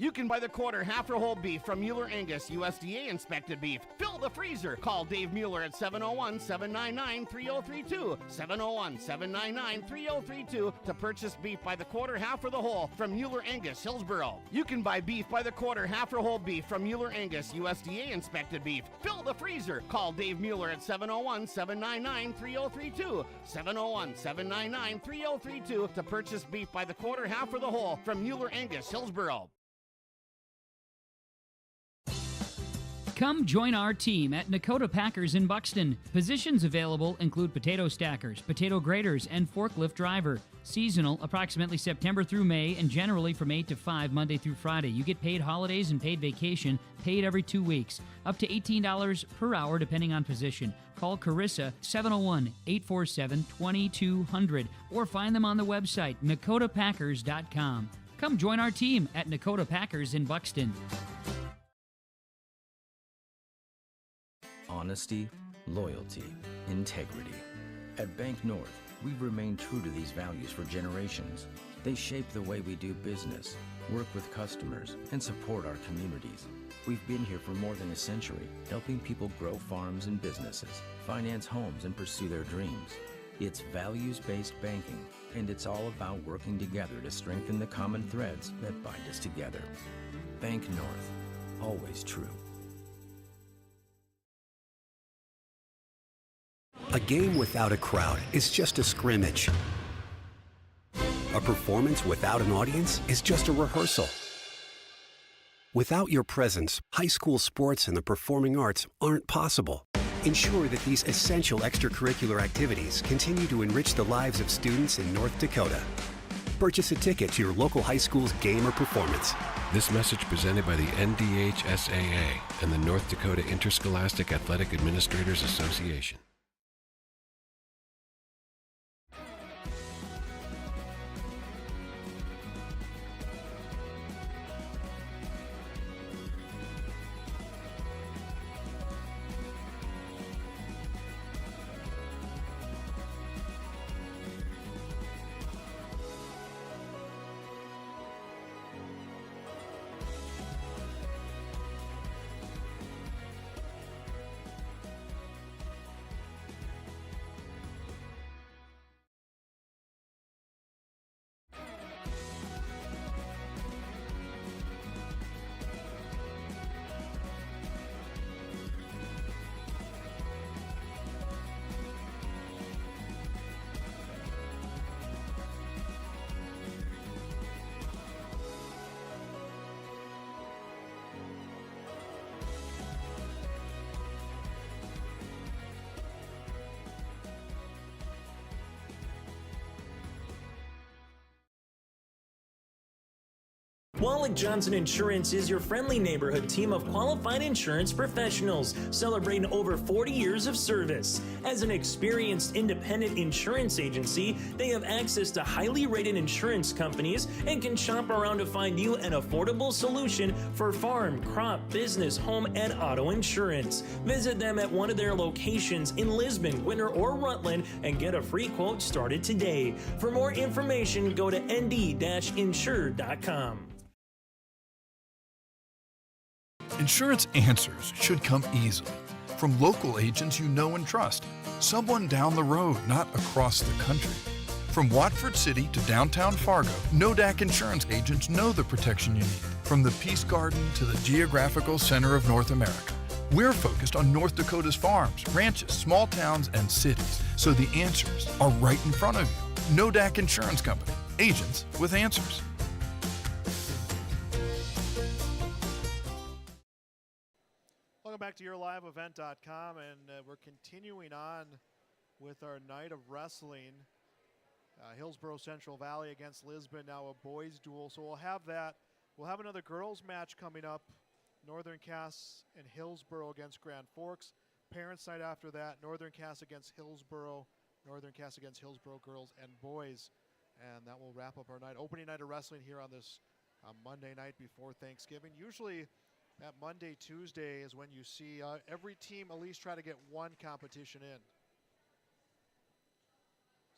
You can buy the quarter, half, or whole beef from Mueller Angus, USDA inspected beef. Fill the freezer. Call Dave Mueller at 701-799-3032. 701-799-3032 to purchase beef by the quarter, half, or the whole from Mueller Angus, Hillsboro. You can buy beef by the quarter, half, or whole beef from Mueller Angus, USDA inspected beef. Fill the freezer. Call Dave Mueller at 701-799-3032. 701-799-3032 to purchase beef by the quarter, half, or the whole from Mueller Angus, Hillsboro. Come join our team at Nakota Packers in Buxton. Positions available include potato stackers, potato graders, and forklift driver. Seasonal, approximately September through May, and generally from 8 to 5, Monday through Friday. You get paid holidays and paid vacation, paid every 2 weeks. Up to $18 per hour, depending on position. Call Carissa, 701-847-2200, or find them on the website, nakotapackers.com. Come join our team at Nakota Packers in Buxton. Honesty, loyalty, integrity. At Bank North, we've remained true to these values for generations. They shape the way we do business, work with customers, and support our communities. We've been here for more than a century, helping people grow farms and businesses, finance homes, and pursue their dreams. It's values-based banking, and it's all about working together to strengthen the common threads that bind us together. Bank North, always true. A game without a crowd is just a scrimmage. A performance without an audience is just a rehearsal. Without your presence, high school sports and the performing arts aren't possible. Ensure that these essential extracurricular activities continue to enrich the lives of students in North Dakota. Purchase a ticket to your local high school's game or performance. This message presented by the NDHSAA and the North Dakota Interscholastic Athletic Administrators Association. Wallach Johnson Insurance is your friendly neighborhood team of qualified insurance professionals celebrating over 40 years of service. As an experienced independent insurance agency, they have access to highly rated insurance companies and can shop around to find you an affordable solution for farm, crop, business, home, and auto insurance. Visit them at one of their locations in Lisbon, Winter, or Rutland and get a free quote started today. For more information, go to nd-insure.com. Insurance answers should come easily from local agents you know and trust. Someone down the road, not across the country. From Watford City to downtown Fargo, Nodak Insurance agents know the protection you need. From the Peace Garden to the geographical center of North America, we're focused on North Dakota's farms, ranches, small towns, and cities, so the answers are right in front of you. Nodak Insurance Company, agents with answers. Welcome back to YourLiveEvent.com, and we're continuing on with our night of wrestling. Hillsboro Central Valley against Lisbon, now a boys duel. So we'll have that. We'll have another girls match coming up. Northern Cass and Hillsboro against Grand Forks. Parents night after that, Northern Cass against Hillsboro, Northern Cass against Hillsboro girls and boys. And that will wrap up our night. Opening night of wrestling here on this Monday night before Thanksgiving. Usually that Monday, Tuesday is when you see every team at least try to get one competition in.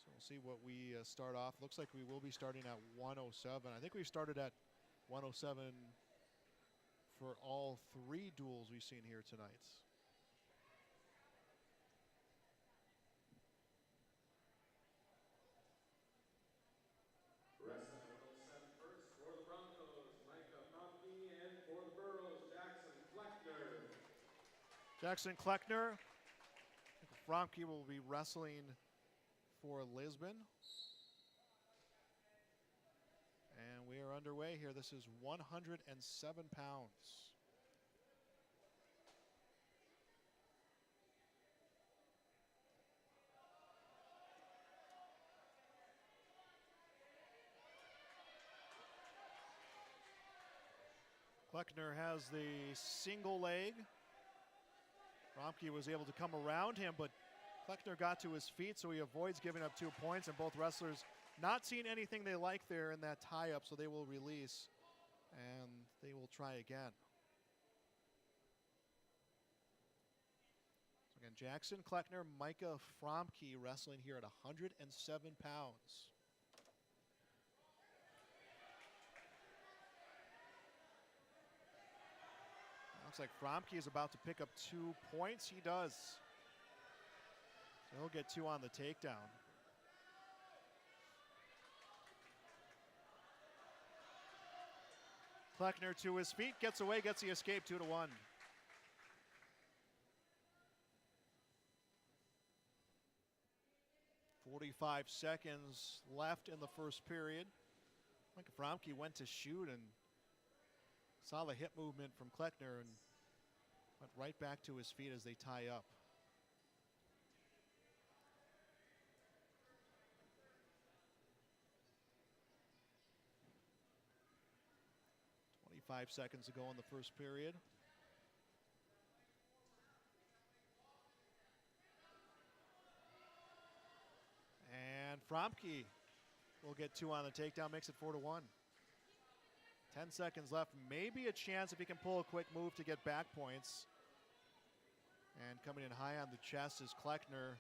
So we'll see what we start off. Looks like we will be starting at 107. I think we started at 107 for all three duels we've seen here tonight. Wrestling will set first for the Broncos, Micah Fromke, and for the Burros, Jackson Kleckner. Jackson Kleckner. Fromke will be wrestling for Lisbon. And we are underway here. This is 107 pounds. Kleckner has the single leg. Fromke was able to come around him, but Kleckner got to his feet, so he avoids giving up 2 points, and both wrestlers not seeing anything they like there in that tie-up, so they will release, and they will try again. So again, Jackson Kleckner, Micah Fromke wrestling here at 107 pounds. Looks like Fromke is about to pick up 2 points. He does. So he'll get 2 on the takedown. Kleckner to his feet, gets away, gets the escape, 2-1. .45 seconds left in the first period. Mike Fromke went to shoot and saw the hip movement from Kleckner and went right back to his feet as they tie up. .5 seconds to go in the first period. And Fromke will get 2 on the takedown, makes it 4-1. 10 seconds left, maybe a chance if he can pull a quick move to get back points. And coming in high on the chest is Kleckner.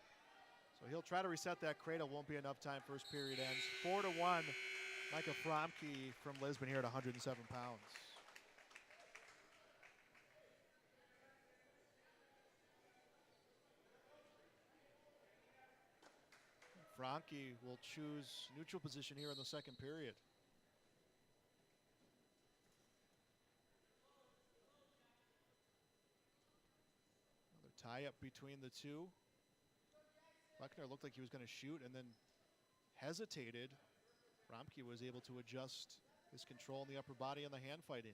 So he'll try to reset that cradle, won't be enough time, first period ends. 4-1, Micah Fromke from Lisbon here at 107 pounds. Fromke will choose neutral position here in the second period. Tie up between the two. Kleckner looked like he was going to shoot and then hesitated. Fromke was able to adjust his control in the upper body and the hand fighting.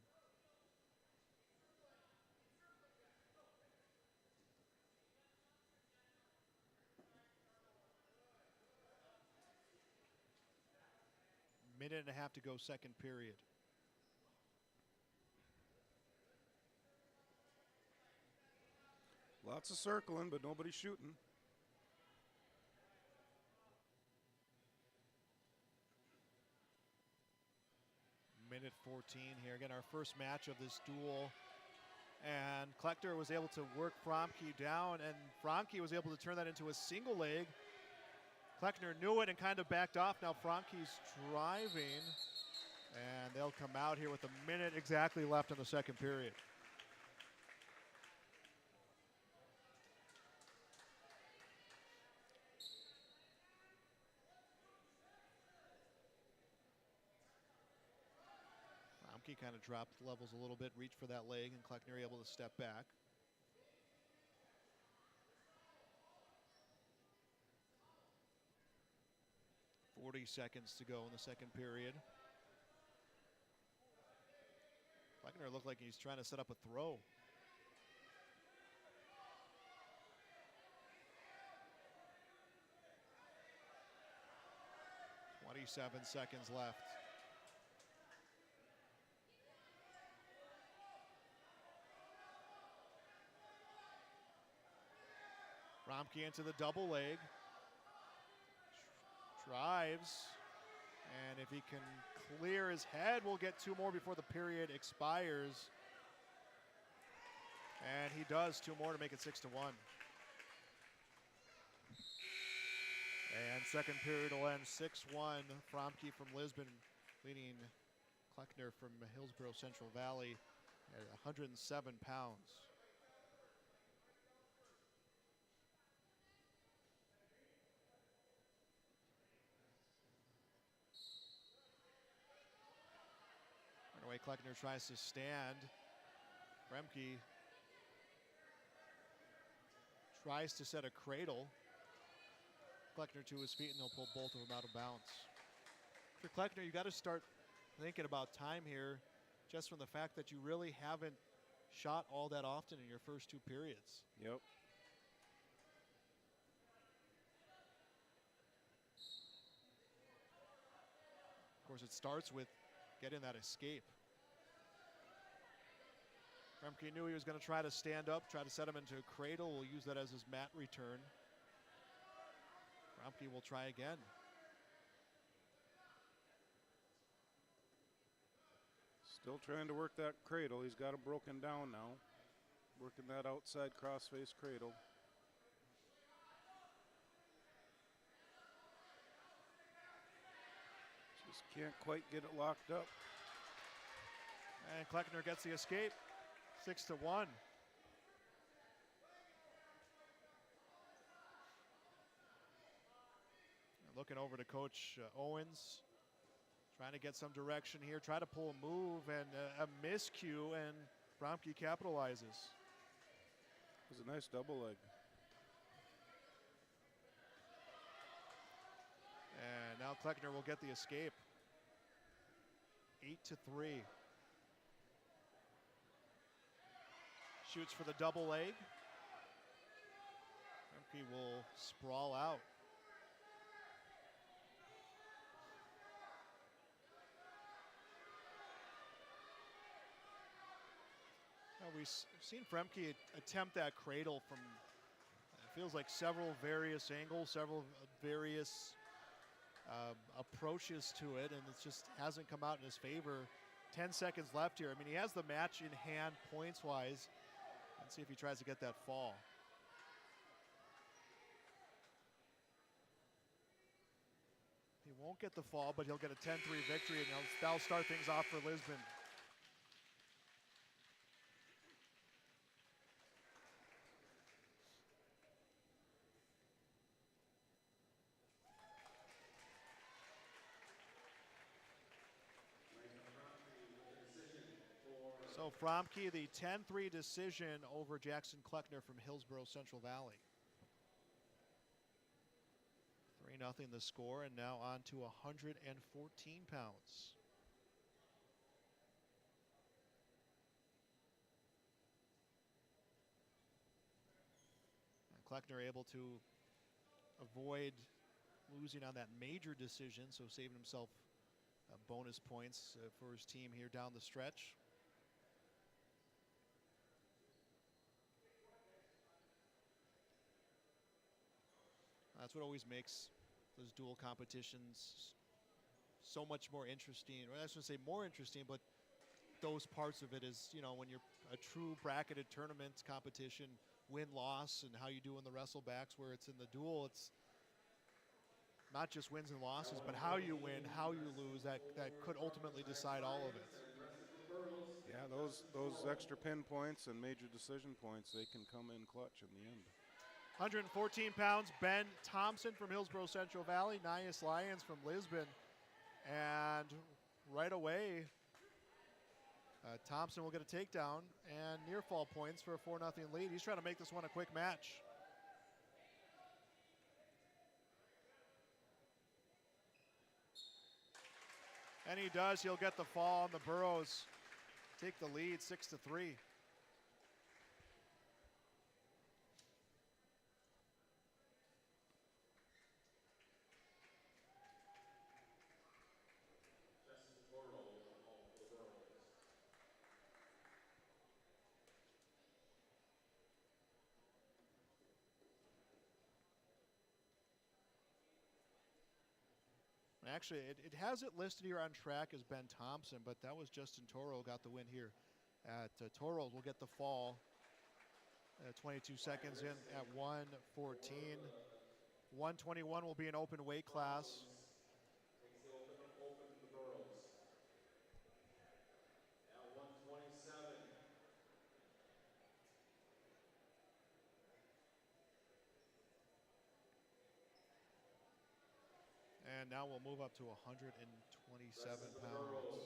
Minute and a half to go, second period. Lots of circling, but nobody's shooting. Minute 14 here. Again, our first match of this duel. And Kleckner was able to work Fromke down, and Fromke was able to turn that into a single leg. Kleckner knew it and kind of backed off. Now Fromke's driving, and they'll come out here with a minute exactly left in the second period. Frumke kind of dropped levels a little bit, reached for that leg, and Kleckner able to step back. .40 seconds to go in the second period. Kleckner looked like he's trying to set up a throw. .27 seconds left. Frumke into the double leg. Drives. And if he can clear his head, we'll get 2 more before the period expires. And he does 2 more to make it 6-1. And second period will end 6-1. Frumke from Lisbon leading Kleckner from Hillsboro Central Valley at 107 pounds. Right away, Kleckner tries to stand. Frumke tries to set a cradle. Kleckner to his feet, and he'll pull both of them out of bounds. For Kleckner, you got to start thinking about time here, just from the fact that you really haven't shot all that often in your first 2 periods. Yep. Of course, it starts with getting that escape. Frumke knew he was going to try to stand up, try to set him into a cradle. We'll use that as his mat return. Frumke will try again. Still trying to work that cradle. He's got it broken down now. Working that outside crossface cradle. Just can't quite get it locked up. And Kleckner gets the escape. 6-1. Looking over to Coach Owens, trying to get some direction here, try to pull a move, and a miscue, and Frumke capitalizes. It was a nice double leg. And now Kleckner will get the escape. 8-3. Shoots for the double leg. Frumke will sprawl out. We've seen Frumke attempt that cradle from, it feels like several various angles, several various approaches to it, and it just hasn't come out in his favor. 10 seconds left here. I mean, he has the match in hand points-wise. Let's see if he tries to get that fall. He won't get the fall, but he'll get a 10-3 victory, and that'll start things off for Lisbon. So Frumke, the 10-3 decision over Jackson Kleckner from Hillsboro Central Valley. 3-0 the score, and now on to 114 pounds. And Kleckner able to avoid losing on that major decision, so saving himself bonus points for his team here down the stretch. That's what always makes those dual competitions so much more interesting. Or I shouldn't say more interesting, but those parts of it is, you know, when you're a true bracketed tournament competition, win-loss, and how you do in the wrestlebacks, where it's in the duel, it's not just wins and losses, but how you win, how you lose, that could ultimately decide all of it. Yeah, those extra pin points and major decision points, they can come in clutch in the end. 114 pounds, Ben Thompson from Hillsboro Central Valley, Nias Lyons from Lisbon. And right away, Thompson will get a takedown and near fall points for a 4-0 lead. He's trying to make this one a quick match. And he does. He'll get the fall, and the Burros take the lead 6-3. Actually, it has it listed here on track as Ben Thompson, but that was Justin Toro got the win here. Toro will get the fall. 22 seconds in at 1:14. 121 will be an open weight class. Takes the open the Burros. At 127. And now we'll move up to 127 pounds.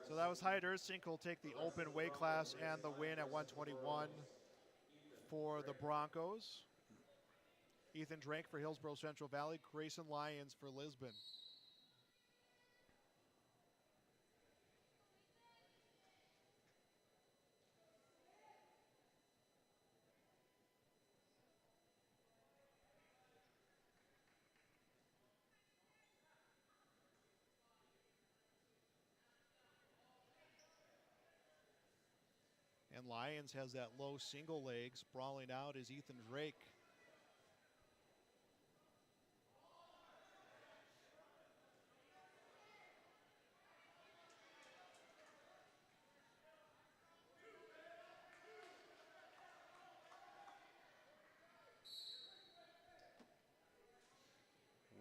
So that was Hyatt Ersink will take the open weight class and the win at 121 for the Broncos. Ethan Drake for Hillsboro Central Valley. Grayson Lyons for Lisbon. And Lyons has that low single leg. Sprawling out is Ethan Drake.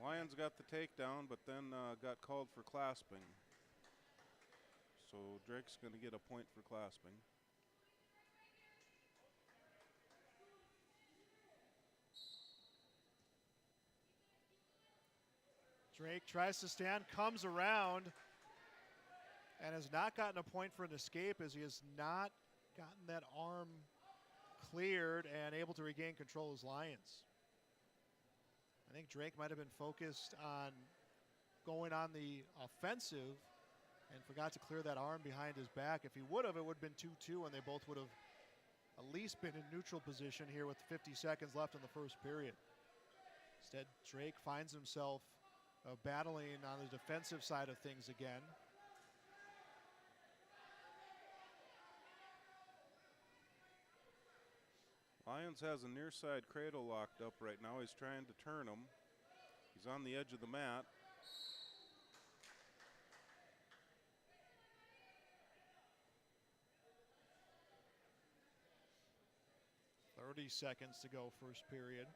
Lyons got the takedown, but then got called for clasping. So Drake's going to get a point for clasping. Drake tries to stand, comes around, and has not gotten a point for an escape as he has not gotten that arm cleared and able to regain control as Lyons. I think Drake might have been focused on going on the offensive and forgot to clear that arm behind his back. If he would have, it would have been 2-2, and they both would have at least been in neutral position here with 50 seconds left in the first period. Instead, Drake finds himself battling on the defensive side of things again. Lyons has a near side cradle locked up right now. He's trying to turn him. He's on the edge of the mat. .30 seconds to go, first period.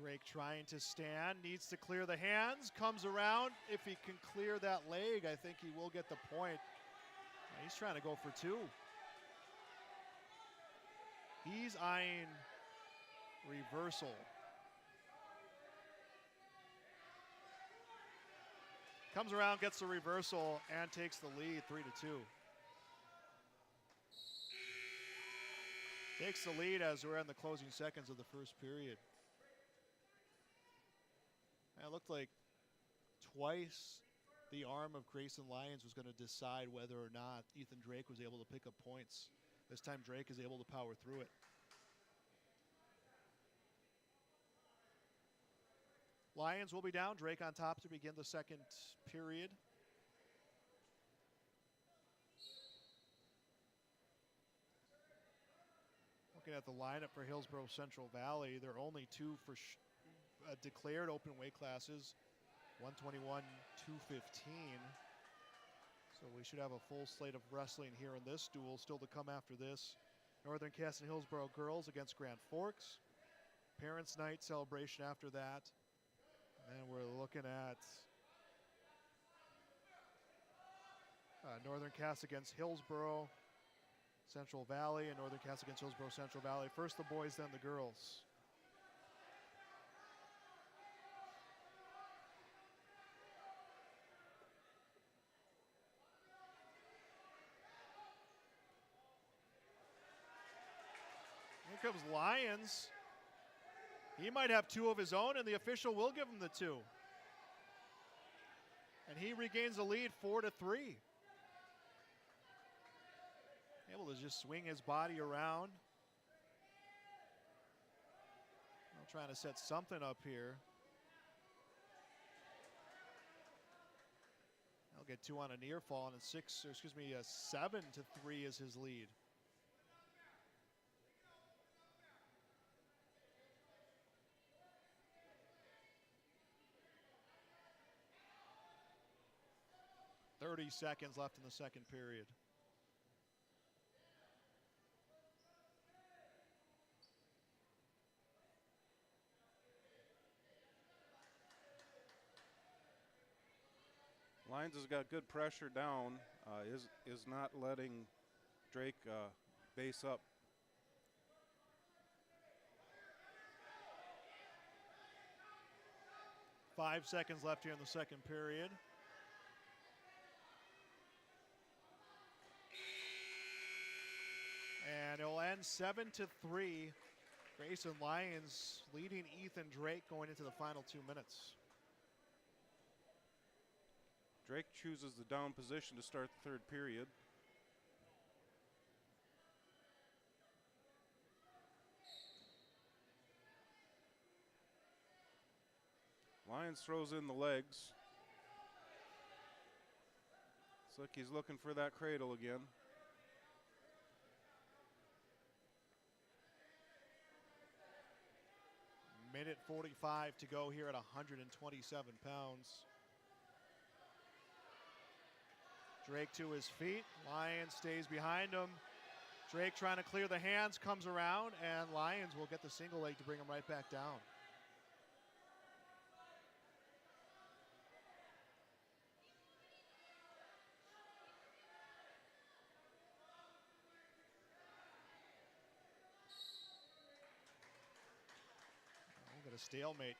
Drake trying to stand, needs to clear the hands, comes around. If he can clear that leg, I think he will get the point. He's trying to go for two. He's eyeing reversal. Comes around, gets the reversal, and takes the lead, 3-2. Takes the lead as we're in the closing seconds of the first period. And it looked like twice the arm of Grayson Lyons was going to decide whether or not Ethan Drake was able to pick up points. This time Drake is able to power through it. Lions will be down. Drake on top to begin the second period. Looking at the lineup for Hillsboro Central Valley, there are only two for declared open weight classes, 121, 215. So we should have a full slate of wrestling here in this duel. Still to come after this. Northern Cass and Hillsboro girls against Grand Forks. Parents' night celebration after that. And we're looking at Northern Cass against Hillsboro Central Valley, and Northern Cass against Hillsboro Central Valley. First the boys, then the girls. comes Lyons. He might have two of his own, and the official will give him the two. And he regains the lead 4-3. Able to just swing his body around. Well, trying to set something up here. He'll get two on a near fall, and 7-3 is his lead. .30 seconds left in the second period. Lyons has got good pressure down, is not letting Drake base up. .5 seconds left here in the second period. And it'll end 7-3. Grayson Lyons leading Ethan Drake going into the final 2 minutes. Drake chooses the down position to start the third period. Lyons throws in the legs. Looks like he's looking for that cradle again. Minute 45 to go here at 127 pounds. Drake to his feet. Lyons stays behind him. Drake trying to clear the hands, comes around, and Lyons will get the single leg to bring him right back down. We'll get a stalemate.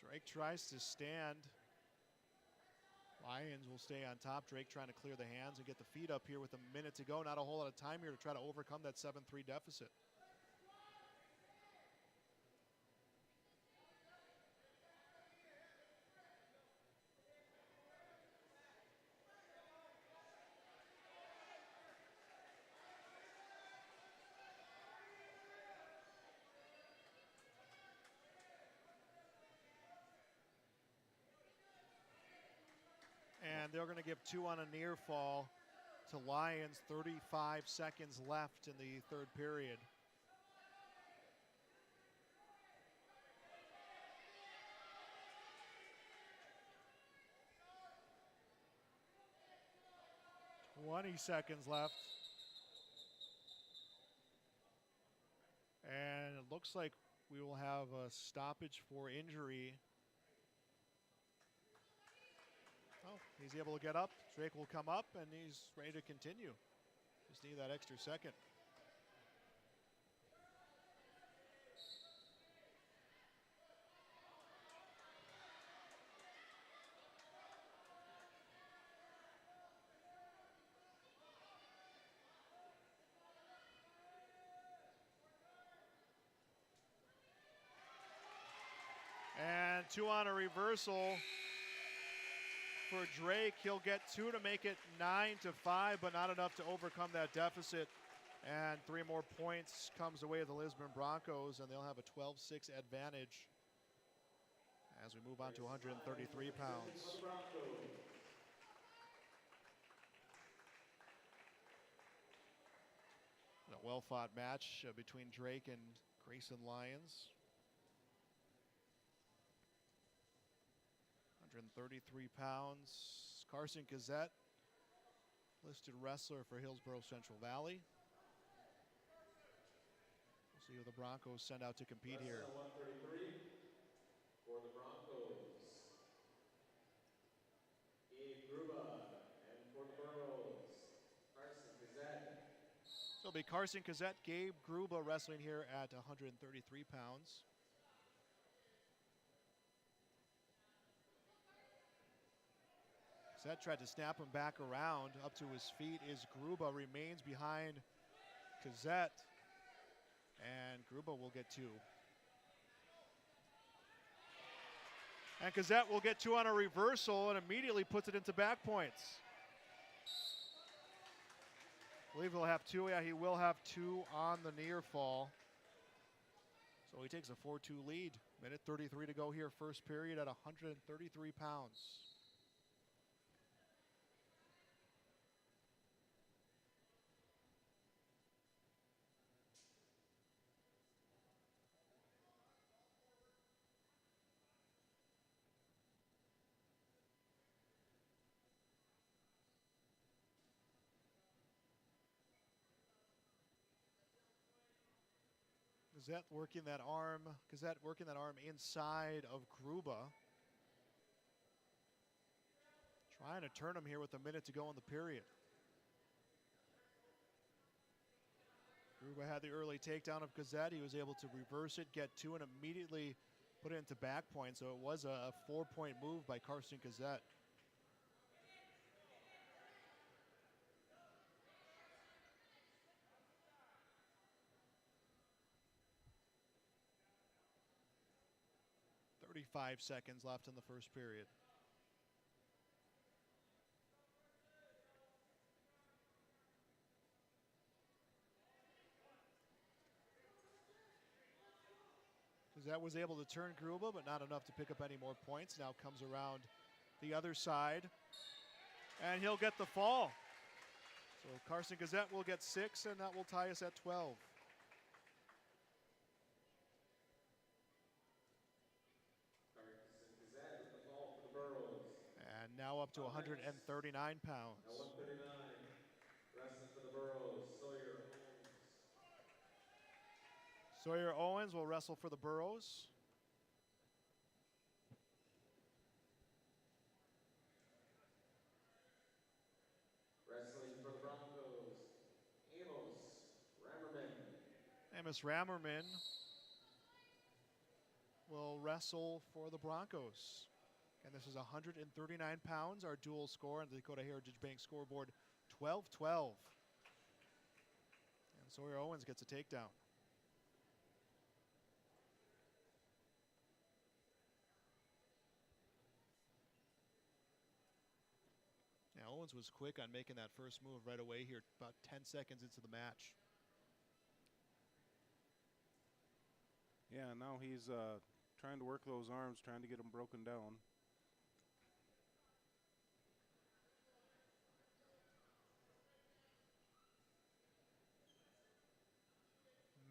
Drake tries to stand. Lyons will stay on top. Drake trying to clear the hands and get the feet up here with a minute to go. Not a whole lot of time here to try to overcome that 7-3 deficit. And they're going to give two on a near fall to Lyons. 35 seconds left in the third period. .20 seconds left. And it looks like we will have a stoppage for injury. Oh, he's able to get up. Drake will come up, and he's ready to continue. Just need that extra second. And two on a reversal. For Drake, he'll get two to make it 9-5, but not enough to overcome that deficit. And 3 more points comes the way of the Lisbon Broncos, and they'll have a 12-6 advantage as we move on to 133 pounds. A well-fought match between Drake and Grayson Lyons. 133 pounds. Carson Gazette, listed wrestler for Hillsboro Central Valley. We'll see who the Broncos send out to compete here. 133 for the Broncos. Gruba, and for the Burros, Carson Gazette. So it'll be Carson Gazette, Gabe Gruba wrestling here at 133 pounds. Gazette tried to snap him back around. Up to his feet is Gruba, remains behind Gazette. And Gruba will get 2. And Gazette will get 2 on a reversal and immediately puts it into back points. I believe he'll have 2. Yeah, he will have 2 on the near fall. So he takes a 4-2 lead. Minute 33 to go here, first period at 133 pounds. Gazette working that arm inside of Gruba. Trying to turn him here with a minute to go in the period. Gruba had the early takedown of Gazette. He was able to reverse it, get 2, and immediately put it into back point. So it was a 4-point move by Carson Gazette. .35 seconds left in the first period. Gazette was able to turn Gruba, but not enough to pick up any more points. Now comes around the other side, and he'll get the fall. So Carson Gazette will get 6, and that will tie us at 12. And now up to 139 pounds. At 139, wrestling for the Burros, Sawyer Owens. Sawyer Owens will wrestle for the Burros. Wrestling for the Broncos, Amos Rammerman. Amos Rammerman will wrestle for the Broncos. And this is 139 pounds, our dual score on the Dakota Heritage Bank scoreboard, 12-12. And Sawyer Owens gets a takedown. Now Owens was quick on making that first move right away here, about 10 seconds into the match. Yeah, now he's trying to work those arms, trying to get them broken down.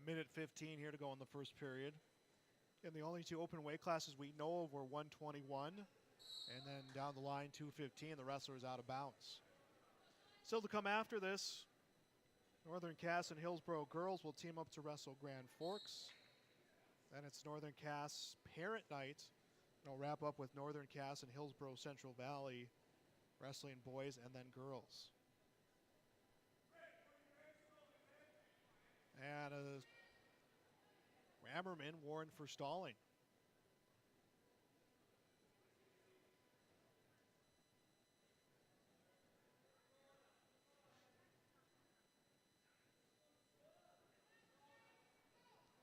Minute 15 here to go in the first period. And the only 2 open weight classes we know of were 121 and then down the line 215. The wrestler is out of bounds. Still to come after this, Northern Cass and Hillsboro girls will team up to wrestle Grand Forks. Then it's Northern Cass Parent Night. It'll wrap up with Northern Cass and Hillsboro Central Valley wrestling boys and then girls. And Rammerman warned for stalling.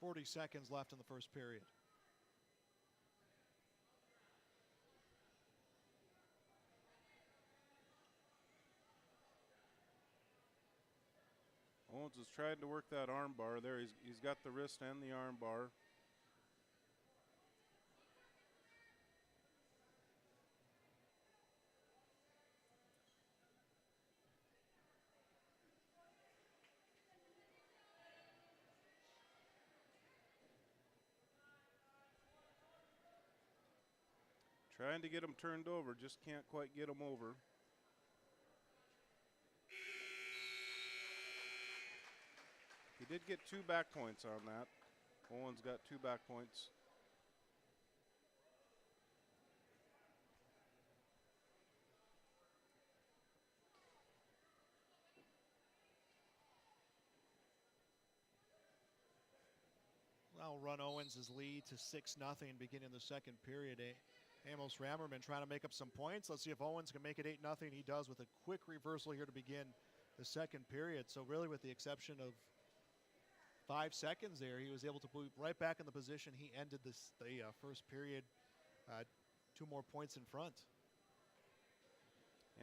.40 seconds left in the first period. Owens is trying to work that arm bar there. He's got the wrist and the arm bar. Trying to get him turned over, just can't quite get him over. He did get 2 back points on that. Owens got 2 back points. Now run Owens' lead to 6-0 beginning the second period. Amos Rammerman trying to make up some points. Let's see if Owens can make it 8-0. He does with a quick reversal here to begin the second period. So really with the exception of 5 seconds there, he was able to move right back in the position he ended the first period, 2 more points in front.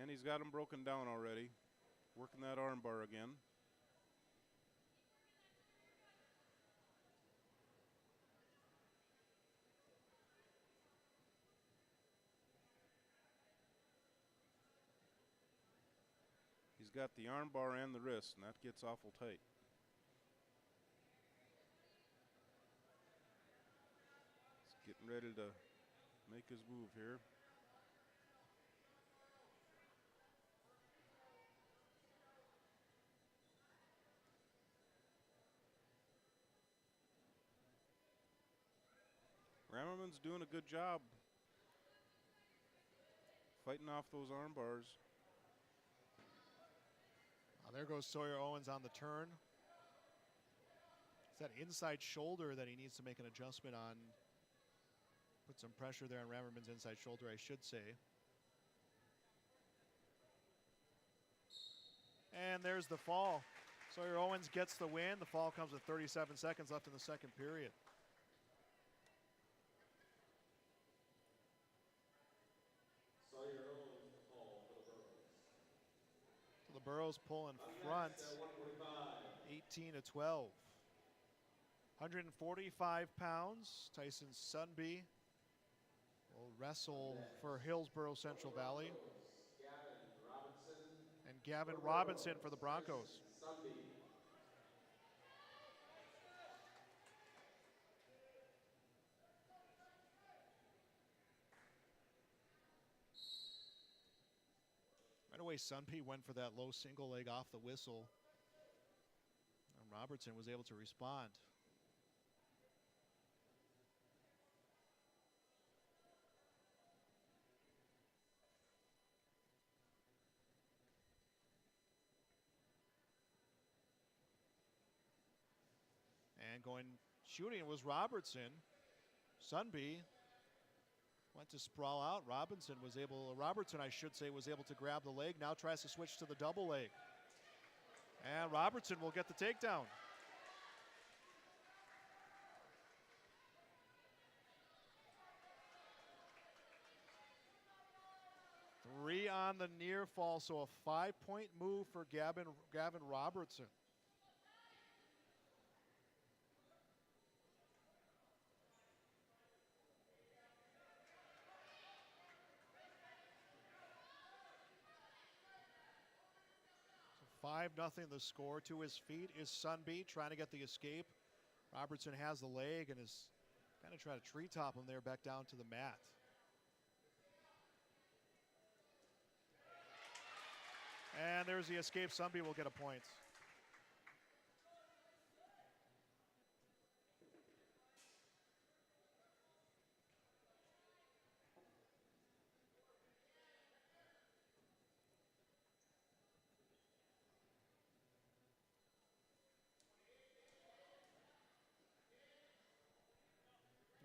And he's got him broken down already, working that arm bar again. He's got the arm bar and the wrist, and that gets awful tight. He's getting ready to make his move here. Rammerman's doing a good job fighting off those arm bars. There goes Sawyer Owens on the turn. It's that inside shoulder that he needs to make an adjustment on. Put some pressure there on Rammerman's inside shoulder, I should say. And there's the fall. Sawyer Owens gets the win. The fall comes with 37 seconds left in the second period. The Burrows pull in front, 18-12. 145 pounds, Tyson Sunby will wrestle for Hillsboro Central Valley. And Gavin Robinson for the Broncos. Right away, Sunby went for that low single leg off the whistle. And Robertson was able to respond. And going shooting was Robertson. Sunby went to sprawl out. Robertson, I should say, was able to grab the leg. Now tries to switch to the double leg. And Robertson will get the takedown. Three on the near fall, so a 5-point move for Gavin Robertson. So 5-0 the score. To his feet is Sunby trying to get the escape. Robertson has the leg and is kind of trying to treetop him there back down to the mat. And there's the escape. Sunby will get a point.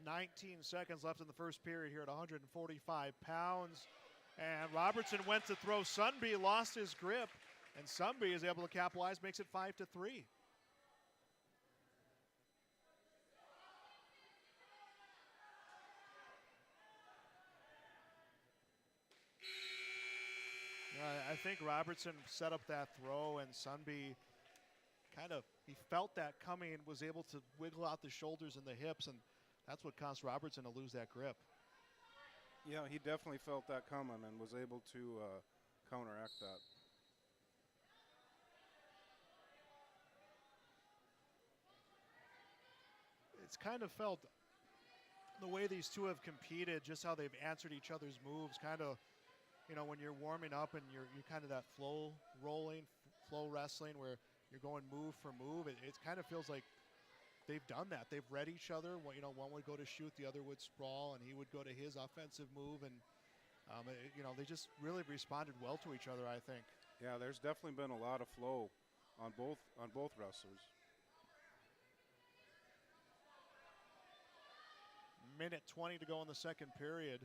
"19 seconds left in the first period here at 145 pounds. And Robertson went to throw. Sunby lost his grip. And Sunby is able to capitalize, makes it 5-3. I think Robertson set up that throw, and Sunby he felt that coming and was able to wiggle out the shoulders and the hips, and that's what caused Robertson to lose that grip. Yeah, he definitely felt that coming and was able to counteract that. It's kind of felt the way these two have competed, just how they've answered each other's moves, when you're warming up and you're kind of that flow wrestling where you're going move for move. It kind of feels like they've done that. They've read each other. One would go to shoot, the other would sprawl, and he would go to his offensive move. And, they just really responded well to each other, I think. Yeah, there's definitely been a lot of flow on both wrestlers. Minute 20 to go in the second period.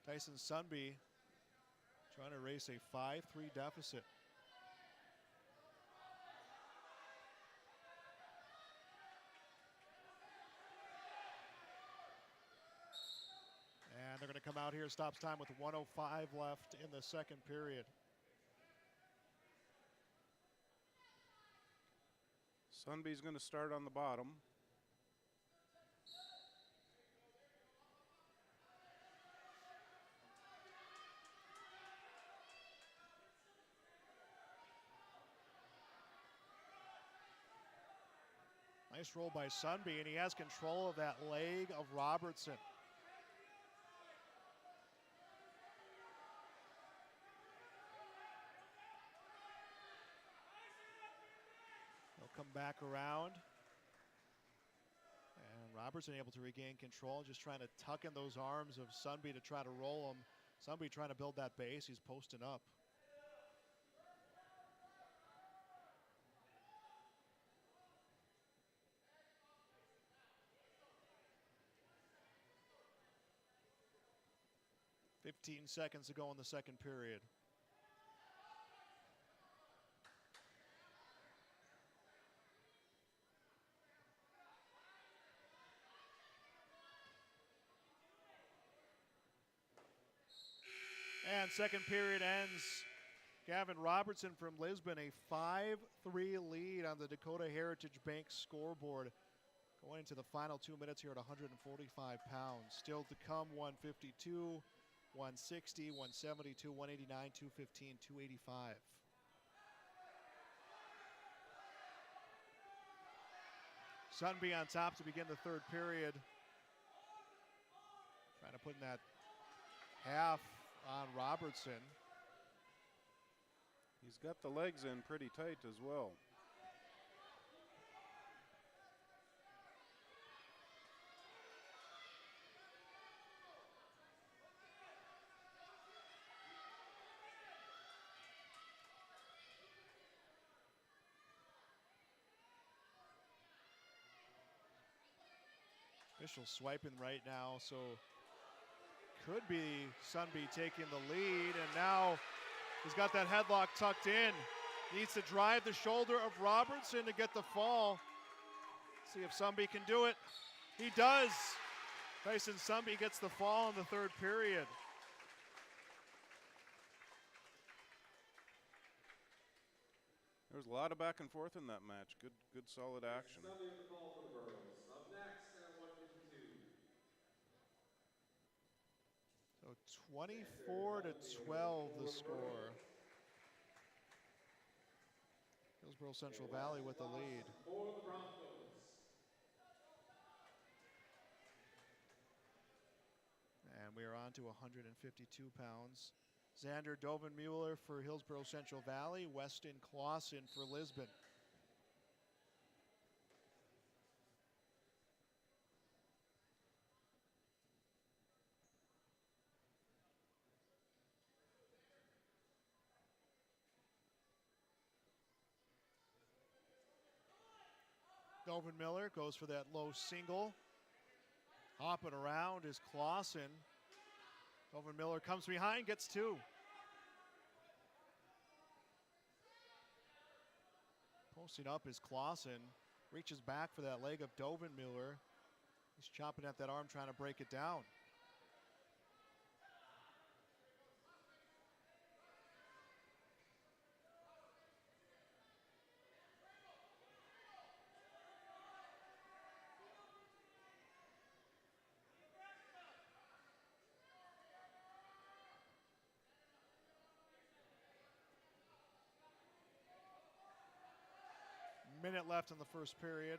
Tyson Sunby trying to erase a 5-3 deficit. And they're going to come out here, stops time with 1:05 left in the second period. Sunby's going to start on the bottom. Nice roll by Sunby, and he has control of that leg of Robertson. He'll come back around. And Robertson able to regain control, just trying to tuck in those arms of Sunby to try to roll him. Sunby trying to build that base, he's posting up. "15 seconds to go in the second period. And second period ends. Gavin Robertson from Lisbon, a 5-3 lead on the Dakota Heritage Bank scoreboard. Going into the final 2 minutes here at 145 pounds. Still to come, 152, 160, 172, 189, 215, 285. Sunby on top to begin the third period. Trying to put in that half on Robertson. He's got the legs in pretty tight as well. Official swiping right now, so could be Sunby taking the lead, and now he's got that headlock tucked in. Needs to drive the shoulder of Robertson to get the fall. See if Sunby can do it. He does. Tyson Sunby gets the fall in the third period. There was a lot of back and forth in that match. Good solid action. Sunby with the call for the girls. Up next at 152. So 24-12 the score. Hillsboro Central Valley with the lead. For the Broncos. And we are on to 152 pounds. Xander Dovenmueller for Hillsboro Central Valley. Weston Clausen for Lisbon. Dovenmueller goes for that low single. Hopping around is Clausen. Dovenmueller comes behind, gets two. Posting up is Clausen. Reaches back for that leg of Dovenmueller. He's chopping at that arm, trying to break it down. Minute left in the first period.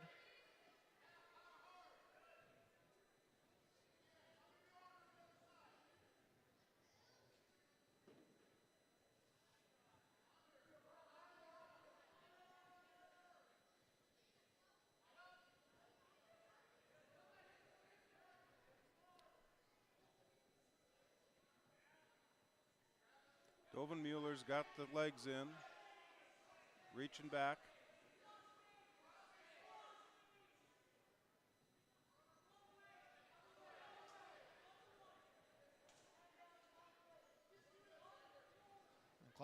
Dovenmueller's got the legs in, reaching back.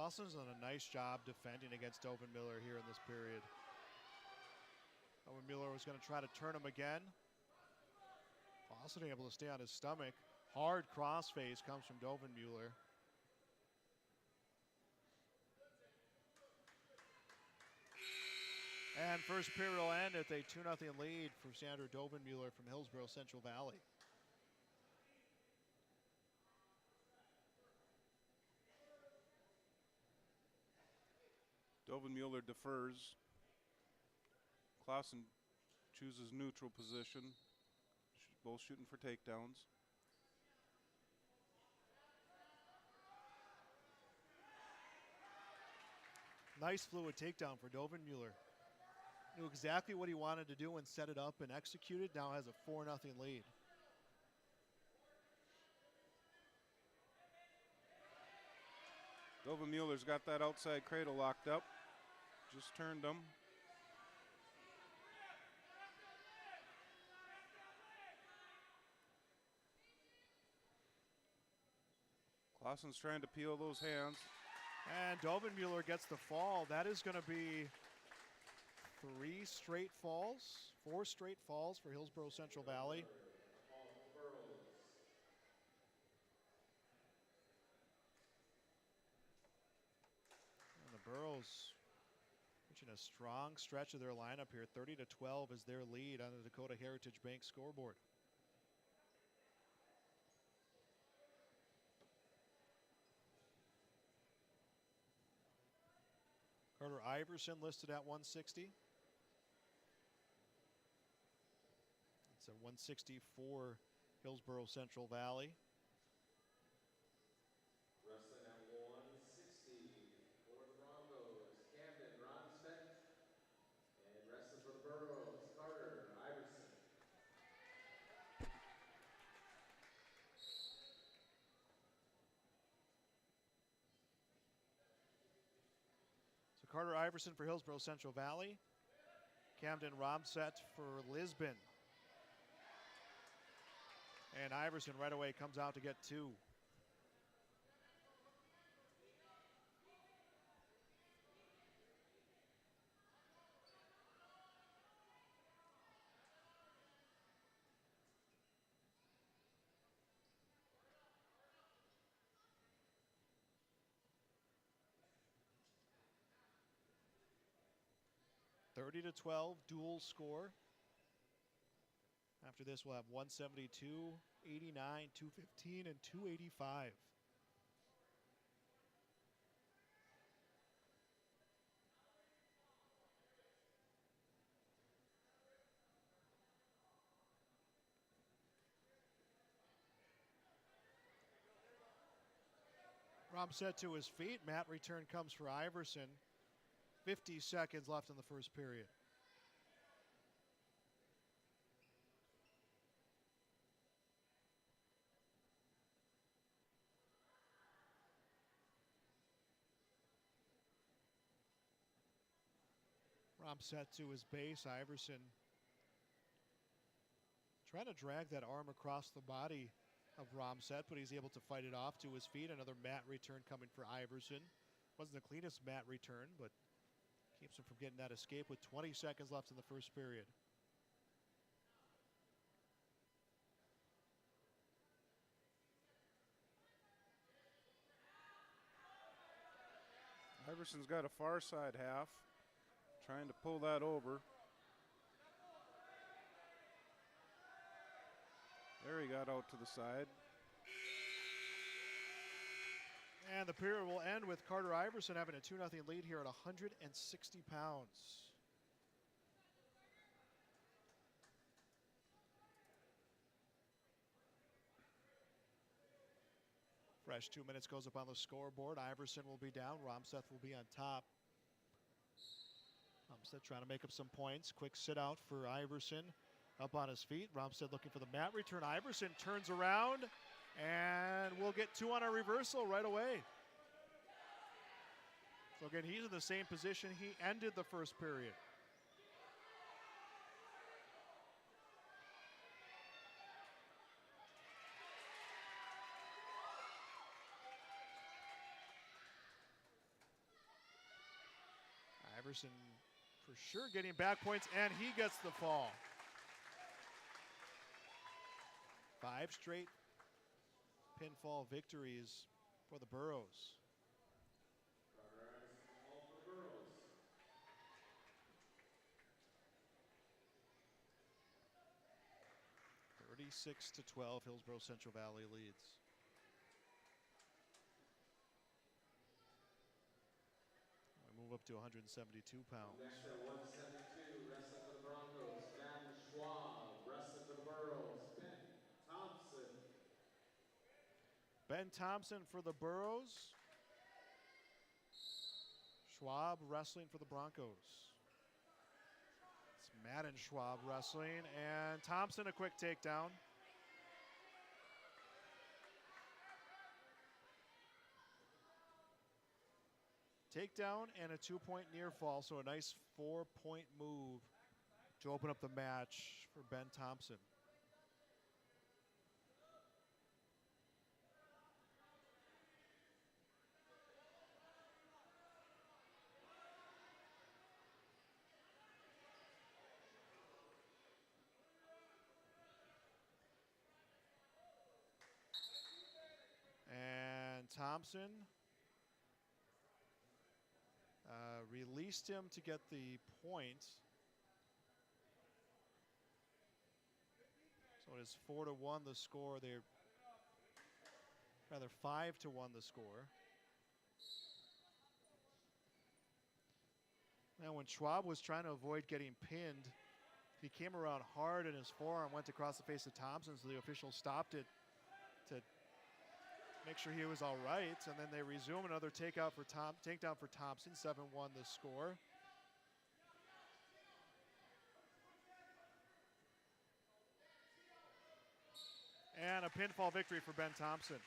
Clausen's done a nice job defending against Dovin Miller here in this period. Dovin Miller was going to try to turn him again. Clausen able to stay on his stomach. Hard crossface comes from Dovin Mueller. And first period will end with a 2-0 lead for Sandra Dovin Mueller from Hillsboro Central Valley. Dovin Mueller defers. Clausen chooses neutral position. Both shooting for takedowns. Nice fluid takedown for Dovin Mueller. Knew exactly what he wanted to do and set it up and executed. Now has a 4-0 lead. Dovin Mueller's got that outside cradle locked up. Just turned him. Clausen's trying to peel those hands. And Dovin Mueller gets the fall. That is going to be 4 straight falls for Hillsboro Central Valley. And the Burros reaching a strong stretch of their lineup here. 30-12 is their lead on the Dakota Heritage Bank scoreboard. Carter Iverson listed at 160. It's a 160 for Hillsboro Central Valley. Wrestling at 160 for the Broncos, Camden Ronstedt. And wrestling for the Burros, Carter Iverson. So Carter Iverson for Hillsboro Central Valley. Camden Robset for Lisbon. And Iverson right away comes out to get 2. (30-12) dual score. After this, we'll have 172, 89, 215, and 285. Robset to his feet. Mat return comes for Iverson. 50 seconds left in the first period. Robset to his base. Iverson trying to drag that arm across the body of Romset, but he's able to fight it off to his feet. Another mat return coming for Iverson. Wasn't the cleanest mat return, but keeps him from getting that escape with 20 seconds left in the first period. Iverson's got a far side half. Trying to pull that over. There he got out to the side. And the period will end with Carter Iverson having a 2-0 lead here at 160 pounds. Fresh 2 minutes goes up on the scoreboard. Iverson will be down. Romseth will be on top. Romseth trying to make up some points. Quick sit out for Iverson. Up on his feet. Romseth looking for the mat return. Iverson turns around. And we'll get 2 on a reversal right away. So again, he's in the same position he ended the first period. Iverson for sure getting back points, and he gets the fall. 5 straight pinfall victories for the Burros. 36-12, Hillsboro Central Valley leads. We move up to 172 pounds. Next at 172, wrestling for the Broncos, Ben Schwab. Wrestling for the Burros, Ben Thompson. Ben Thompson for the Burros. Schwab wrestling for the Broncos. It's Madden Schwab wrestling, and Thompson a quick takedown. Takedown and a 2-point near fall, so a nice 4-point move to open up the match for Ben Thompson. And Thompson released him to get the point. So it is 4-1 the score. They're rather 5-1 the score. Now when Schwab was trying to avoid getting pinned, he came around hard and his forearm went across the face of Thompson, so the official stopped it to make sure he was all right, and then they resume another takedown for Thompson. 7-1 the score. And a pinfall victory for Ben Thompson.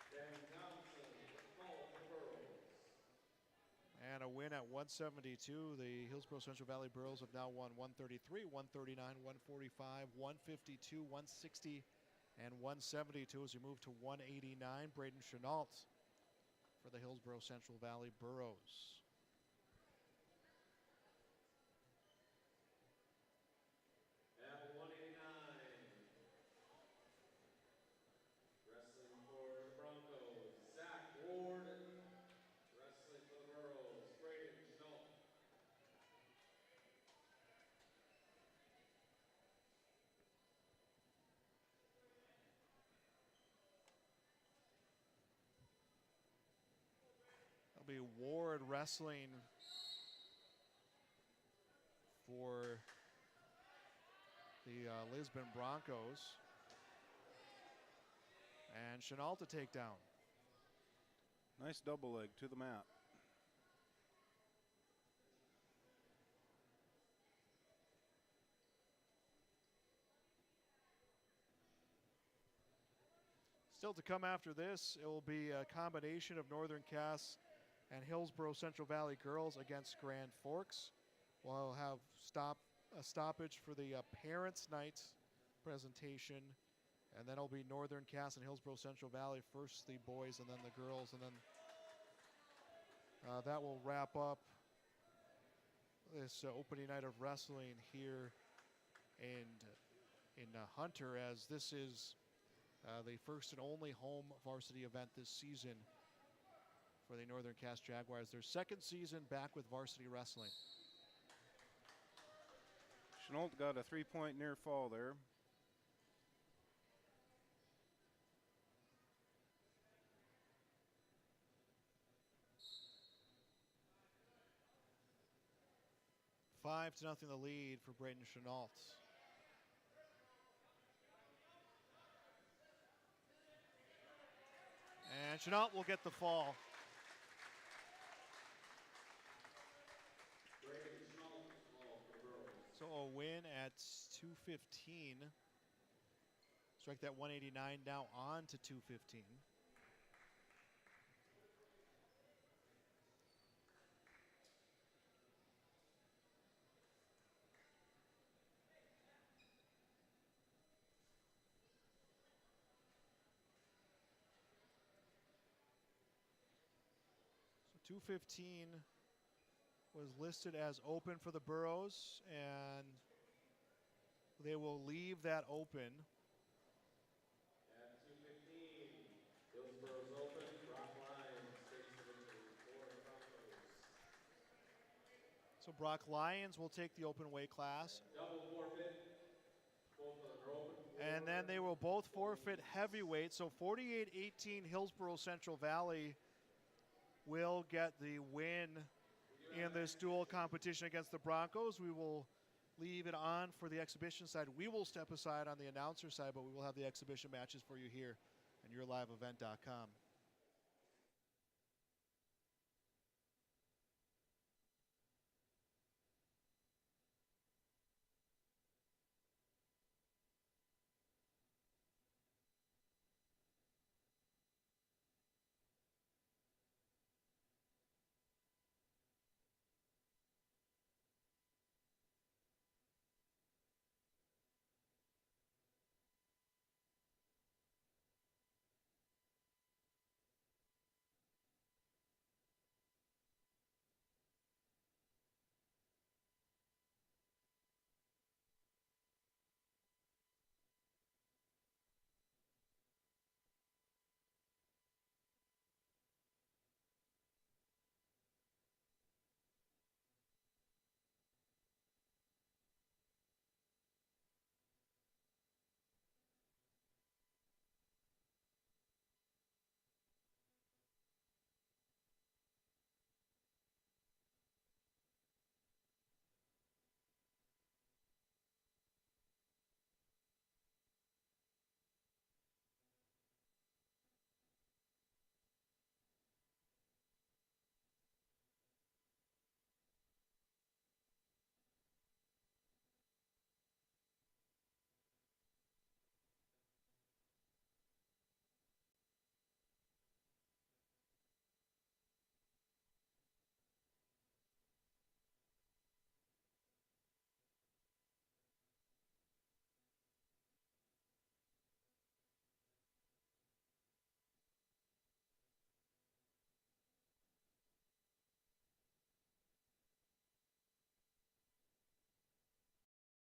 Ben Thompson, fall for the Burros. And a win at 172. The Hillsboro Central Valley Burros have now won 133, 139, 145, 152, 160, and 172 as we move to 189. Braden Chenault for the Hillsboro Central Valley Burros. At 189, wrestling for the Broncos, Zach Warden. Wrestling for the Burros, Braden Chenault. That'll be Ward wrestling for the Lisbon Broncos. And Chenault to take down. Nice double leg to the mat. Still to come after this, it will be a combination of Northern Cass and Hillsboro Central Valley girls against Grand Forks. We'll have a stoppage for the Parents' Night presentation, and then it'll be Northern Cass and Hillsboro Central Valley, first the boys and then the girls, and then that will wrap up this opening night of wrestling here in Hunter, as this is the first and only home varsity event this season for the Northern Cass Jaguars. Their second season back with varsity wrestling. Chenault got a 3-point near fall there. Five to nothing the lead for Braden Chenault. And Chenault will get the fall. So a win at 215. Strike that 189 now on to 215. So 2:15 was listed as open for the Burros, and they will leave that open. At 2:15, Hillsboro's open. Brock Lyons takes the victory for the Broncos. So Brock Lyons will take the open weight class. Double forfeit. Both of them are open. And then they will both forfeit heavyweight. So 48-18 Hillsboro Central Valley will get the win in this dual competition against the Broncos. We will leave it on for the exhibition side. We will step aside on the announcer side, but we will have the exhibition matches for you here on yourliveevent.com.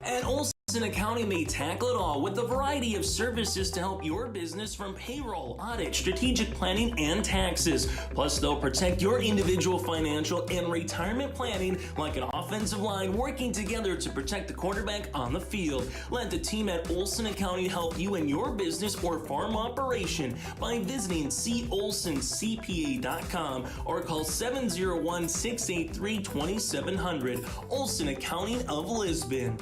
At Olson Accounting may tackle it all with a variety of services to help your business, from payroll, audit, strategic planning, and taxes. Plus, they'll protect your individual financial and retirement planning like an offensive line working together to protect the quarterback on the field. Let the team at Olson Accounting help you in your business or farm operation by visiting colsoncpa.com or call 701-683-2700. Olson Accounting of Lisbon.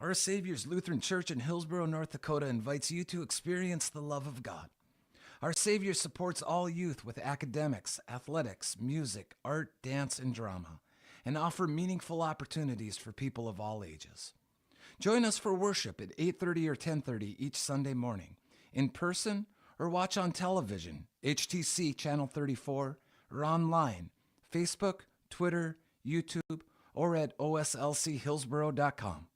Our Savior's Lutheran Church in Hillsboro, North Dakota invites you to experience the love of God. Our Savior supports all youth with academics, athletics, music, art, dance, and drama, and offer meaningful opportunities for people of all ages. Join us for worship at 8:30 or 10:30 each Sunday morning, in person or watch on television, HTC Channel 34, or online, Facebook, Twitter, YouTube, or at oslchillsboro.com.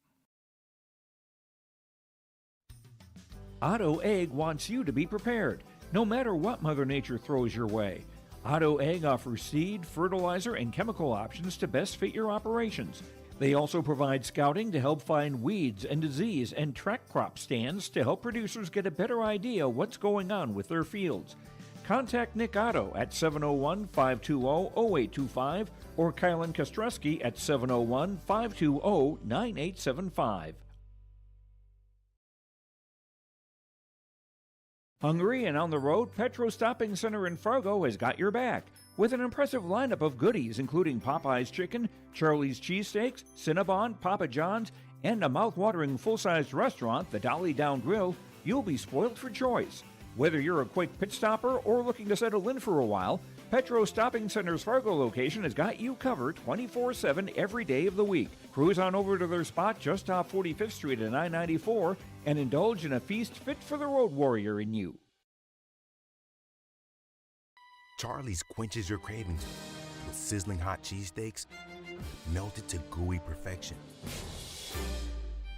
Otto Egg wants you to be prepared, no matter what Mother Nature throws your way. Otto Egg offers seed, fertilizer, and chemical options to best fit your operations. They also provide scouting to help find weeds and disease and track crop stands to help producers get a better idea what's going on with their fields. Contact Nick Otto at 701-520-0825 or Kylan Kostreski at 701-520-9875. Hungry and on the road, Petro Stopping Center in Fargo has got your back with an impressive lineup of goodies including Popeye's Chicken, Charlie's Cheesesteaks, Cinnabon, Papa John's, and a mouth-watering full-sized restaurant, the Dolly Down Grill. You'll be spoiled for choice. Whether you're a quick pit stopper or looking to settle in for a while, Petro Stopping Center's Fargo location has got you covered 24/7 every day of the week. Cruise on over to their spot just off 45th Street and I-94 and indulge in a feast fit for the road warrior in you. Charlie's quenches your cravings with sizzling hot cheesesteaks melted to gooey perfection,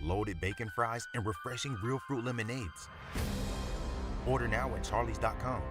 loaded bacon fries, and refreshing real fruit lemonades. Order now at charlies.com.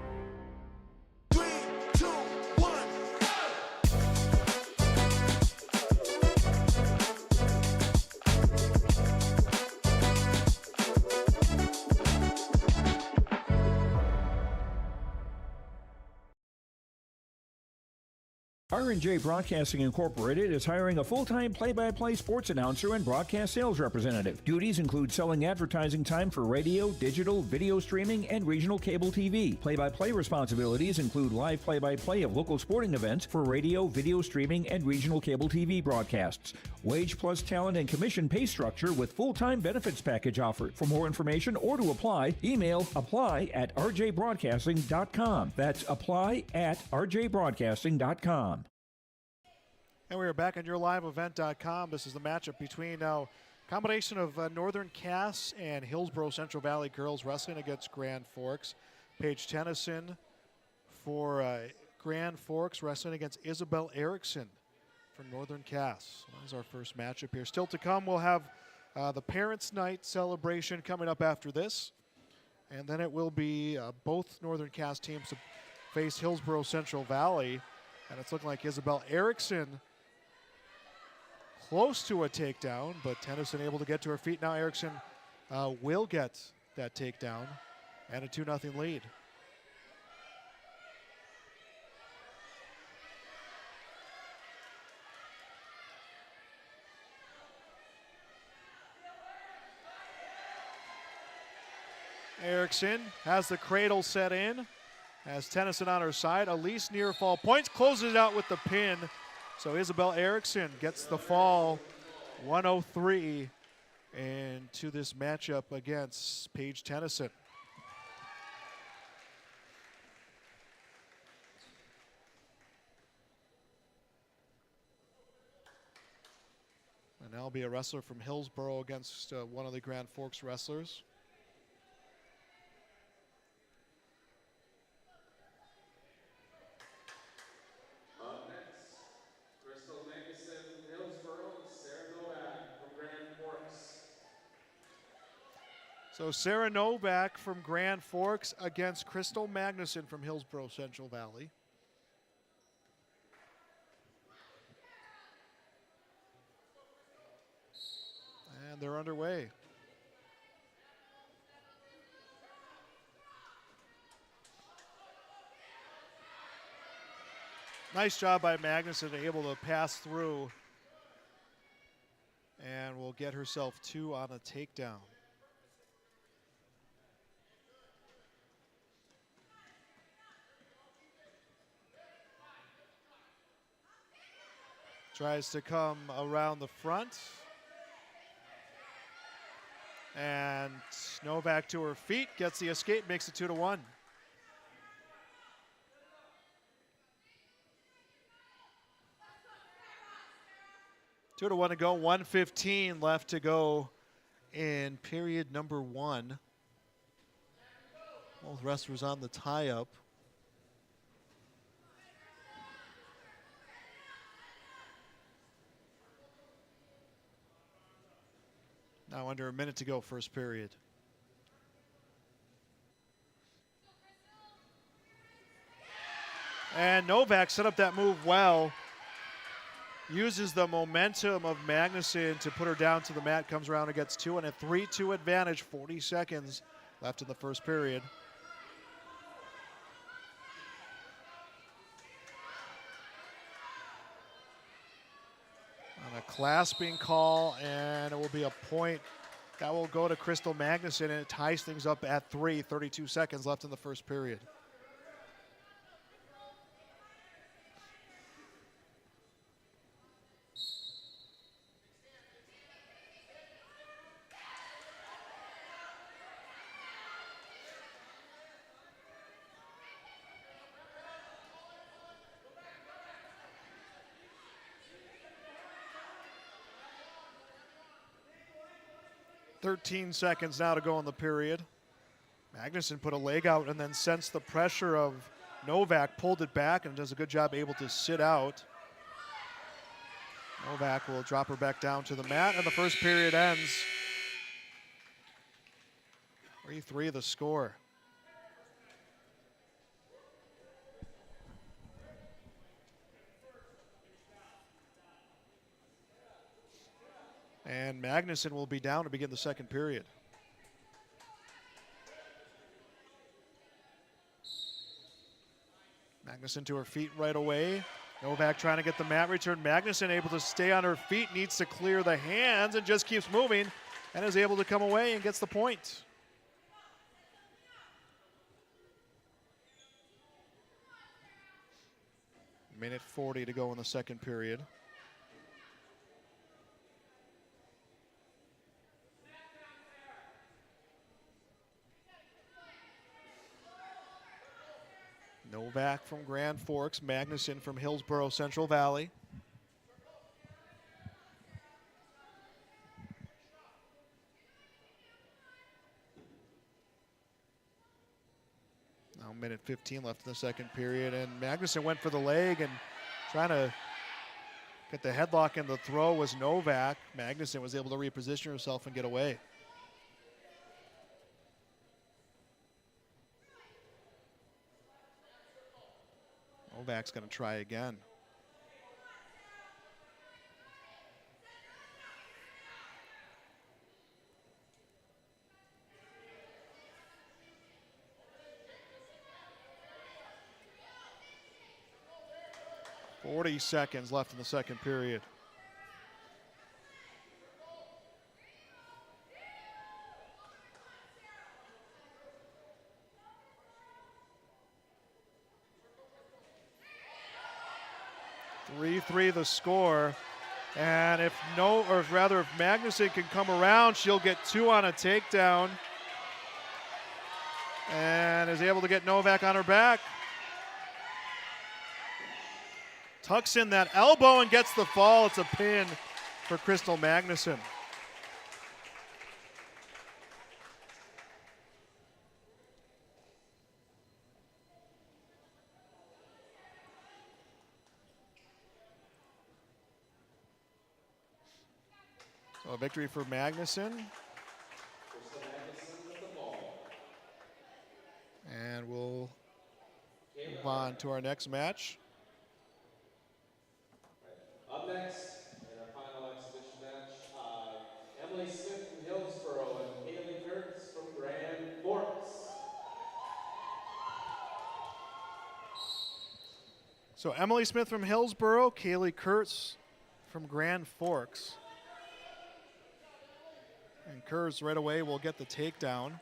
R&J Broadcasting Incorporated is hiring a full-time play-by-play sports announcer and broadcast sales representative. Duties include selling advertising time for radio, digital, video streaming, and regional cable TV. Play-by-play responsibilities include live play-by-play of local sporting events for radio, video streaming, and regional cable TV broadcasts. Wage plus talent and commission pay structure with full-time benefits package offered. For more information or to apply, email apply@rjbroadcasting.com. That's apply@rjbroadcasting.com. And we are back on yourliveevent.com. This is the matchup between now combination of Northern Cass and Hillsboro Central Valley girls wrestling against Grand Forks. Paige Tennyson for Grand Forks wrestling against Isabel Erickson from Northern Cass. That was our first matchup here. Still to come, we'll have the Parents' Night celebration coming up after this. And then it will be both Northern Cass teams to face Hillsboro Central Valley. And it's looking like Isabel Erickson close to a takedown, but Tennyson able to get to her feet. Now Erickson will get that takedown and a 2-0 lead. Erickson has the cradle set in, has Tennyson on her side. Elise near fall points, closes it out with the pin. So Isabel Erickson gets the fall, 103 into this matchup against Paige Tennyson. And that'll be a wrestler from Hillsboro against one of the Grand Forks wrestlers. So Sarah Novak from Grand Forks against Crystal Magnuson from Hillsboro Central Valley. And they're underway. Nice job by Magnuson, able to pass through and will get herself 2 on a takedown. Tries to come around the front. And Novak to her feet, gets the escape, makes it 2-1. Two to 1 to go, 1:15 left to go in period number 1. Both wrestlers on the tie-up. Now under a minute to go, first period. And Novak set up that move well. Uses the momentum of Magnuson to put her down to the mat, comes around and gets 2 and a 3-2 advantage, 40 seconds left in the first period. On a clasping call, and it will be a point that will go to Crystal Magnuson, and it ties things up at 3, 32 seconds left in the first period. .13 seconds now to go in the period. Magnuson put a leg out and then sensed the pressure of Novak, pulled it back, and does a good job able to sit out. Novak will drop her back down to the mat, and the first period ends. 3-3 the score. And Magnuson will be down to begin the second period. Magnuson to her feet right away. Novak trying to get the mat return. Magnuson able to stay on her feet, needs to clear the hands and just keeps moving and is able to come away and gets the point. Minute 40 to go in the second period. Novak from Grand Forks, Magnuson from Hillsboro Central Valley. Now minute 15 left in the second period, and Magnuson went for the leg and trying to get the headlock, and the throw was Novak. Magnuson was able to reposition herself and get away. Novak's going to try again. Forty seconds left in the second period. Three the score, and if Magnuson can come around, she'll get 2 on a takedown, and is able to get Novak on her back. Tucks in that elbow and gets the fall. It's a pin for Crystal Magnuson. So a victory for Magnuson. And we'll move on to our next match. Up next, in our final exhibition match, Emily Smith from Hillsboro and Kaylee Kurtz from Grand Forks. So Emily Smith from Hillsboro, Kaylee Kurtz from Grand Forks. And Kurtz right away will get the takedown.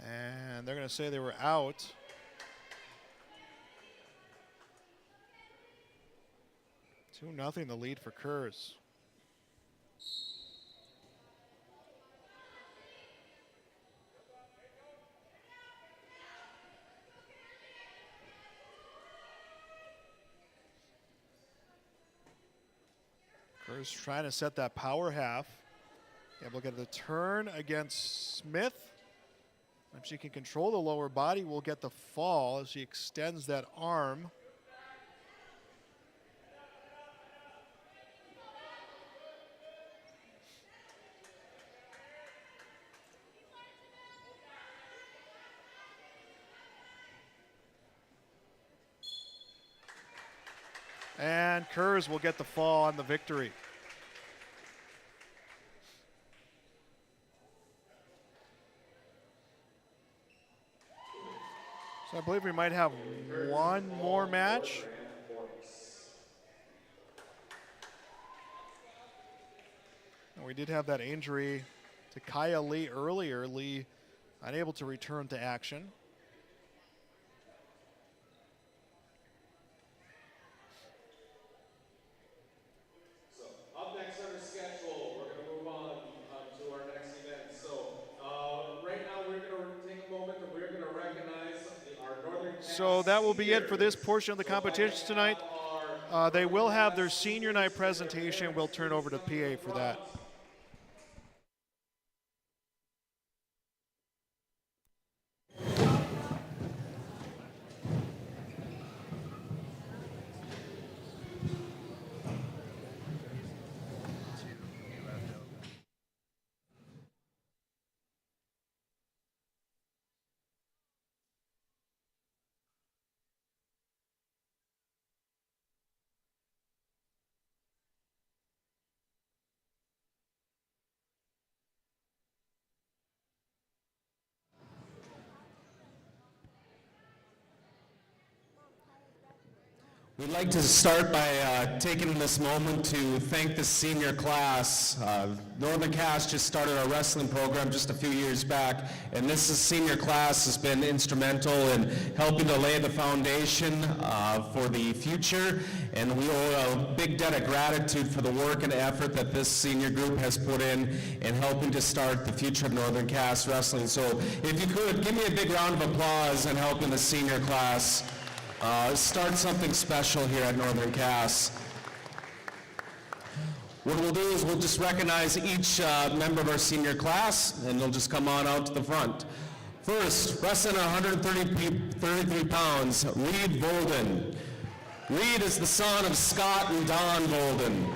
And they're going to say they were out. 2-0 the lead for Kurz. Kurz trying to set that power half. Able to get the turn against Smith. If she can control the lower body, we'll get the fall as she extends that arm. And Kurz will get the fall on the victory. So I believe we might have one more match. And we did have that injury to Kaya Lee earlier. Lee unable to return to action. So that will be it for this portion of the competition tonight. They will have their senior night presentation. We'll turn over to PA for that. We'd like to start by taking this moment to thank the senior class. Northern Cass just started our wrestling program just a few years back, and this senior class has been instrumental in helping to lay the foundation for the future, and we owe a big debt of gratitude for the work and effort that this senior group has put in helping to start the future of Northern Cass wrestling. So if you could, give me a big round of applause in helping the senior class start something special here at Northern Cass. What we'll do is we'll just recognize each member of our senior class, and they'll just come on out to the front. First, wrestling 133 pounds, Reed Bolden. Reed is the son of Scott and Don Bolden.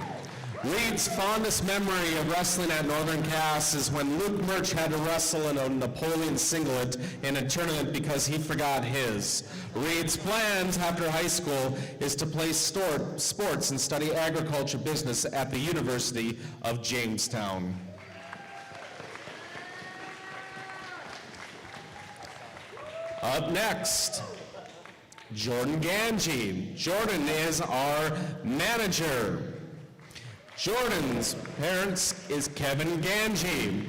Reed's fondest memory of wrestling at Northern Cass is when Luke Murch had to wrestle in a Napoleon singlet in a tournament because he forgot his. Reed's plans after high school is to play sports and study agriculture business at the University of Jamestown. Up next, Jordan Ganji. Jordan is our manager. Jordan's parents is Kevin Ganji.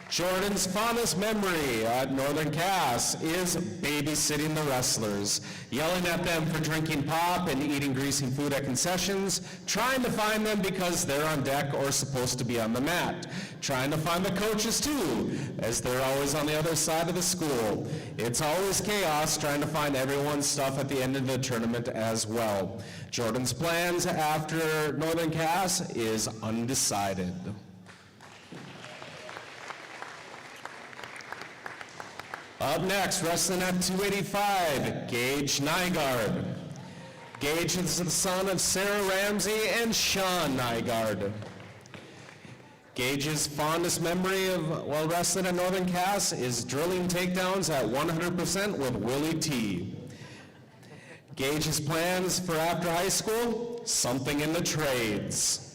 Jordan's fondest memory at Northern Cass is babysitting the wrestlers, yelling at them for drinking pop and eating greasy food at concessions, trying to find them because they're on deck or supposed to be on the mat, trying to find the coaches too, as they're always on the other side of the school. It's always chaos trying to find everyone's stuff at the end of the tournament as well. Jordan's plans after Northern Cass is undecided. Up next, wrestling at 285, Gage Nygaard. Gage is the son of Sarah Ramsey and Sean Nygaard. Gage's fondest memory of while wrestling at Northern Cass is drilling takedowns at 100% with Willie T. Gage's plans for after high school, something in the trades.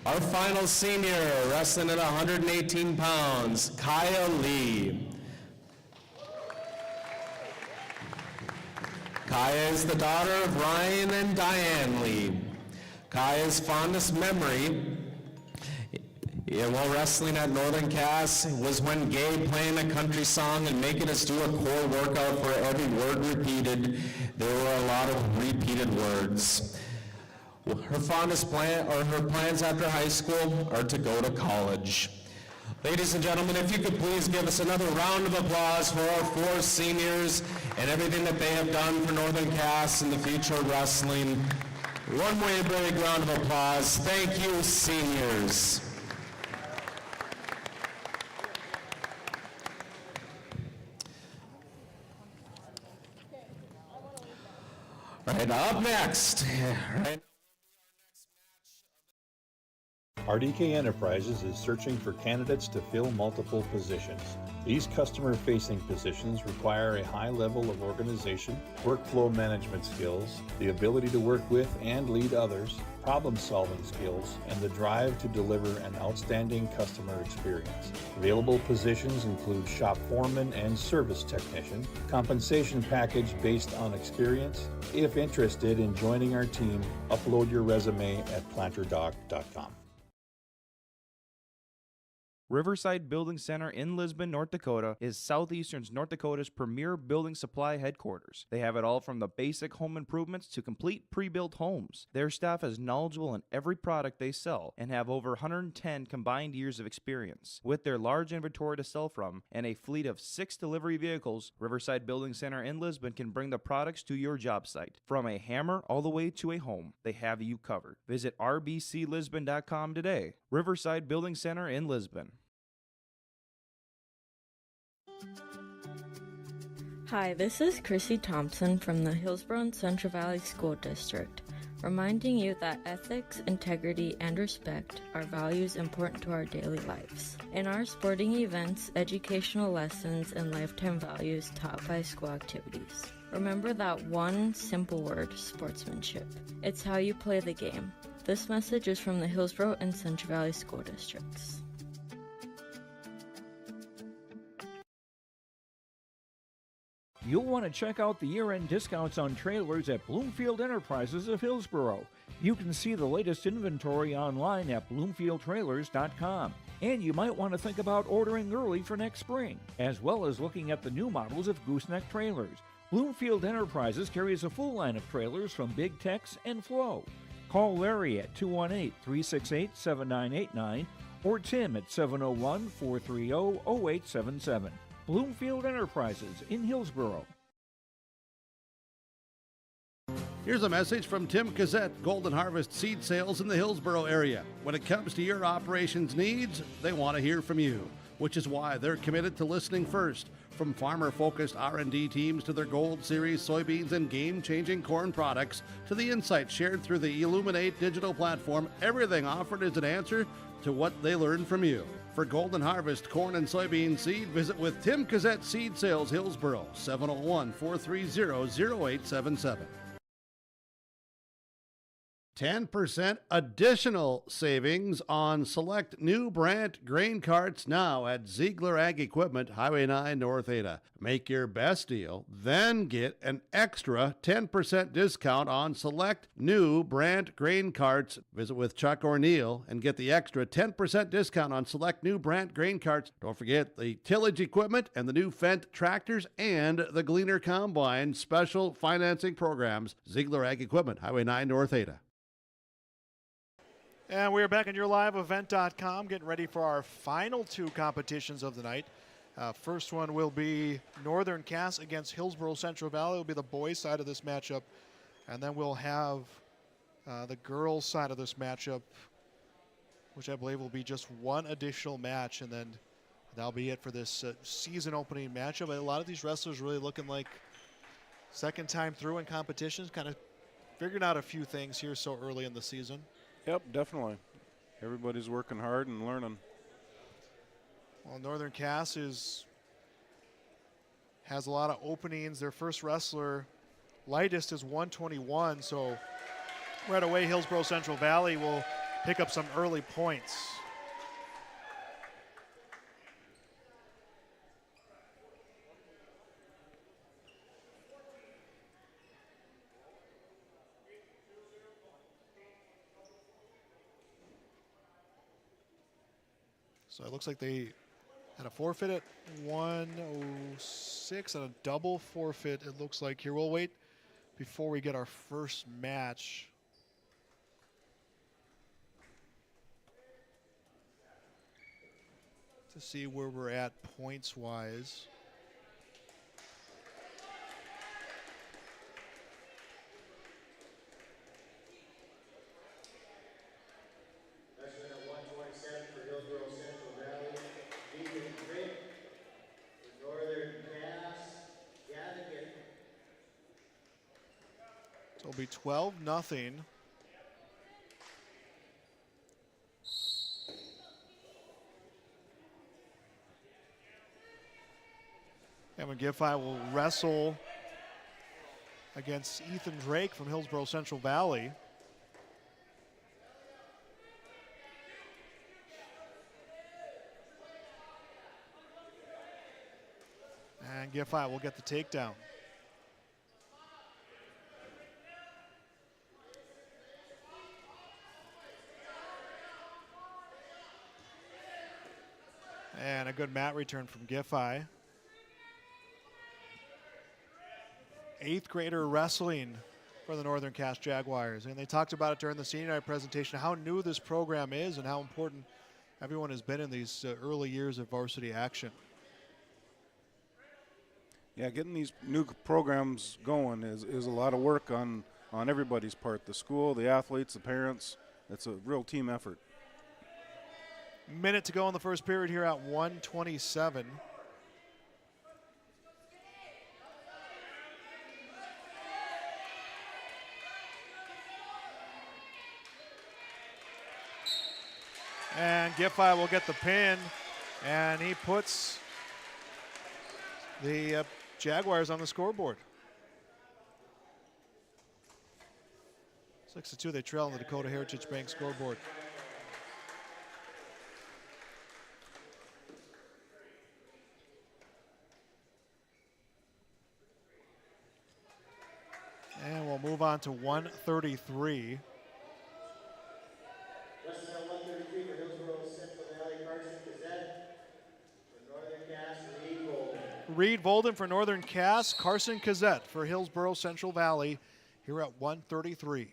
Our final senior, wrestling at 118 pounds, Kaya Lee. Kaya is the daughter of Ryan and Diane Lee. Kaya's fondest memory Yeah, while wrestling at Northern Cass was when Gabe playing a country song and making us do a core workout for every word repeated. There were a lot of repeated words. Her fondest plan, or her plans after high school, are to go to college. Ladies and gentlemen, if you could please give us another round of applause for our 4 seniors and everything that they have done for Northern Cass in the future of wrestling. One way big round of applause. Thank you, seniors. All right, up next. Right. RDK Enterprises is searching for candidates to fill multiple positions. These customer-facing positions require a high level of organization, workflow management skills, the ability to work with and lead others, problem-solving skills, and the drive to deliver an outstanding customer experience. Available positions include shop foreman and service technician. Compensation package based on experience. If interested in joining our team, upload your resume at planterdoc.com. Riverside Building Center in Lisbon, North Dakota is Southeastern North Dakota's premier building supply headquarters. They have it all from the basic home improvements to complete pre-built homes. Their staff is knowledgeable in every product they sell and have over 110 combined years of experience. With their large inventory to sell from and a fleet of 6 delivery vehicles, Riverside Building Center in Lisbon can bring the products to your job site. From a hammer all the way to a home, they have you covered. Visit rbclisbon.com today. Riverside Building Center in Lisbon. Hi, this is Chrissy Thompson from the Hillsboro and Central Valley School District, reminding you that ethics, integrity, and respect are values important to our daily lives. In our sporting events, educational lessons, and lifetime values taught by school activities. Remember that one simple word, sportsmanship. It's how you play the game. This message is from the Hillsboro and Central Valley School Districts. You'll want to check out the year-end discounts on trailers at Bloomfield Enterprises of Hillsboro. You can see the latest inventory online at bloomfieldtrailers.com. And you might want to think about ordering early for next spring, as well as looking at the new models of gooseneck trailers. Bloomfield Enterprises carries a full line of trailers from Big Tex and Flow. Call Larry at 218-368-7989 or Tim at 701-430-0877. Bloomfield Enterprises in Hillsboro. Here's a message from Tim Cassette, Golden Harvest Seed Sales in the Hillsboro area. When it comes to your operations needs, they want to hear from you, which is why they're committed to listening first. From farmer-focused R&D teams to their Gold Series soybeans and game-changing corn products to the insights shared through the Illuminate digital platform, everything offered is an answer to what they learned from you. For Golden Harvest corn and soybean seed, visit with Tim Cassette Seed Sales Hillsboro, 701-430-0877. 10% additional savings on select new Brandt grain carts now at Ziegler Ag Equipment, Highway 9 North Ada. Make your best deal, then get an extra 10% discount on select new Brandt grain carts. Visit with Chuck or Neil and get the extra 10% discount on select new Brandt grain carts. Don't forget the tillage equipment and the new Fendt tractors and the Gleaner Combine special financing programs. Ziegler Ag Equipment, Highway 9 North Ada. And we're back on YourLiveEvent.com, getting ready for our final 2 competitions of the night. First one will be Northern Cass against Hillsboro Central Valley. It will be the boys' side of this matchup. And then we'll have the girls' side of this matchup, which I believe will be just one additional match. And then that'll be it for this season opening matchup. A lot of these wrestlers really looking like second time through in competitions, kind of figuring out a few things here so early in the season. Yep, definitely. Everybody's working hard and learning. Well, Northern Cass has a lot of openings. Their first wrestler, lightest, is 121. So right away, Hillsboro Central Valley will pick up some early points. So it looks like they had a forfeit at 106 and a double forfeit, it looks like here. We'll wait before we get our first match. To see where we're at points-wise. Measurement at 127 for Hillsboro Central Valley. Beacon Drake for Northern Cass. Gadigan. So it'll be 12-0. Evan Giffey will wrestle against Ethan Drake from Hillsboro Central Valley. And Giffey will get the takedown. And a good mat return from Giffey. 8th grader wrestling for the Northern Cass Jaguars. And they talked about it during the senior night presentation, how new this program is and how important everyone has been in these early years of varsity action. Yeah, getting these new programs going is a lot of work on everybody's part. The school, the athletes, the parents. It's a real team effort. Minute to go in the first period here at 127. And Giffey will get the pin, and he puts the Jaguars on the scoreboard. 6-2, they trail on the Dakota Heritage Bank scoreboard. And we'll move on to 133. Western at 133 for Hillsboro Central Valley, Carson Gazette. For Northern Cass, Reed Bolden. Reed Bolden for Northern Cass, Carson Gazette for Hillsboro Central Valley here at 133.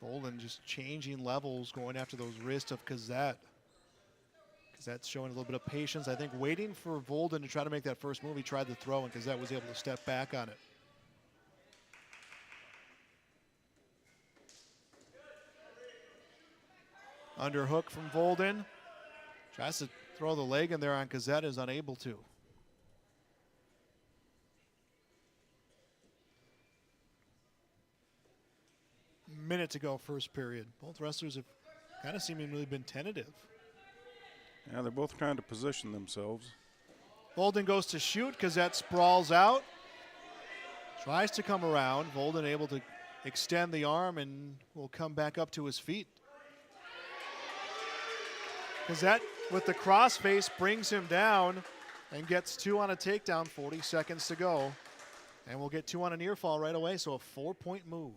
Bolden just changing levels, going after those wrists of Gazette. Gazette's showing a little bit of patience. I think waiting for Bolden to try to make that first move. He tried the throw, and Gazette was able to step back on it. Underhook from Bolden. Tries to throw the leg in there on Gazette, is unable to. Minute to go, first period. Both wrestlers have kind of seemingly been tentative. Yeah, they're both trying to position themselves. Bolden goes to shoot. Gazette sprawls out. Tries to come around. Bolden able to extend the arm and will come back up to his feet. Gazette with the crossface brings him down and gets 2 on a takedown, 40 seconds to go. And we'll get 2 on a near fall right away, so a 4-point move.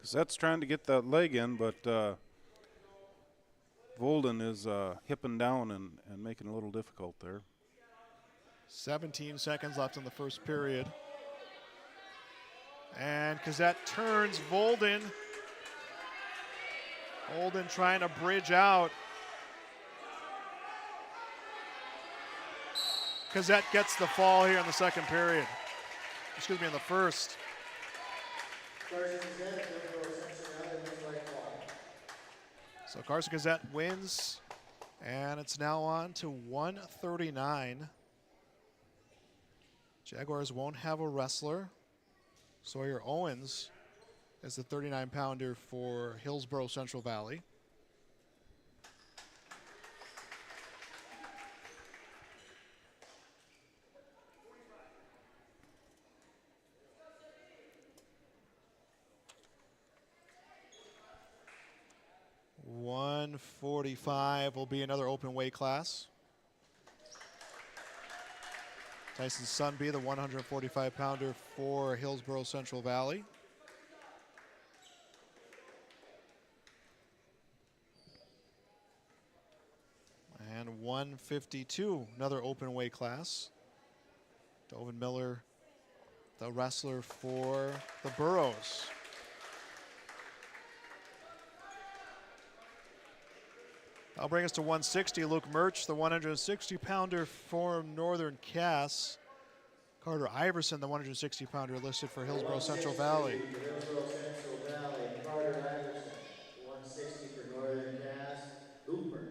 Gazette's trying to get that leg in, but Bolden is hipping down and making it a little difficult there. 17 seconds left in the first period. And Gazette turns Bolden. Bolden trying to bridge out. Gazette gets the fall here in the second period. Excuse me, in the first. So Carson Gazette wins, and it's now on to 139. Jaguars won't have a wrestler. Sawyer Owens is the 39-pounder for Hillsboro Central Valley. 145 will be another open weight class. Tyson Sunby, the 145-pounder for Hillsboro Central Valley. And 152, another open weight class. Dovin Miller, the wrestler for the Burros. That'll bring us to 160. Luke Murch, the 160-pounder for Northern Cass. Carter Iverson, the 160-pounder listed for Hillsboro Central Valley. For Hillsboro Central Valley, Carter Iverson. 160 for Northern Cass, Luke Murch.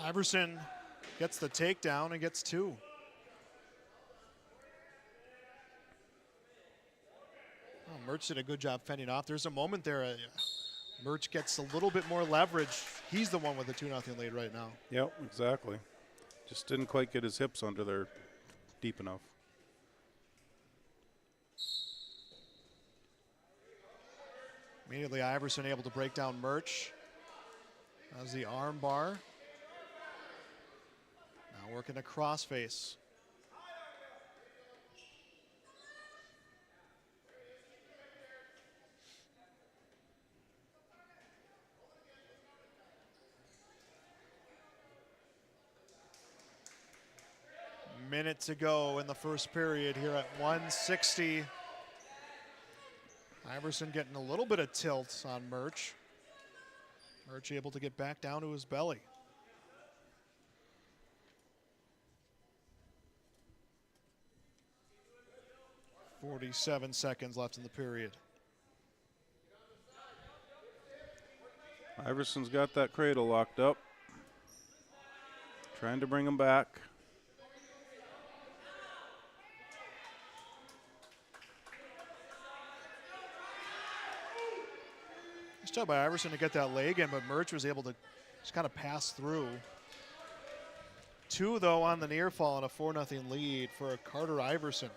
Iverson gets the takedown and gets 2. Oh, Murch did a good job fending off. There's a moment there. Murch gets a little bit more leverage. He's the one with the 2-0 lead right now. Yep, exactly. Just didn't quite get his hips under there deep enough. Immediately Iverson able to break down Murch. As the arm bar. Now working a crossface. Minute to go in the first period here at 160. Iverson getting a little bit of tilt on Murch. Murch able to get back down to his belly. .47 seconds left in the period. Iverson's got that cradle locked up. Trying to bring him back. Nice job by Iverson to get that leg in, but Murch was able to just kind of pass through. 2, though, on the near fall and a 4-0 lead for Carter Iverson.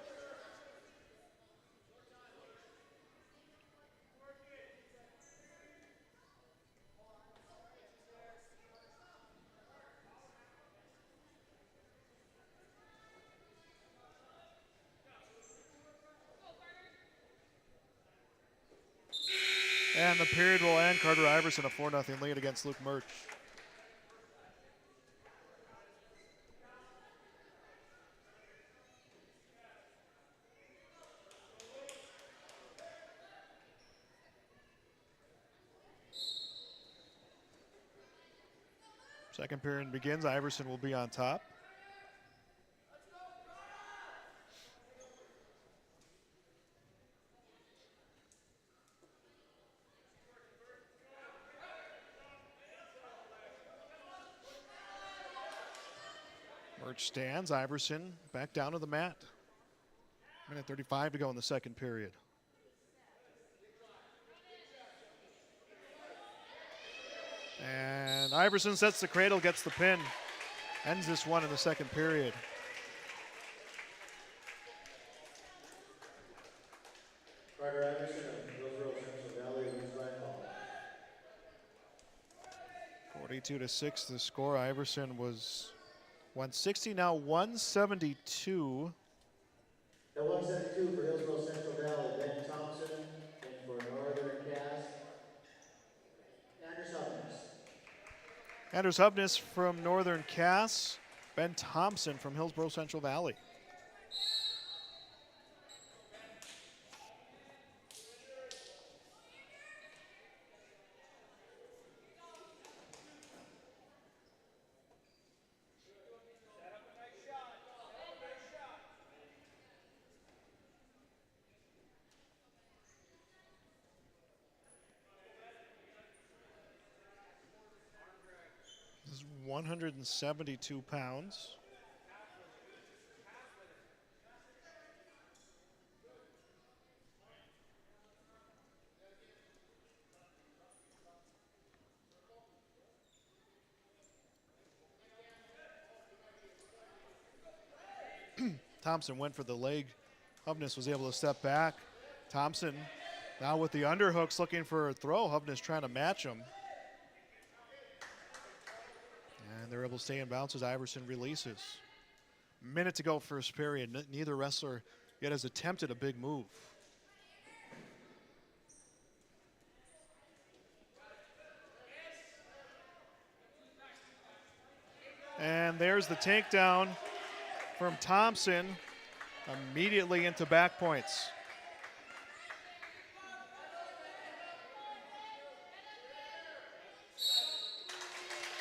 And the period will end. Carter Iverson, a 4-0 lead against Luke Murch. Second period begins. Iverson will be on top. Murch stands. Iverson back down to the mat. Minute 35 to go in the second period. And Iverson sets the cradle, gets the pin. Ends this one in the second period. Carter Iverson of Hillsboro Central Valley wins by fall. 42-6 the score. Iverson was 160, now 172. At 172 for Hillsboro Central Valley, Ben Thompson, and for Northern Cass, Anders Hubness. Anders Hubness from Northern Cass. Ben Thompson from Hillsboro Central Valley. This is 172 pounds. . . Thompson went for the leg. Hovness was able to step back. Thompson now with the underhooks looking for a throw. Hovness trying to match him. And they're able to stay in bounds as Iverson releases. Minute to go first period. Neither wrestler yet has attempted a big move. And there's the takedown from Thompson. Immediately into back points.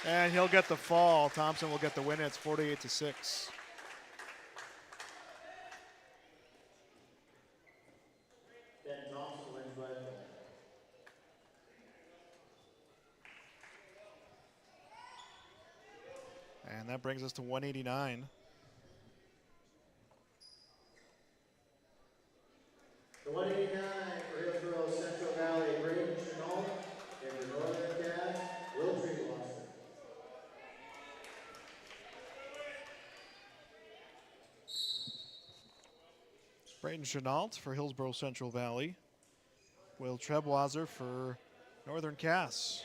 And he'll get the fall. Thompson will get the win. It's 48-6. Ben Thompson wins by a point. And that brings us to 189. The 189 for Hillsboro Central Valley, Braden Chenault, and the Northern Cast, Will Treatwasser. Braden Chenault for Hillsboro Central Valley. Will Trebwazer for Northern Cass.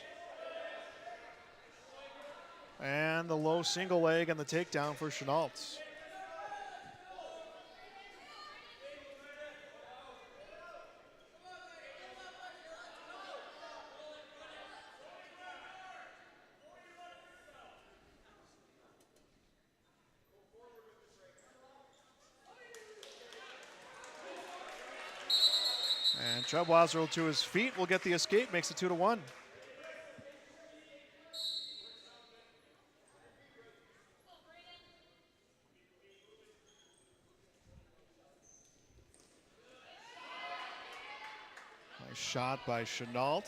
And the low single leg and the takedown for Chenault. And Trebwazer to his feet will get the escape, makes it 2-1. Nice shot by Chenault.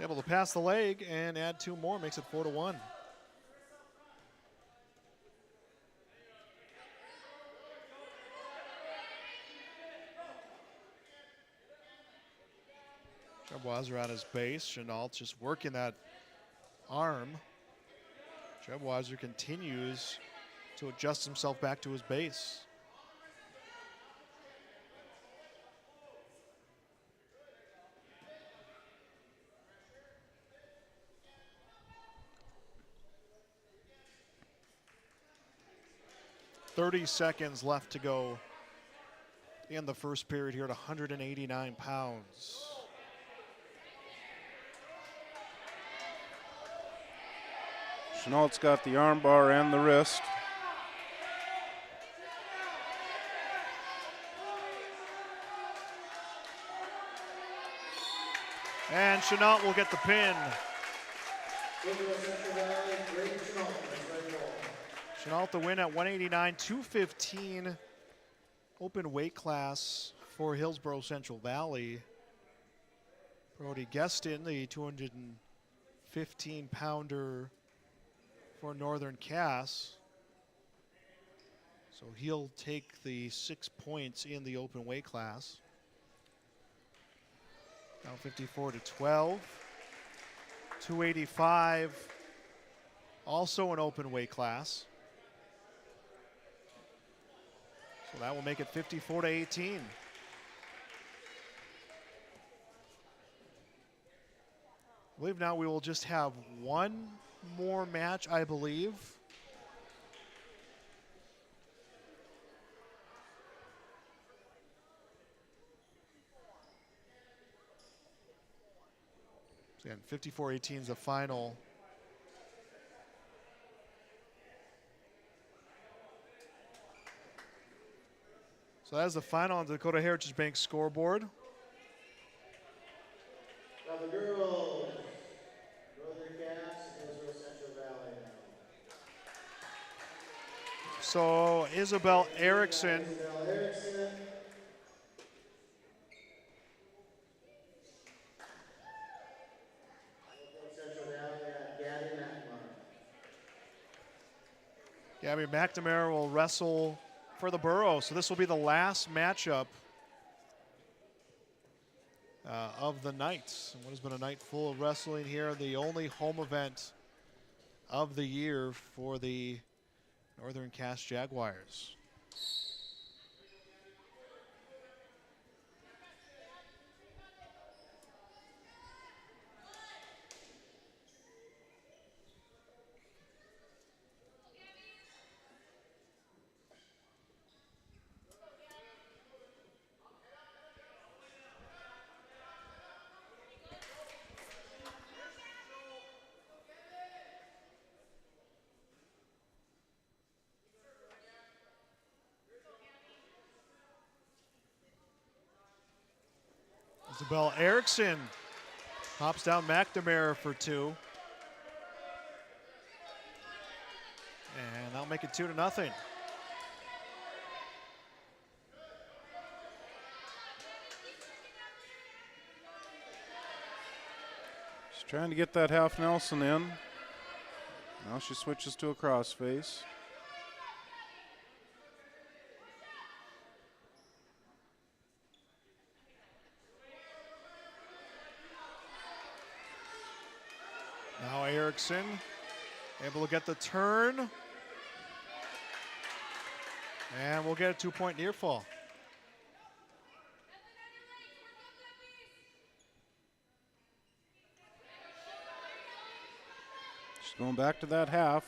Able to pass the leg and add 2 more, makes it 4-1. Trebwazer on his base. Chenault just working that arm. Trebwazer continues to adjust himself back to his base. "30 seconds left to go in the first period here at 189 pounds. Chenault's got the arm bar and the wrist. And Chenault will get the pin. Chenault the win at 189, 215 open weight class for Hillsboro Central Valley. Brody Gueston, the 215-pounder for Northern Cass. So he'll take the 6 points in the open weight class. Now 54-12. 285, also an open weight class. So that will make it 54-18. I believe now we will just have one more match, I believe. So again, 54-18 is the final. So that is the final on the Dakota Heritage Bank scoreboard. Now the girls, Northern Cass, Hillsboro Central Valley now. So Isabel Erickson. Isabel Erickson. Central Valley got Gabby McNamara. Gabby McNamara will wrestle for the Borough. So this will be the last matchup of the night. And what has been a night full of wrestling here, the only home event of the year for the Northern Cass Jaguars. Isabel Erickson pops down McNamara for 2. And that'll make it 2-0. She's trying to get that half Nelson in. Now she switches to a crossface. Now Erickson able to get the turn. And we'll get a 2-point near fall. She's going back to that half.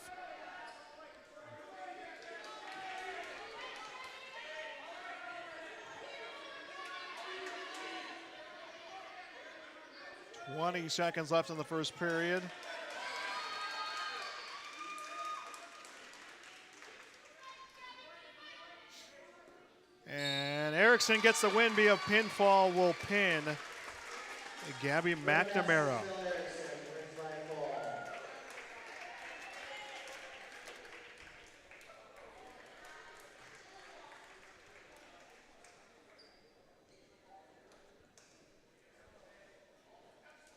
"20 seconds left in the first period. And Erickson gets the win via pinfall, will pin Gabby McNamara.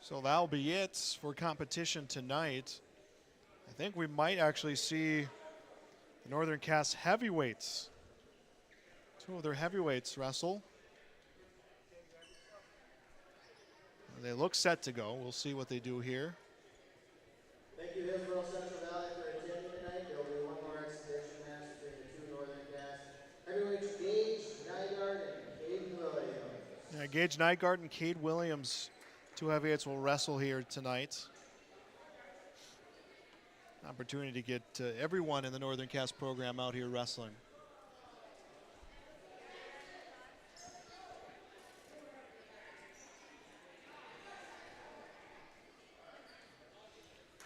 So that'll be it for competition tonight. I think we might actually see the Northern Cass heavyweights. 2 of their heavyweights wrestle. They look set to go. We'll see what they do here. Thank you, Hillsboro Central Valley, for attending tonight. There will be one more exhibition match between the 2 Northern Cass heavyweights, Gage Nygaard and Cade Williams. Yeah, Gage Nygaard and Cade Williams, 2 heavyweights, will wrestle here tonight. Opportunity to get everyone in the Northern Cass program out here wrestling.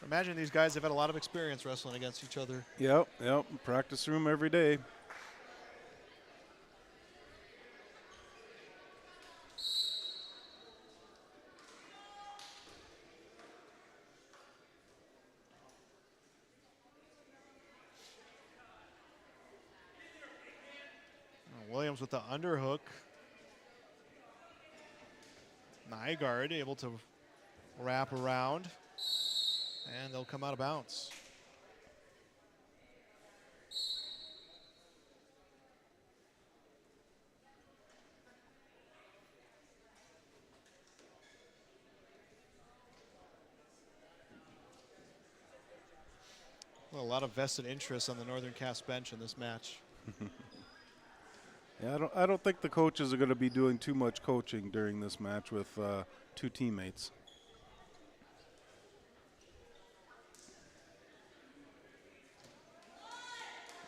Imagine these guys have had a lot of experience wrestling against each other. Yep. Practice room every day. Williams with the underhook. Nygaard able to wrap around. And they'll come out of bounds. Well, a lot of vested interest on the Northern Cass bench in this match. Yeah, I don't think the coaches are going to be doing too much coaching during this match with 2 teammates.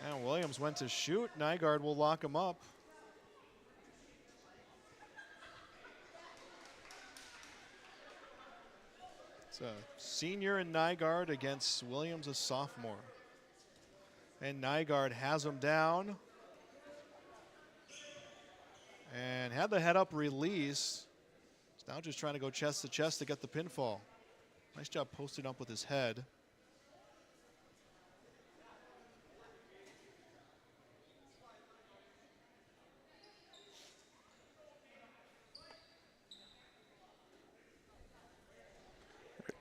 And Williams went to shoot. Nygaard will lock him up. It's a senior in Nygaard against Williams, a sophomore. And Nygaard has him down. And had the head up release. He's now just trying to go chest to chest to get the pinfall. Nice job posting up with his head.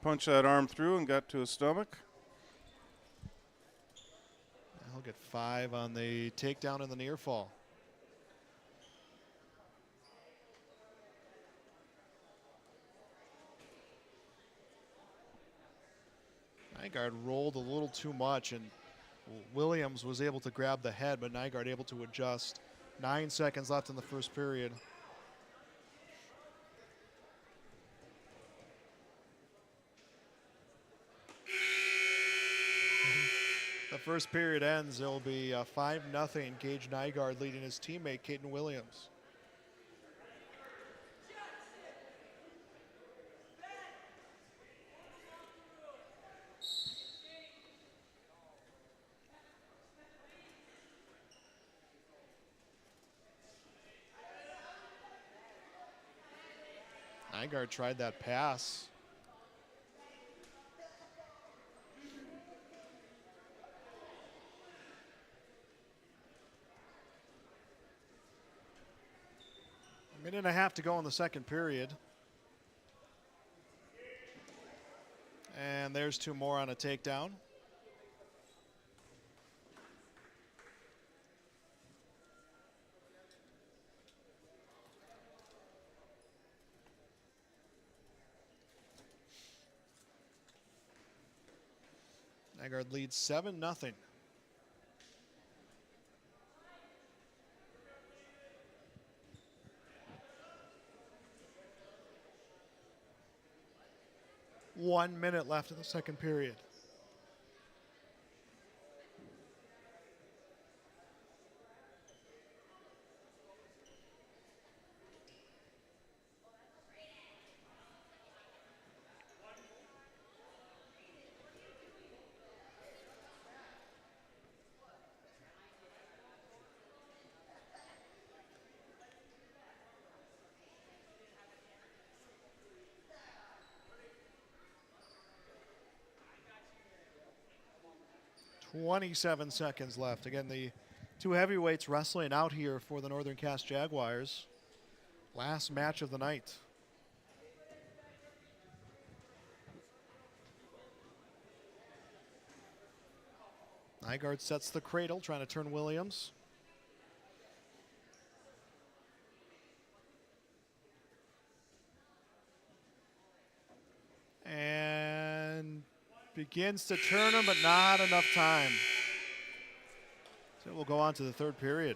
Punch that arm through and got to his stomach. He'll get 5 on the takedown and the near fall. Nygaard rolled a little too much, and Williams was able to grab the head, but Nygaard able to adjust. 9 seconds left in the first period. The first period ends. It'll be 5-0. Gage Nygaard leading his teammate, Caden Williams. Nygaard tried that pass. A minute and a half to go in the second period. And there's 2 more on a takedown. Nygaard leads 7-0. One minute left in the second period. .27 seconds left. Again, the 2 heavyweights wrestling out here for the Northern Cass Jaguars. Last match of the night. Nygaard sets the cradle, trying to turn Williams. And begins to turn him, but not enough time. So we'll go on to the third period.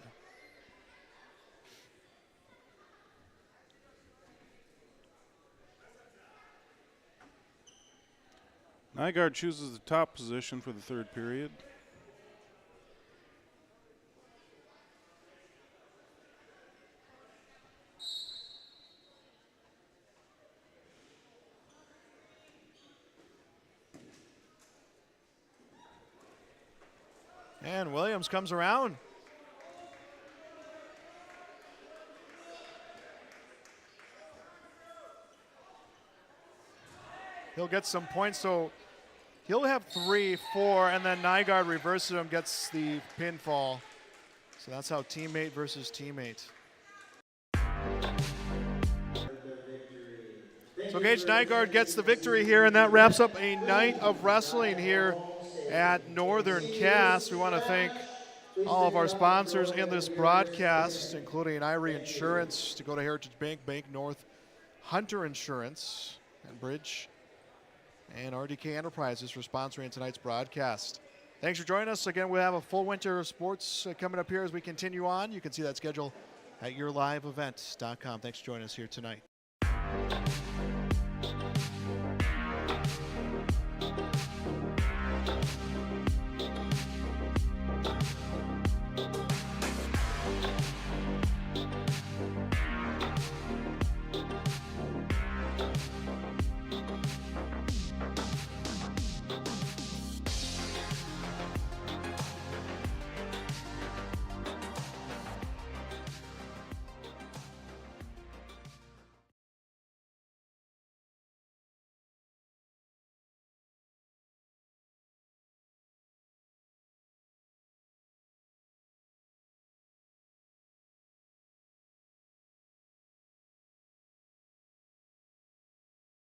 Nygaard chooses the top position for the third period. And Williams comes around. He'll get some points, so he'll have 3, 4, and then Nygaard reverses him, gets the pinfall. So that's how teammate versus teammate. So Gage Nygaard gets the victory here, and that wraps up a night of wrestling here at Northern Cass. We want to thank all of our sponsors in this broadcast, including Irie Insurance, Dakota Heritage Bank, Bank North, Hunter Insurance, and Bridge, and RDK Enterprises for sponsoring tonight's broadcast. Thanks for joining us. Again, we'll have a full winter of sports coming up here as we continue on. You can see that schedule at yourliveevent.com. Thanks for joining us here tonight.